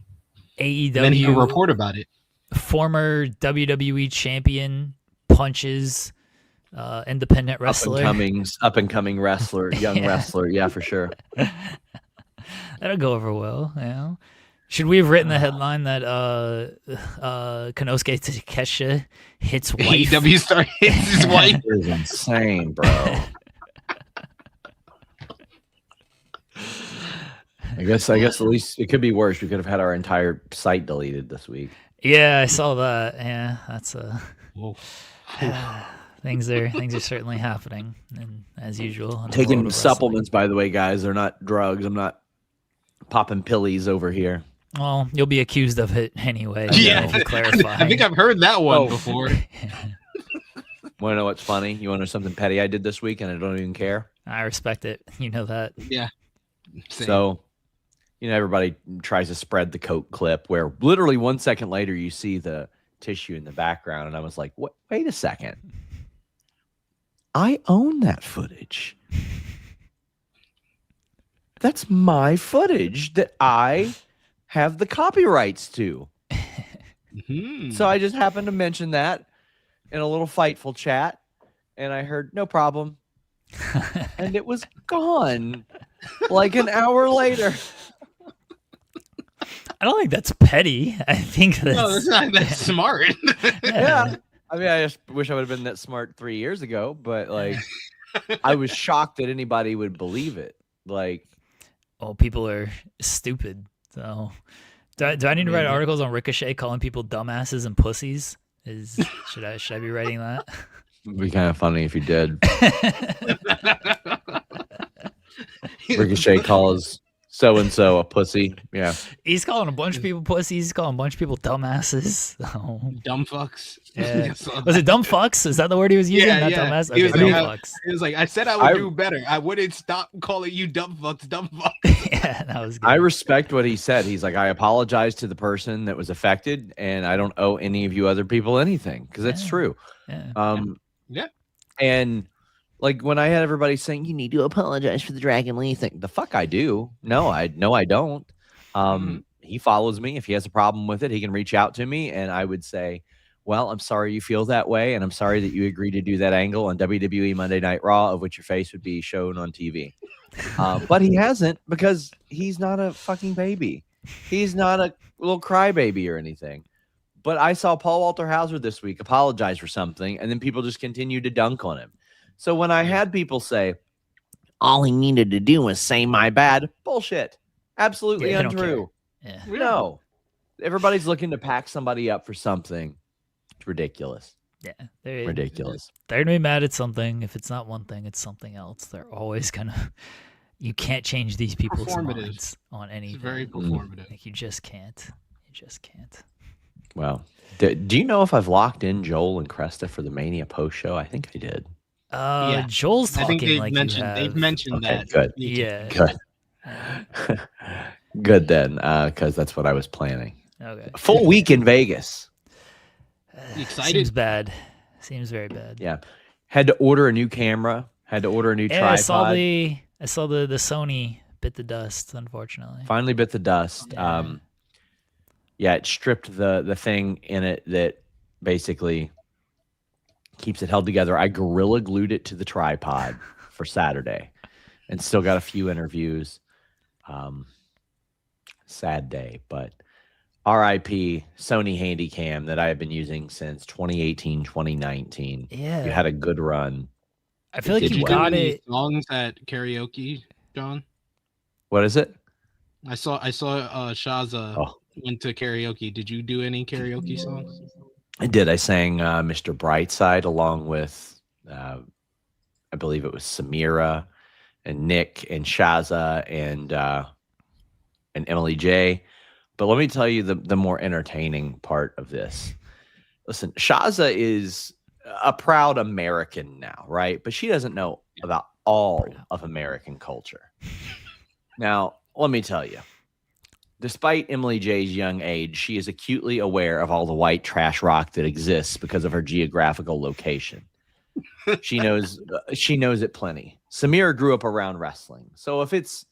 AEW. Then he can report about it. Former WWE champion punches independent wrestler. Up and coming wrestler, young wrestler. Yeah, for sure. That'll go over well. You know? Should we have written the headline that Konosuke Takeshita hits wife? AEW star hits his wife. That is insane, bro. I guess at least it could be worse. We could have had our entire site deleted this week. Yeah, I saw that. Yeah, that's Whoa. things are certainly happening, and as usual, in the Taking world of supplements, by the way, guys. They're not drugs. I'm not popping pillies over here. Well, you'll be accused of it anyway. Yeah, to clarify. I think I've heard that one before. Want to know what's funny? You want to know something petty I did this week, and I don't even care? I respect it. You know that. Yeah. Same. So, everybody tries to spread the Coke clip where literally 1 second later you see the tissue in the background, and I was like, "What? Wait a second! I own that footage. That's my footage that I have the copyrights to." So I just happened to mention that in a little Fightful chat, and I heard no problem, and it was gone like an hour later. I don't think that's petty. I think that's No, that's not that smart. Yeah. I mean, I just wish I would have been that smart 3 years ago, but like, I was shocked that anybody would believe it. Like, well, people are stupid. So, do I need to write articles on Ricochet calling people dumbasses and pussies? Should I be writing that? it'd be kind of funny if you did. Ricochet calls so-and-so a pussy. Yeah. He's calling a bunch of people pussies. He's calling a bunch of people dumbasses. So. Dumb fucks. Yeah. Was it dumb fucks? Is that the word he was using? Yeah, Not yeah. dumbass? He was Okay, like, dumb fucks. He was like, I said I would do better. I wouldn't stop calling you dumb fucks, dumb fucks. Yeah, that was good. I respect what he said. He's like, I apologize to the person that was affected, and I don't owe any of you other people anything, because it's true. Yeah. Yeah. And like when I had everybody saying you need to apologize for the Dragon Lee thing, the fuck I do. No, I don't. he follows me. If he has a problem with it, he can reach out to me, and I would say, well, I'm sorry you feel that way, and I'm sorry that you agreed to do that angle on WWE Monday Night Raw, of which your face would be shown on TV. But he hasn't, because he's not a fucking baby. He's not a little crybaby or anything. But I saw Paul Walter Hauser this week apologize for something, and then people just continued to dunk on him. So when I had people say, all he needed to do was say my bad, bullshit. Absolutely untrue. Yeah. No. Everybody's looking to pack somebody up for something. It's ridiculous. Yeah. Ridiculous. They're going to be mad at something. If it's not one thing, it's something else. They're always going to... You can't change these people's minds on anything. It's very performative. Like, you just can't. You just can't. Well, do you know if I've locked in Joel and Cresta for the Mania post show? I think I did. Yeah. Joel's talking they've mentioned Okay, that. good. Yeah. Good. Good then, because that's what I was planning. Okay. A full week in Vegas. Excited? Seems bad. Seems very bad. Yeah. Had to order a new camera. Had to order a new tripod. I saw the Sony bit the dust, unfortunately. Finally bit the dust. Yeah. It stripped the thing in it that basically keeps it held together. I gorilla glued it to the tripod for Saturday and still got a few interviews. Sad day, but RIP Sony Handycam that I have been using since 2018, 2019. Yeah. You had a good run. I feel like did you well. got Any it. songs at karaoke, John? What is it? I saw Shaza went to karaoke. Did you do any karaoke songs? I did. I sang Mr. Brightside along with, I believe it was Samira and Nick and Shaza and Emily J. But let me tell you the more entertaining part of this. Listen, Shaza is a proud American now, right? But she doesn't know about all of American culture. Now, let me tell you, despite Emily J's young age, she is acutely aware of all the white trash rock that exists because of her geographical location. She knows it plenty. Samira grew up around wrestling. So if it's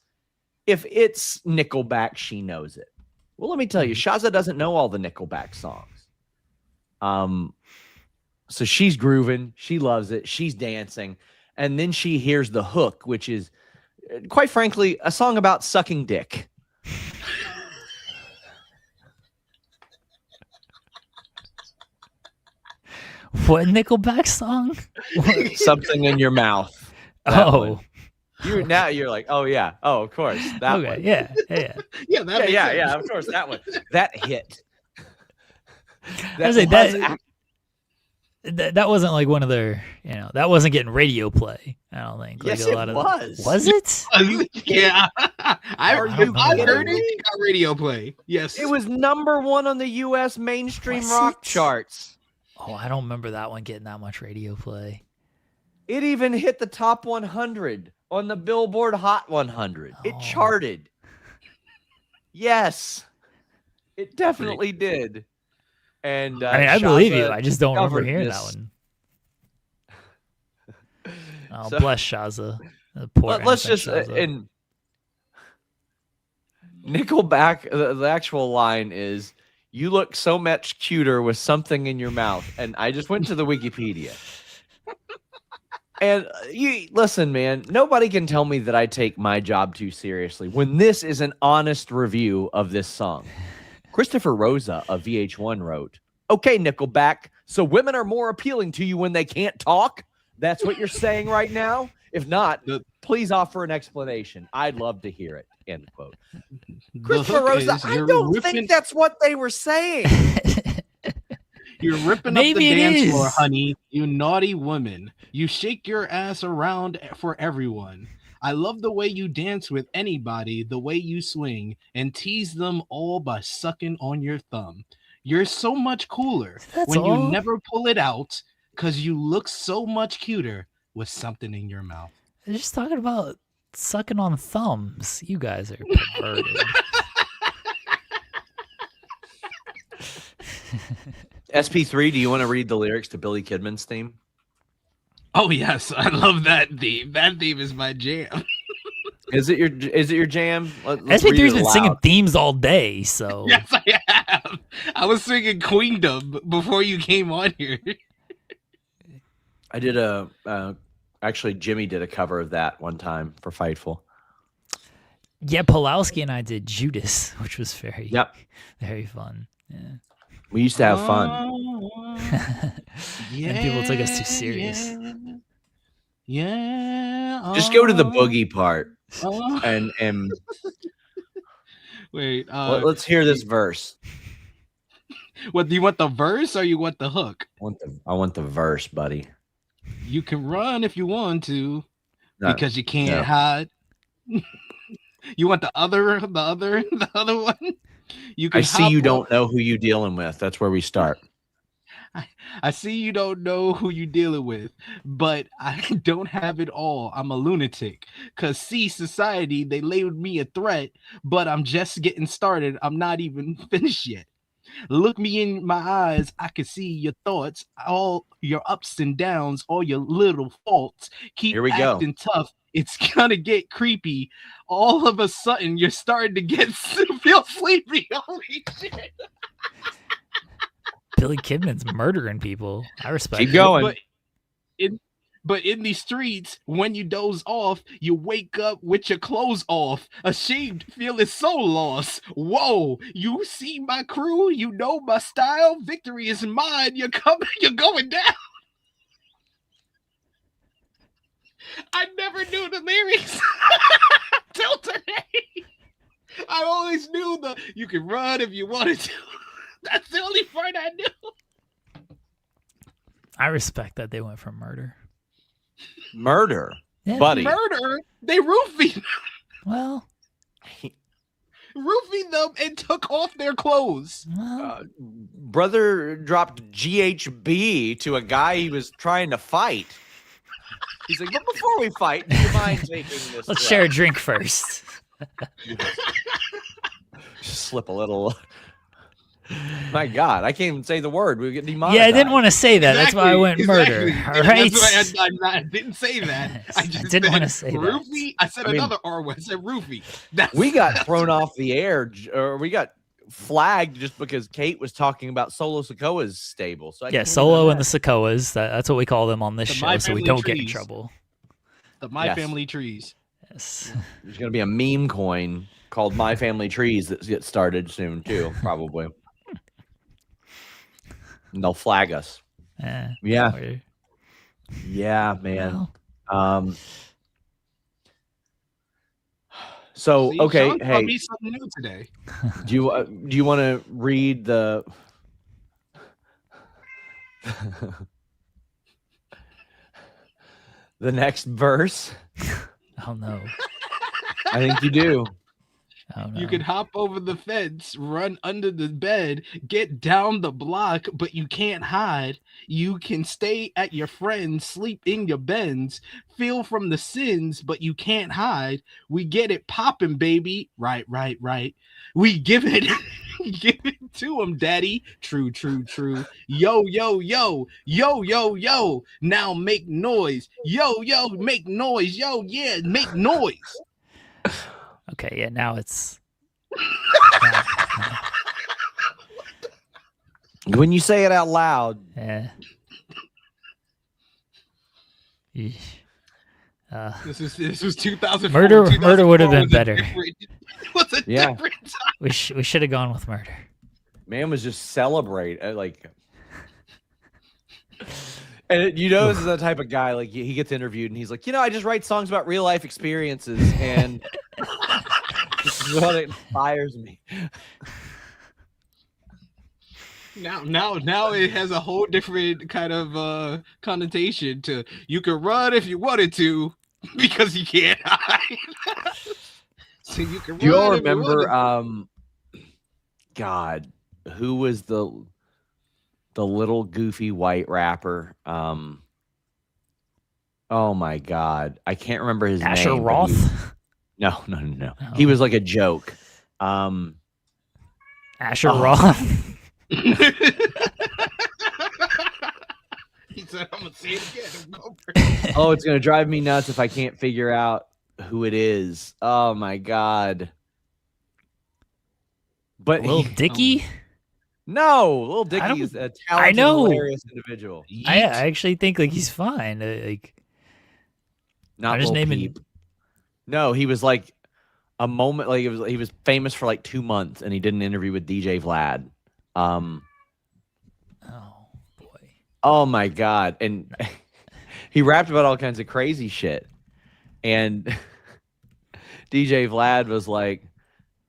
Nickelback, she knows it. Well, let me tell you, Shaza doesn't know all the Nickelback songs. So she's grooving, she loves it, she's dancing, and then she hears the hook, which is, quite frankly, a song about sucking dick. What Nickelback song? Something in your mouth. Oh. You're like, oh yeah, oh of course that Okay, one. yeah. Yeah, of course that one. That hit. That wasn't like one of their, that wasn't getting radio play. I don't think. Yes, like it was. Was it? Yeah, I heard kidding me? it got radio play. Yes, It was #1 on the U.S. mainstream Was rock it? charts. Oh, I don't remember that one getting that much radio play. It even hit the top 100 on the Billboard Hot 100. It Oh. charted. Yes, it definitely did. And I believe you. Shaza I just don't remember discovered hearing this- that one. Oh, So- bless Shaza. The poor Let's innocent just Shaza. in Nickelback. The actual line is, "You look so much cuter with something in your mouth." And I just went to the Wikipedia. And you listen, man. Nobody can tell me that I take my job too seriously when this is an honest review of this song. Christopher Rosa of VH1 wrote, "Okay, Nickelback. So women are more appealing to you when they can't talk? That's what you're saying right now? If not, please offer an explanation. I'd love to hear it." End quote. Christopher Rosa, I don't think that's what they were saying. You're ripping Maybe up the it dance is. floor, honey. You naughty woman. You shake your ass around for everyone. I love the way you dance with anybody, the way you swing, and tease them all by sucking on your thumb. You're so much cooler That's when all? you never pull it out because you look so much cuter with something in your mouth. They're just talking about sucking on thumbs. You guys are perverted. SP3, do you want to read the lyrics to Billy Kidman's theme? Oh, yes. I love that theme. That theme is my jam. Is it your jam? Let's read SP3's it been singing aloud. themes all day, so Yes, I have. I was singing Queendom before you came on here. I did actually Jimmy did a cover of that one time for Fightful. yeah, Pulowski and I did Judas, which was very very fun. Yeah. We used to have fun. And people took us too serious. Yeah. Just go to the boogie part and wait. let's hear this verse. What do you want, the verse or you want the hook? I want the verse, buddy. You can run if you want to, No, because you can't no. hide. You want the other one? You can I see you hop don't know who you dealing with. That's where we start. I see you don't know who you're dealing with, but I don't have it all. I'm a lunatic. Cause see, society, they labeled me a threat, but I'm just getting started. I'm not even finished yet. Look me in my eyes. I can see your thoughts, all your ups and downs, all your little faults. Keep Here we go. acting tough. It's gonna get creepy. All of a sudden, you're starting to feel sleepy. Holy shit. Billy Kidman's murdering people. I respect Keep it. going. But in these streets, when you doze off, you wake up with your clothes off, ashamed, feeling so lost. Whoa, you see my crew, you know my style. Victory is mine. You're going down. I never knew the lyrics till today. I always knew you can run if you wanted to. That's the only part I knew. I respect that they went for murder. Murder, Yeah. buddy. Murder? They roofied. Well, Roofied them and took off their clothes. Brother dropped GHB to a guy he was trying to fight. He's like, but before we fight, do you mind taking this? let's share a drink first. Just slip a little. My God, I can't even say the word. We get demonetized. Yeah, I didn't want to say that. That's why I went murder. All right. That's why I didn't say that. I just didn't want to said say roofie. I said another R word. I said roofie. We got thrown off the air, or we got flagged just because Kate was talking about Solo Sikoa's stable. So Yeah, Solo and the Sikoas. That's what we call them on this The show, My so we Family don't get in Trees. trouble. The My Family Trees. Yes. There's gonna be a meme coin called My Family Trees that gets started soon too, probably. And they'll flag us. Yeah, man. Well. So See, okay, Sean taught hey, me something new today. do you want to read the the next verse? Oh no. I think you do. Oh no. You can hop over the fence, run under the bed, get down the block, but you can't hide. You can stay at your friends, sleep in your beds, feel from the sins, but you can't hide. We get it popping, baby. Right. We give it, give it to them, daddy. True. Yo. Now make noise. Yo, make noise. Yo, yeah, make noise. Okay, yeah, now it's When you say it out loud, yeah. This was 2004. Murder would have been better. Was a Yeah. different time. We should have gone with murder. man was just celebrate like. And you know, this is the type of guy like he gets interviewed and he's like, I just write songs about real life experiences, and this is what inspires me. Now it has a whole different kind of connotation to you can run if you wanted to because you can't hide. So you can. Do you all run if you wanted remember? God, who was the little goofy white rapper? Oh my God, I can't remember his name. Asher but Roth? No. Oh. He was like a joke. Asher Roth. He said, "I'm gonna say it again." Oh, it's gonna drive me nuts if I can't figure out who it is. Oh my god! But Lil Dicky. no, Lil I Dicky don't- is a I talented, know. hilarious individual. I actually think like he's fine. Like Not I'm just Lil naming- Peep. No, he was like a moment. Like he was famous for like 2 months, and he did an interview with DJ Vlad. oh boy. Oh my god! And he rapped about all kinds of crazy shit. And DJ Vlad was like,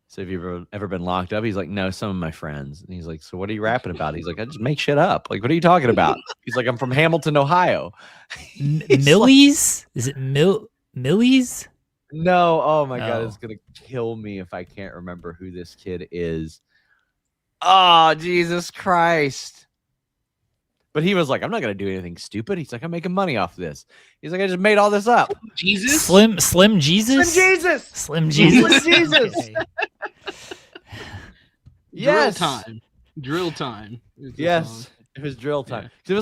"So have you ever been locked up?" He's like, "No, some of my friends." And he's like, "So what are you rapping about?" He's like, "I just make shit up. Like, what are you talking about?" He's like, "I'm from Hamilton, Ohio." Millie's? Is it Millie's? No, oh my god, Oh. it's gonna kill me if I can't remember who this kid is. Oh, Jesus Christ. But he was like, I'm not gonna do anything stupid. He's like, I'm making money off this. He's like, I just made all this up. Jesus? Slim Jesus? Jesus. Slim Jesus. Slim Jesus. Okay. Yes. Drill time. is the Yes. song. It was drill time. Yeah. 'Cause it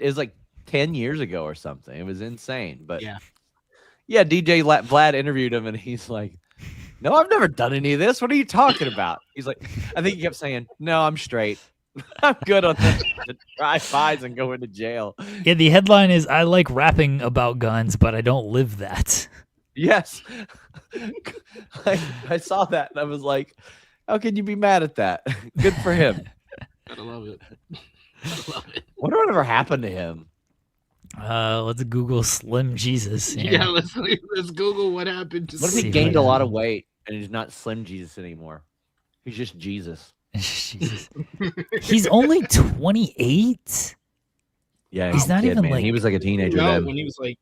was like 10 years ago or something. It was insane. But Yeah. yeah, DJ Vlad interviewed him and he's like, no, I've never done any of this. What are you talking about? He's like, I think he kept saying, no, I'm straight. I'm good on the drive-bys and going to jail. Yeah, the headline is I like rapping about guns, but I don't live that. Yes. I saw that and I was like, how can you be mad at that? Good for him. Gotta love it. Gotta love it. Wonder whatever happened to him. Let's Google Slim Jesus. Yeah, let's Google what happened to What if See he what gained a lot of happened. weight and he's not Slim Jesus anymore? He's just Jesus. Jesus. He's only 28. Yeah, He's a not kid, even man. like He was like a teenager No, then. when he was like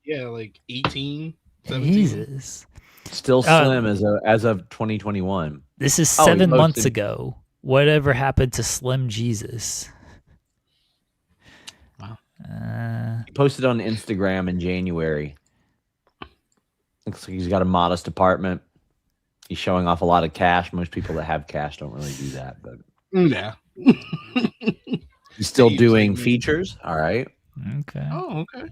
18, 17. Jesus. Still slim as of 2021. This is Oh, he 7 months posted- ago. Whatever happened to Slim Jesus? Wow. He posted on Instagram in January. Looks like he's got a modest apartment. He's showing off a lot of cash. Most people that have cash don't really do that, but Yeah. he's still He's doing like- features. All right. Okay. Oh, okay.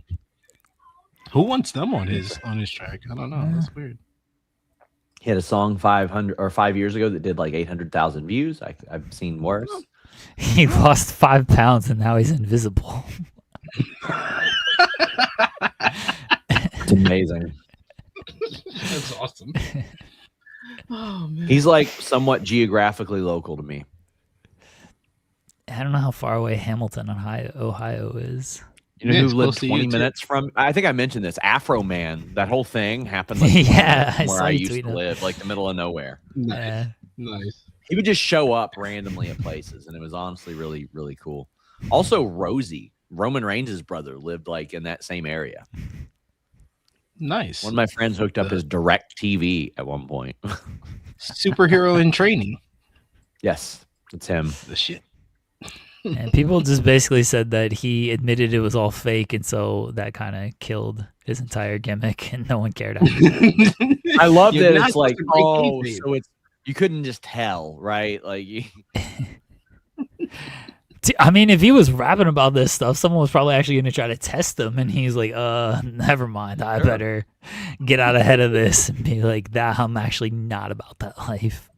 Who wants them on his track? I don't know. That's weird. He had a song 5 years ago that did like 800,000 views. I've seen worse. He lost 5 pounds and now he's invisible. It's amazing. That's awesome. Oh man. He's like somewhat geographically local to me. I don't know how far away Hamilton, Ohio is. You know Yeah, who it's lived close to 20 you, too. minutes from? I think I mentioned this. Afro Man. That whole thing happened like Yeah, I where saw I you used tweet to it. live, like the middle of nowhere. Nice. Yeah. Nice. He would just show up randomly at places, and it was honestly really, really cool. Also, Rosie, Roman Reigns' brother, lived like in that same area. Nice. One of my friends hooked up his direct TV at one point. Superhero in training. Yes, it's him. The shit. And people just basically said that he admitted it was all fake, and so that kind of killed his entire gimmick, and no one cared after that. I love You're that not it's like, supposed to break oh, kayfabe. so it's you couldn't just tell, right? Like, I mean, if he was rapping about this stuff, someone was probably actually going to try to test him, and he's like, never mind. I better get out ahead of this and be like, that I'm actually not about that life.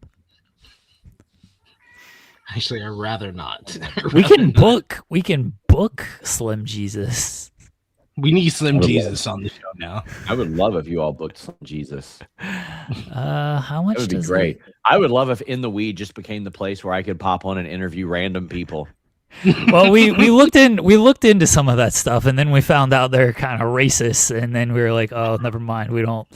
Actually, I'd rather not. We can book Slim Jesus. We need Slim I would Jesus on the show now. I would love if you all booked some Jesus. How much That would be does great. it- I would love if In the Weed just became the place where I could pop on and interview random people. Well, we looked into some of that stuff, and then we found out they're kind of racist, and then we were like, oh, never mind. We don't.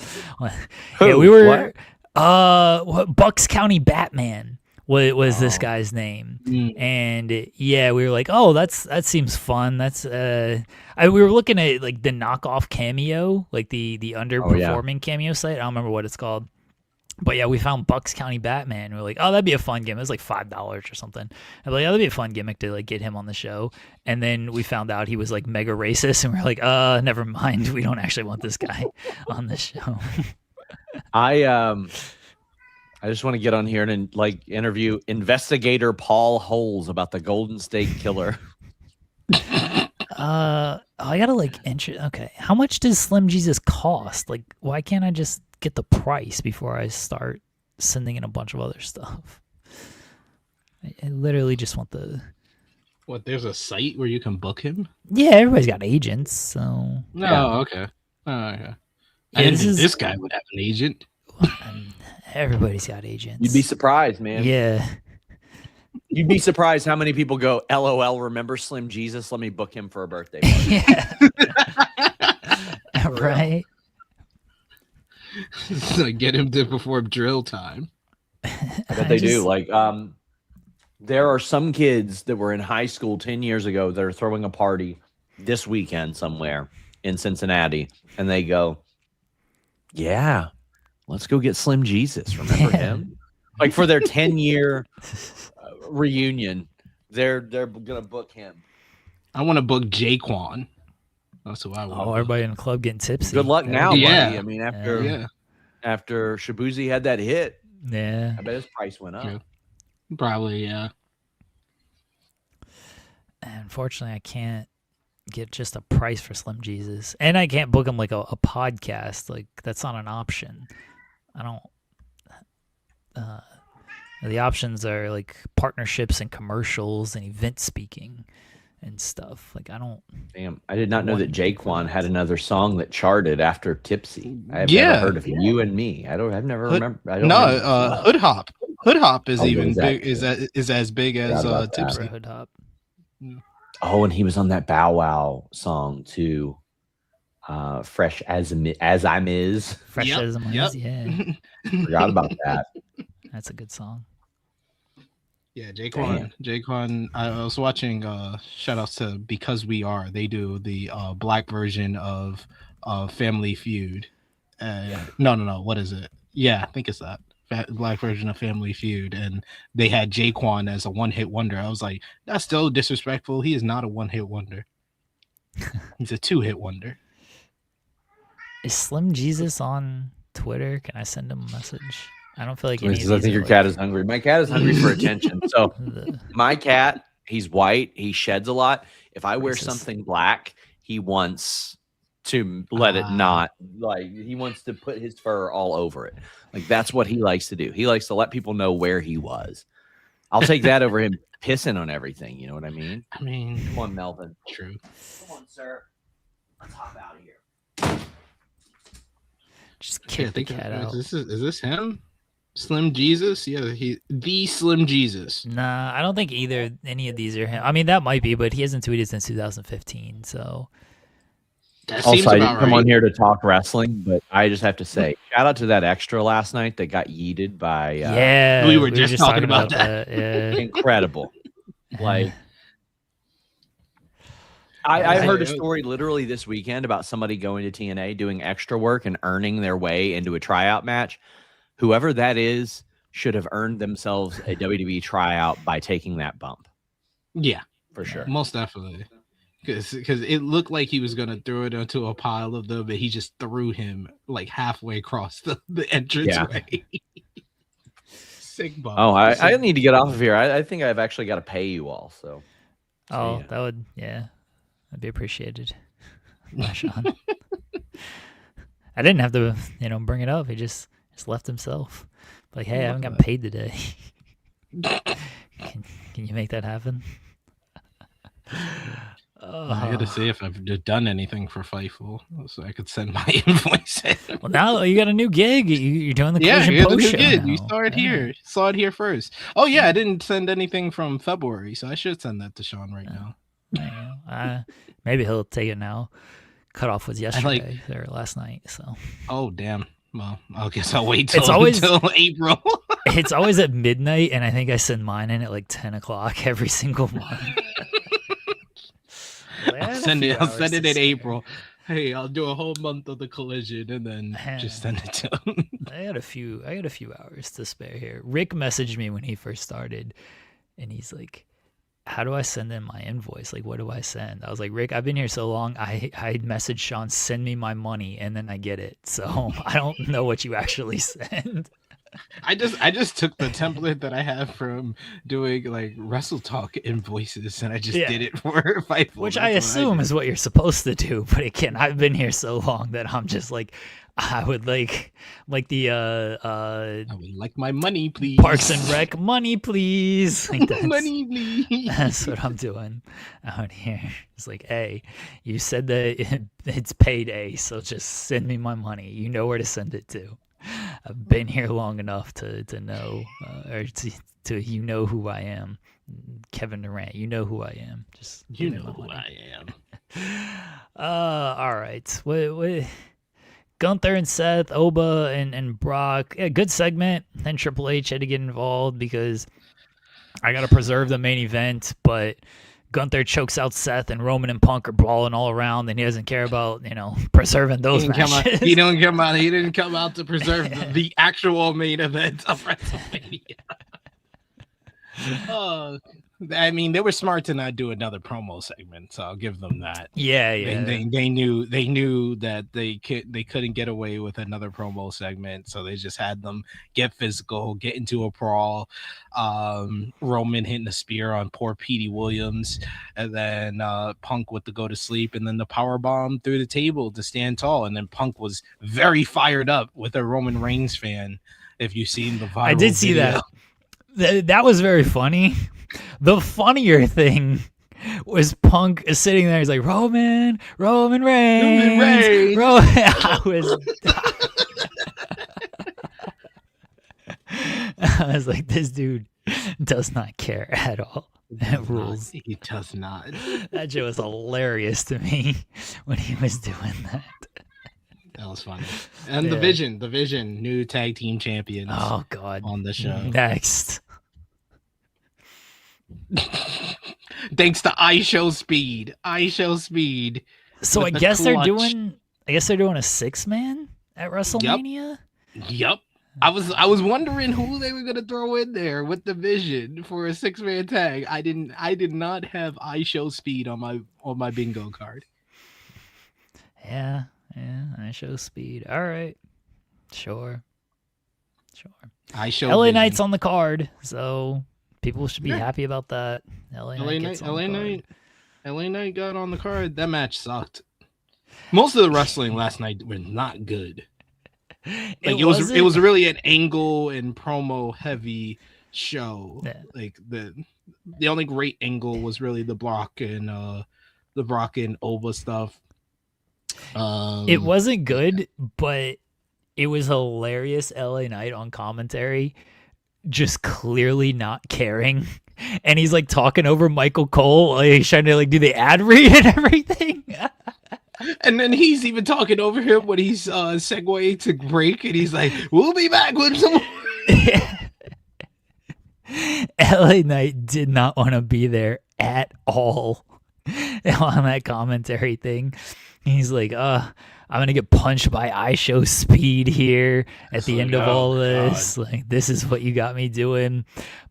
Yeah, we were. What Bucks County Batman was this guy's name, and yeah, we were like, oh, that seems fun. That's we were looking at like the knockoff Cameo, like the underperforming Cameo site. I don't remember what it's called. But yeah, we found Bucks County Batman. We're like, oh, that'd be a fun gimmick. It was like $5 or something. I'm like, oh, that'd be a fun gimmick to like get him on the show. And then we found out he was like mega racist, and we're like, never mind. We don't actually want this guy on the show. I just want to get on here and like interview investigator Paul Holes about the Golden State Killer. I gotta like okay. How much does Slim Jesus cost? Like, why can't I just get the price before I start sending in a bunch of other stuff. I literally just want the. What? There's a site where you can book him? Yeah, everybody's got agents, so. No, Yeah. okay. Oh, okay. Yeah, I didn't think this guy would have an agent. Everybody's got agents. You'd be surprised, man. Yeah. You'd be surprised how many people go, LOL, remember Slim Jesus? Let me book him for a birthday party. Yeah. Right? Like, get him to perform drill time. I bet they do. Like, there are some kids that were in high school 10 years ago that are throwing a party this weekend somewhere in Cincinnati, and they go, yeah, let's go get Slim Jesus. Remember him? Like, for their 10-year reunion, they're gonna book him. I want to book Jaquan. That's who I want. Oh, everybody in the club getting tipsy. Good luck now, Yeah. buddy. I mean, after Yeah. after Shabuzi had that hit, Yeah. I bet his price went up. Yeah. Probably, yeah. Unfortunately, I can't get just a price for Slim Jesus, and I can't book him like a podcast. Like, that's not an option. I don't. The options are like partnerships and commercials and event speaking and stuff. Like, I don't. Damn, I did not know that Jaquan had another song that charted after Tipsy. I have Yeah. never heard of You and Me. I've never remember. I don't No, remember. Hood Hop. Hood Hop is Oh, even is big. that- Is as big as Forgot about that. Tipsy. Hood Hop. Oh, and he was on that Bow Wow song too. Fresh as I'm is. Fresh Yep, as a yep. Muzz, yeah, Forgot about that. that's a good song. Yeah, Jaquan. I was watching. Shout outs to Because We Are. They do the black version of Family Feud. No. What is it? Yeah, I think it's that black version of Family Feud, and they had Jaquan as a one-hit wonder. I was like, that's still disrespectful. He is not a one-hit wonder. He's a two-hit wonder. Is Slim Jesus on Twitter? Can I send him a message? I don't feel like any of Because I these think are your like cat is hungry. My cat is hungry for attention. So the- my cat, he's white. He sheds a lot. If I wear Racist. something black, he wants to let it not, like, he wants to put his fur all over it. Like, that's what he likes to do. He likes to let people know where he was. I'll take that over him pissing on everything. You know what I mean? I mean, Come on, Melvin. true. Come on, sir. Let's hop out of here. just Yeah, I kick the think cat out. is this him? Slim Jesus? Yeah, the Slim Jesus. Nah, I don't think any of these are him. I mean, that might be, but he hasn't tweeted since 2015. So That seems Also, I about didn't come right. on here to talk wrestling, but I just have to say, shout out to that extra last night that got yeeted by yeah, we were just talking about that. Yeah. incredible. Like, I heard a Yeah. story literally this weekend about somebody going to TNA, doing extra work and earning their way into a tryout match. Whoever that is should have earned themselves a WWE tryout by taking that bump, Yeah, for sure. most definitely. Because it looked like he was gonna throw it into a pile of them, but he just threw him like halfway across the entranceway. Sick bump. Oh, I Sick- need to get off of here. I think I've actually got to pay you all. So Oh, yeah. that would, yeah, that'd be appreciated. By Sean. I didn't have to, bring it up. He just left himself. Like, hey, I haven't gotten paid today. Can you make that happen? I gotta see if I've done anything for Fightful, so I could send my invoice in. Well, now you got a new gig. You're doing the Yeah, Collision you're the Post new show kid. You now. saw it Yeah. here. Saw it here first. Oh yeah, I didn't send anything from February, so I should send that to Sean right now. Maybe he'll take it now. Cut off was yesterday or last night. So Oh damn. Well, I guess I'll wait till, It's always- until April. it's always at midnight, and I think I send mine in at like 10 o'clock every single month. I'll send it in April. Hey, I'll do a whole month of the Collision and then just send it to him. I got a few hours to spare here. Rick messaged me when he first started, and he's like, how do I send in my invoice? Like, what do I send? I was like, Rick, I've been here so long. I messaged Sean, send me my money, and then I get it. So I don't know what you actually send. I just took the template that I have from doing like Wrestle Talk invoices and I just did it for Fightful. Which That's I what assume did. is what you're supposed to do. But again, I've been here so long that I'm just like, I would like the I would like my money, please. Parks and Rec money, please. Like Money, please. that's what I'm doing out here. It's like, hey, you said that it's payday, so just send me my money. You know where to send it to. I've been here long enough to know, or to you know who I am, Kevin Durant. You know who I am. Just You give me know my who money. I am. All right. What Gunther and Seth, Oba and Brock. Yeah, good segment. Then Triple H had to get involved because I got to preserve the main event, but Gunther chokes out Seth and Roman and Punk are brawling all around, and he doesn't care about, preserving those matches. He didn't come out to preserve the actual main event of WrestleMania. I mean, they were smart to not do another promo segment, so I'll give them that. Yeah. They knew that they couldn't get away with another promo segment, so they just had them get physical, get into a brawl. Roman hitting a spear on poor Petey Williams, and then Punk with the go to sleep, and then the power bomb through the table to stand tall. And then Punk was very fired up with a Roman Reigns fan. If you've seen the viral I did see video. that. That was very funny. The funnier thing was Punk is sitting there. He's like, Roman Reigns. I was like, this dude does not care at all. It rules. He does not. That shit was hilarious to me when he was doing that. That was funny. And the Vision, new tag team champions. Oh God, on the show. Next. Thanks to I Show Speed. So I guess they're doing a 6-man at WrestleMania. Yep. I was wondering who they were gonna throw in there with the Vision for a 6-man tag. I did not have I Show Speed on my bingo card. Yeah, I Show Speed. All right, sure. I Show LA Vision. Knight's on the card, so people should be happy about that. LA Knight got on the card. That match sucked. Most of the wrestling last night was not good. Like it was really an angle and promo heavy show. Yeah. Like the only great angle was really the Brock and Oba stuff. It wasn't good, but it was hilarious. LA Knight on commentary, just clearly not caring, and he's like talking over Michael Cole. Like, he's trying to like do the ad read and everything. And then he's even talking over him when he's segueing to break, and he's like, "We'll be back with some." LA Knight did not want to be there at all on that commentary thing. He's like, I'm gonna get punched by I Show Speed here at the end of all this. God. Like, this is what you got me doing.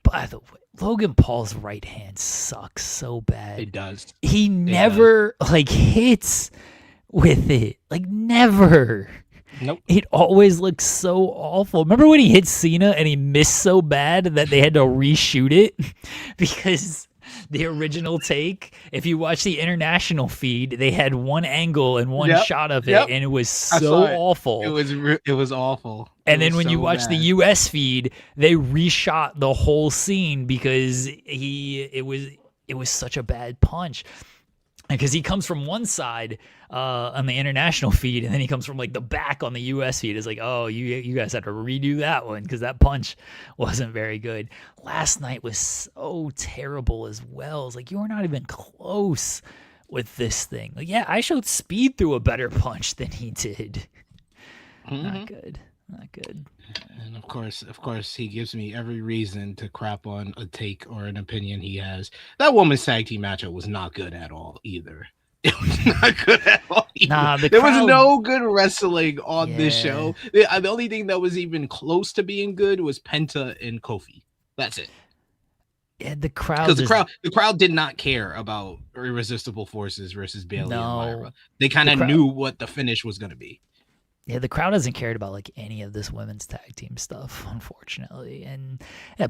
By the way, Logan Paul's right hand sucks so bad. It does. He never hits with it. Like, never. Nope. It always looks so awful. Remember when he hit Cena and he missed so bad that they had to reshoot it? Because the original take, if you watch the international feed, they had one angle and one shot of it, and it was so awful. It was awful. And then when you watch the US feed, they reshot the whole scene because it was such a bad punch. Because he comes from one side on the international feed, and then he comes from like the back on the US feed. It's like, oh, you guys had to redo that one because that punch wasn't very good. Last night was so terrible as well. It's like, you were not even close with this thing. Like, yeah, I showed Speed through a better punch than he did. Mm-hmm. Not good. And of course, he gives me every reason to crap on a take or an opinion he has. That women's tag team matchup was not good at all either. It was not good at all either. There was no good wrestling on this show. The only thing that was even close to being good was Penta and Kofi. That's it. Yeah, the crowd. Because the crowd did not care about Irresistible Forces versus Bayley and Myra. They kind of knew what the finish was going to be. Yeah, the crowd hasn't cared about like any of this women's tag team stuff, unfortunately. And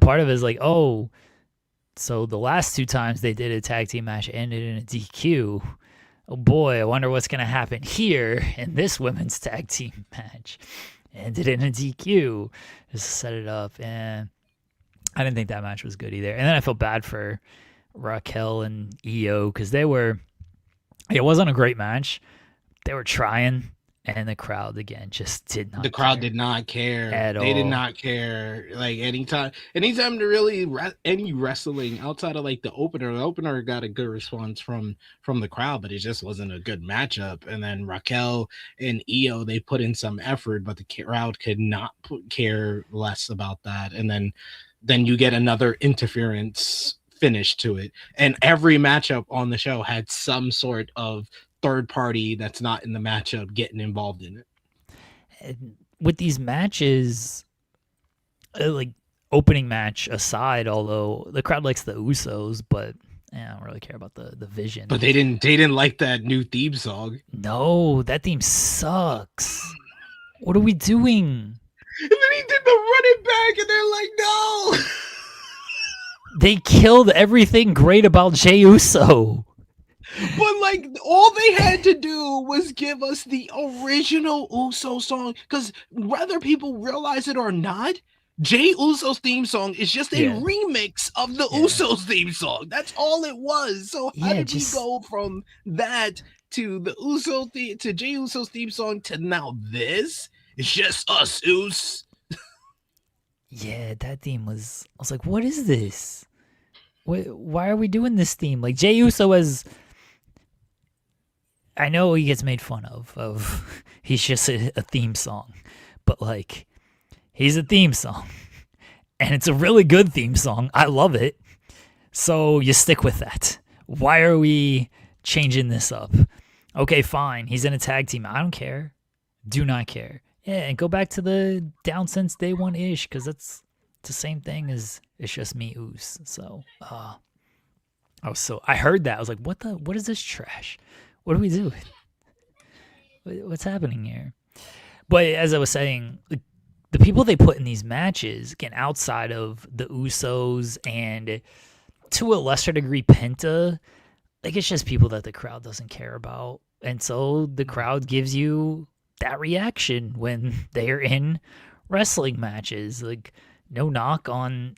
part of it is like, oh, so the last two times they did a tag team match ended in a DQ. oh boy, I wonder what's gonna happen here in this women's tag team match. Ended in a DQ, just to set it up, and I didn't think that match was good either. And then I felt bad for Raquel and Io because it wasn't a great match. They were trying, and the crowd again just did not. The crowd did not care at all. They did not care. Like anytime to really any wrestling outside of like the opener got a good response from the crowd, but it just wasn't a good matchup. And then Raquel and Io, they put in some effort, but the crowd could not care less about that. And then you get another interference finish to it. And every matchup on the show had some sort of third party that's not in the matchup getting involved in it. And with these matches, like opening match aside, although the crowd likes the Usos, but I don't really care about the Vision. But they didn't like that new theme song. No, that theme sucks. What are we doing? And then he did the running back, and they're like, no. They killed everything great about Jey Uso. But like all they had to do was give us the original Uso song, because whether people realize it or not, Jey Uso's theme song is just a remix of the Usos theme song. That's all it was. So how did we go from that to the to Jey Uso's theme song to now this? It's just us, Us. Yeah, that theme was. I was like, what is this? Why are we doing this theme? Like Jey Uso as. I know he gets made fun of he's just a theme song, but like he's a theme song, and it's a really good theme song. I love it. So you stick with that. Why are we changing this up? Okay, fine. He's in a tag team. I don't care. Do not care. Yeah, and go back to the down since day one ish, because that's the same thing as it's just me, Oos. So I heard that. I was like, what is this trash? What are we doing? What's happening here? But as I was saying, the people they put in these matches, again, outside of the Usos and to a lesser degree Penta, like it's just people that the crowd doesn't care about. And so the crowd gives you that reaction when they're in wrestling matches. Like, no knock on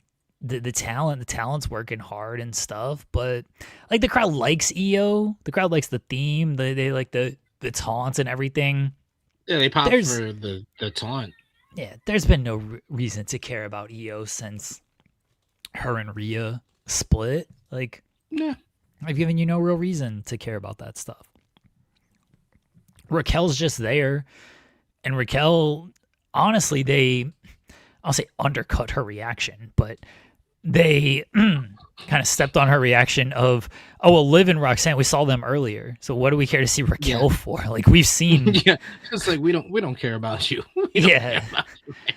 the talent. The talent's working hard and stuff, but like the crowd likes Io. The crowd likes the theme. They like the taunts and everything. Yeah, they pop for the taunt. Yeah, there's been no reason to care about Io since her and Rhea split. Like, yeah, I've given you no real reason to care about that stuff. Raquel's just there, and Raquel, honestly, I'll say undercut her reaction, but they kind of stepped on her reation of, oh, well, Liv and Roxanne, we saw them earlier, so what do we care to see Raquel for? Like, we've seen, it's like we don't care about you.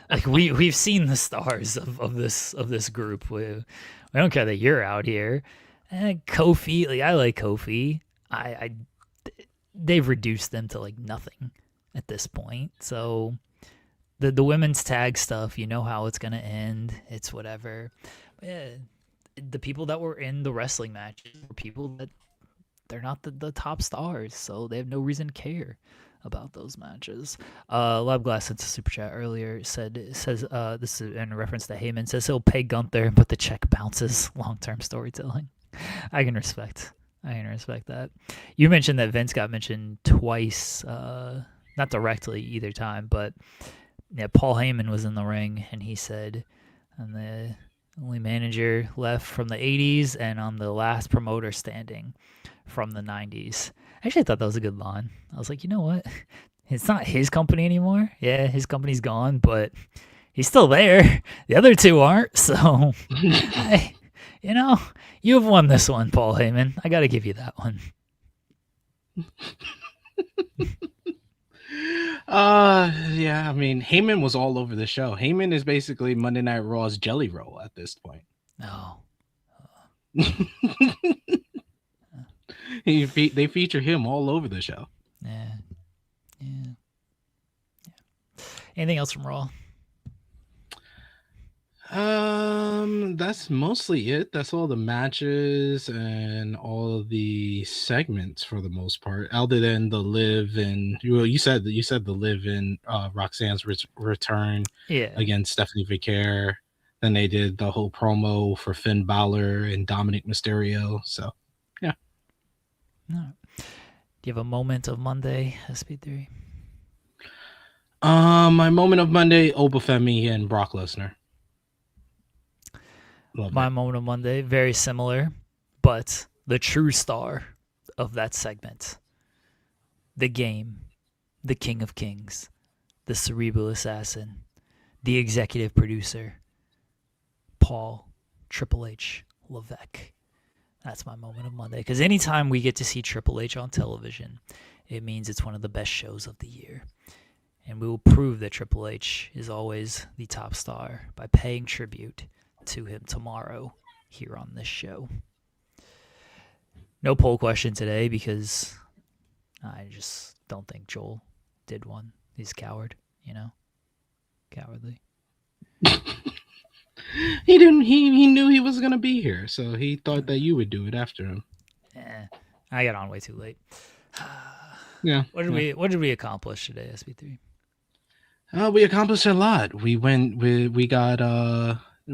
Like we've seen the stars of this group. We don't care that you're out here. And Kofi, like I like Kofi. They've reduced them to like nothing at this point. So the women's tag stuff, you know how it's gonna end. It's whatever. Yeah, the people that were in the wrestling matches were people that they're not the top stars, so they have no reason to care about those matches. Lab Glass sent a super chat earlier. Says this is in reference to Heyman. Says he'll pay Gunther, but the check bounces. Long-term storytelling. I can respect that. You mentioned that Vince got mentioned twice, not directly either time, but yeah, Paul Heyman was in the ring and he said, "I'm the only manager left from the 80s, and I'm the last promoter standing from the 90s." Actually, I thought that was a good line. I was like, you know what? It's not his company anymore. Yeah, his company's gone, but he's still there. The other two aren't, so you've won this one, Paul Heyman. I got to give you that one. Yeah, I mean, Heyman was all over the show. Heyman is basically Monday Night Raw's Jelly Roll at this point. No. They feature him all over the show. Yeah. Anything else from Raw? That's mostly it. That's all the matches and all of the segments for the most part, other than the live and you said the live in Roxanne's return Yeah. against Stephanie Vicaire. Then they did the whole promo for Finn Balor and Dominic Mysterio. So, yeah. All right. Do you have a moment of Monday, SP3? My moment of Monday: Obafemi and Brock Lesnar. Love My that. moment of Monday, very similar, but the true star of that segment, the game, the King of Kings, the cerebral assassin, the executive producer, Paul Triple H Levesque. That's my moment of Monday. Because anytime we get to see Triple H on television, it means it's one of the best shows of the year. And we will prove that Triple H is always the top star by paying tribute to him tomorrow here on this show. No poll question today because I just don't think Joel did one. He's a coward, cowardly. He didn't. He knew he was gonna be here, so he thought that you would do it after him. I got on way too late. Yeah. What did we accomplish today, SP3? We accomplished a lot. We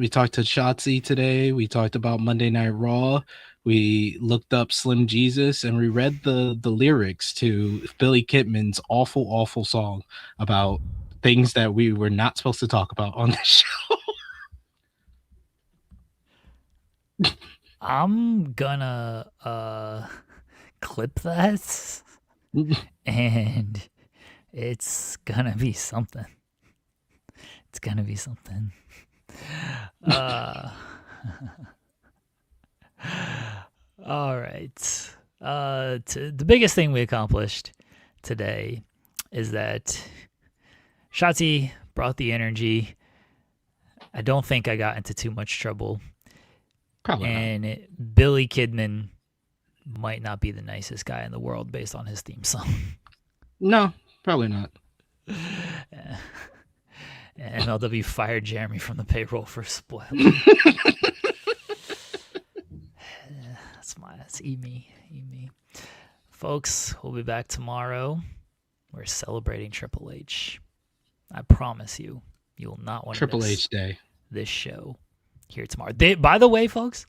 talked to Shotzi today. We talked about Monday Night Raw. We looked up Slim Jesus and we read the lyrics to Billy Kidman's awful song about things that we were not supposed to talk about on this show. I'm gonna clip that and it's gonna be something. It's gonna be something. All right. The biggest thing we accomplished today is that Shotzi brought the energy. I don't think I got into too much trouble. Probably and Billy Kidman might not be the nicest guy in the world based on his theme song. No, probably not. MLW fired Jeremy from the payroll for spoiler. That's me. Folks, we'll be back tomorrow. We're celebrating Triple H. I promise you will not want to Triple H Day. This show here tomorrow. By the way, folks,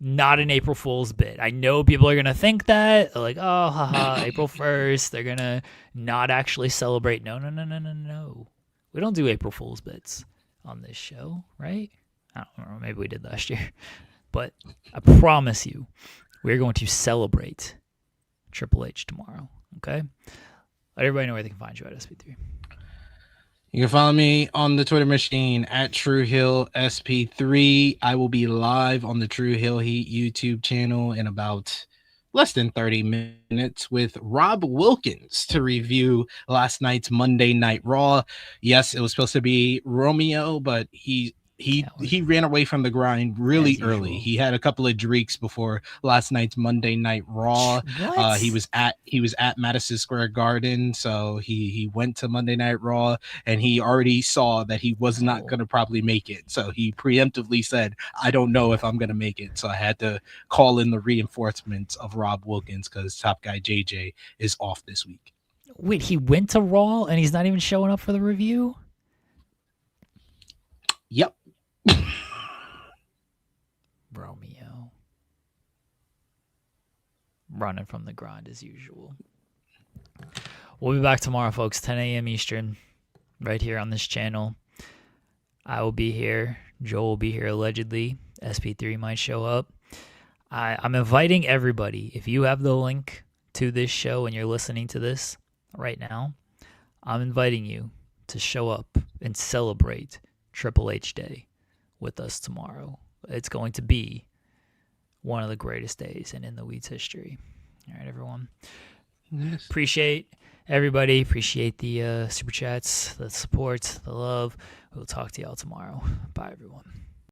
not an April Fool's bit. I know people are going to think that. They're like, oh, haha, April 1st. They're going to not actually celebrate. No. We don't do April Fool's bits on this show, right? I don't know. Maybe we did last year. But I promise you, we're going to celebrate Triple H tomorrow, okay? Let everybody know where they can find you at SP3. You can follow me on the Twitter machine at TrueHillSP3. I will be live on the True Hill Heat YouTube channel in about less than 30 minutes with Rob Wilkins to review last night's Monday Night Raw. Yes, it was supposed to be Romeo, but he ran away from the grind really early. He had a couple of drinks before last night's Monday Night Raw. He was at Madison Square Garden, so he went to Monday Night Raw and he already saw that he was not going to probably make it. So he preemptively said, "I don't know if I'm going to make it." So I had to call in the reinforcements of Rob Wilkins because Top Guy JJ is off this week. Wait, he went to Raw and he's not even showing up for the review? Yep. Romeo. Running from the grind as usual. We'll be back tomorrow, folks, 10 a.m. Eastern, right here on this channel. I will be here. Joel will be here allegedly. SP3 might show up. I'm inviting everybody. If you have the link to this show and you're listening to this right now, I'm inviting you to show up and celebrate Triple H Day with us tomorrow. It's going to be one of the greatest days in the Weeds history. All right, everyone. Yes. Appreciate everybody. Appreciate the super chats, the support, the love. We'll talk to y'all tomorrow. Bye, everyone.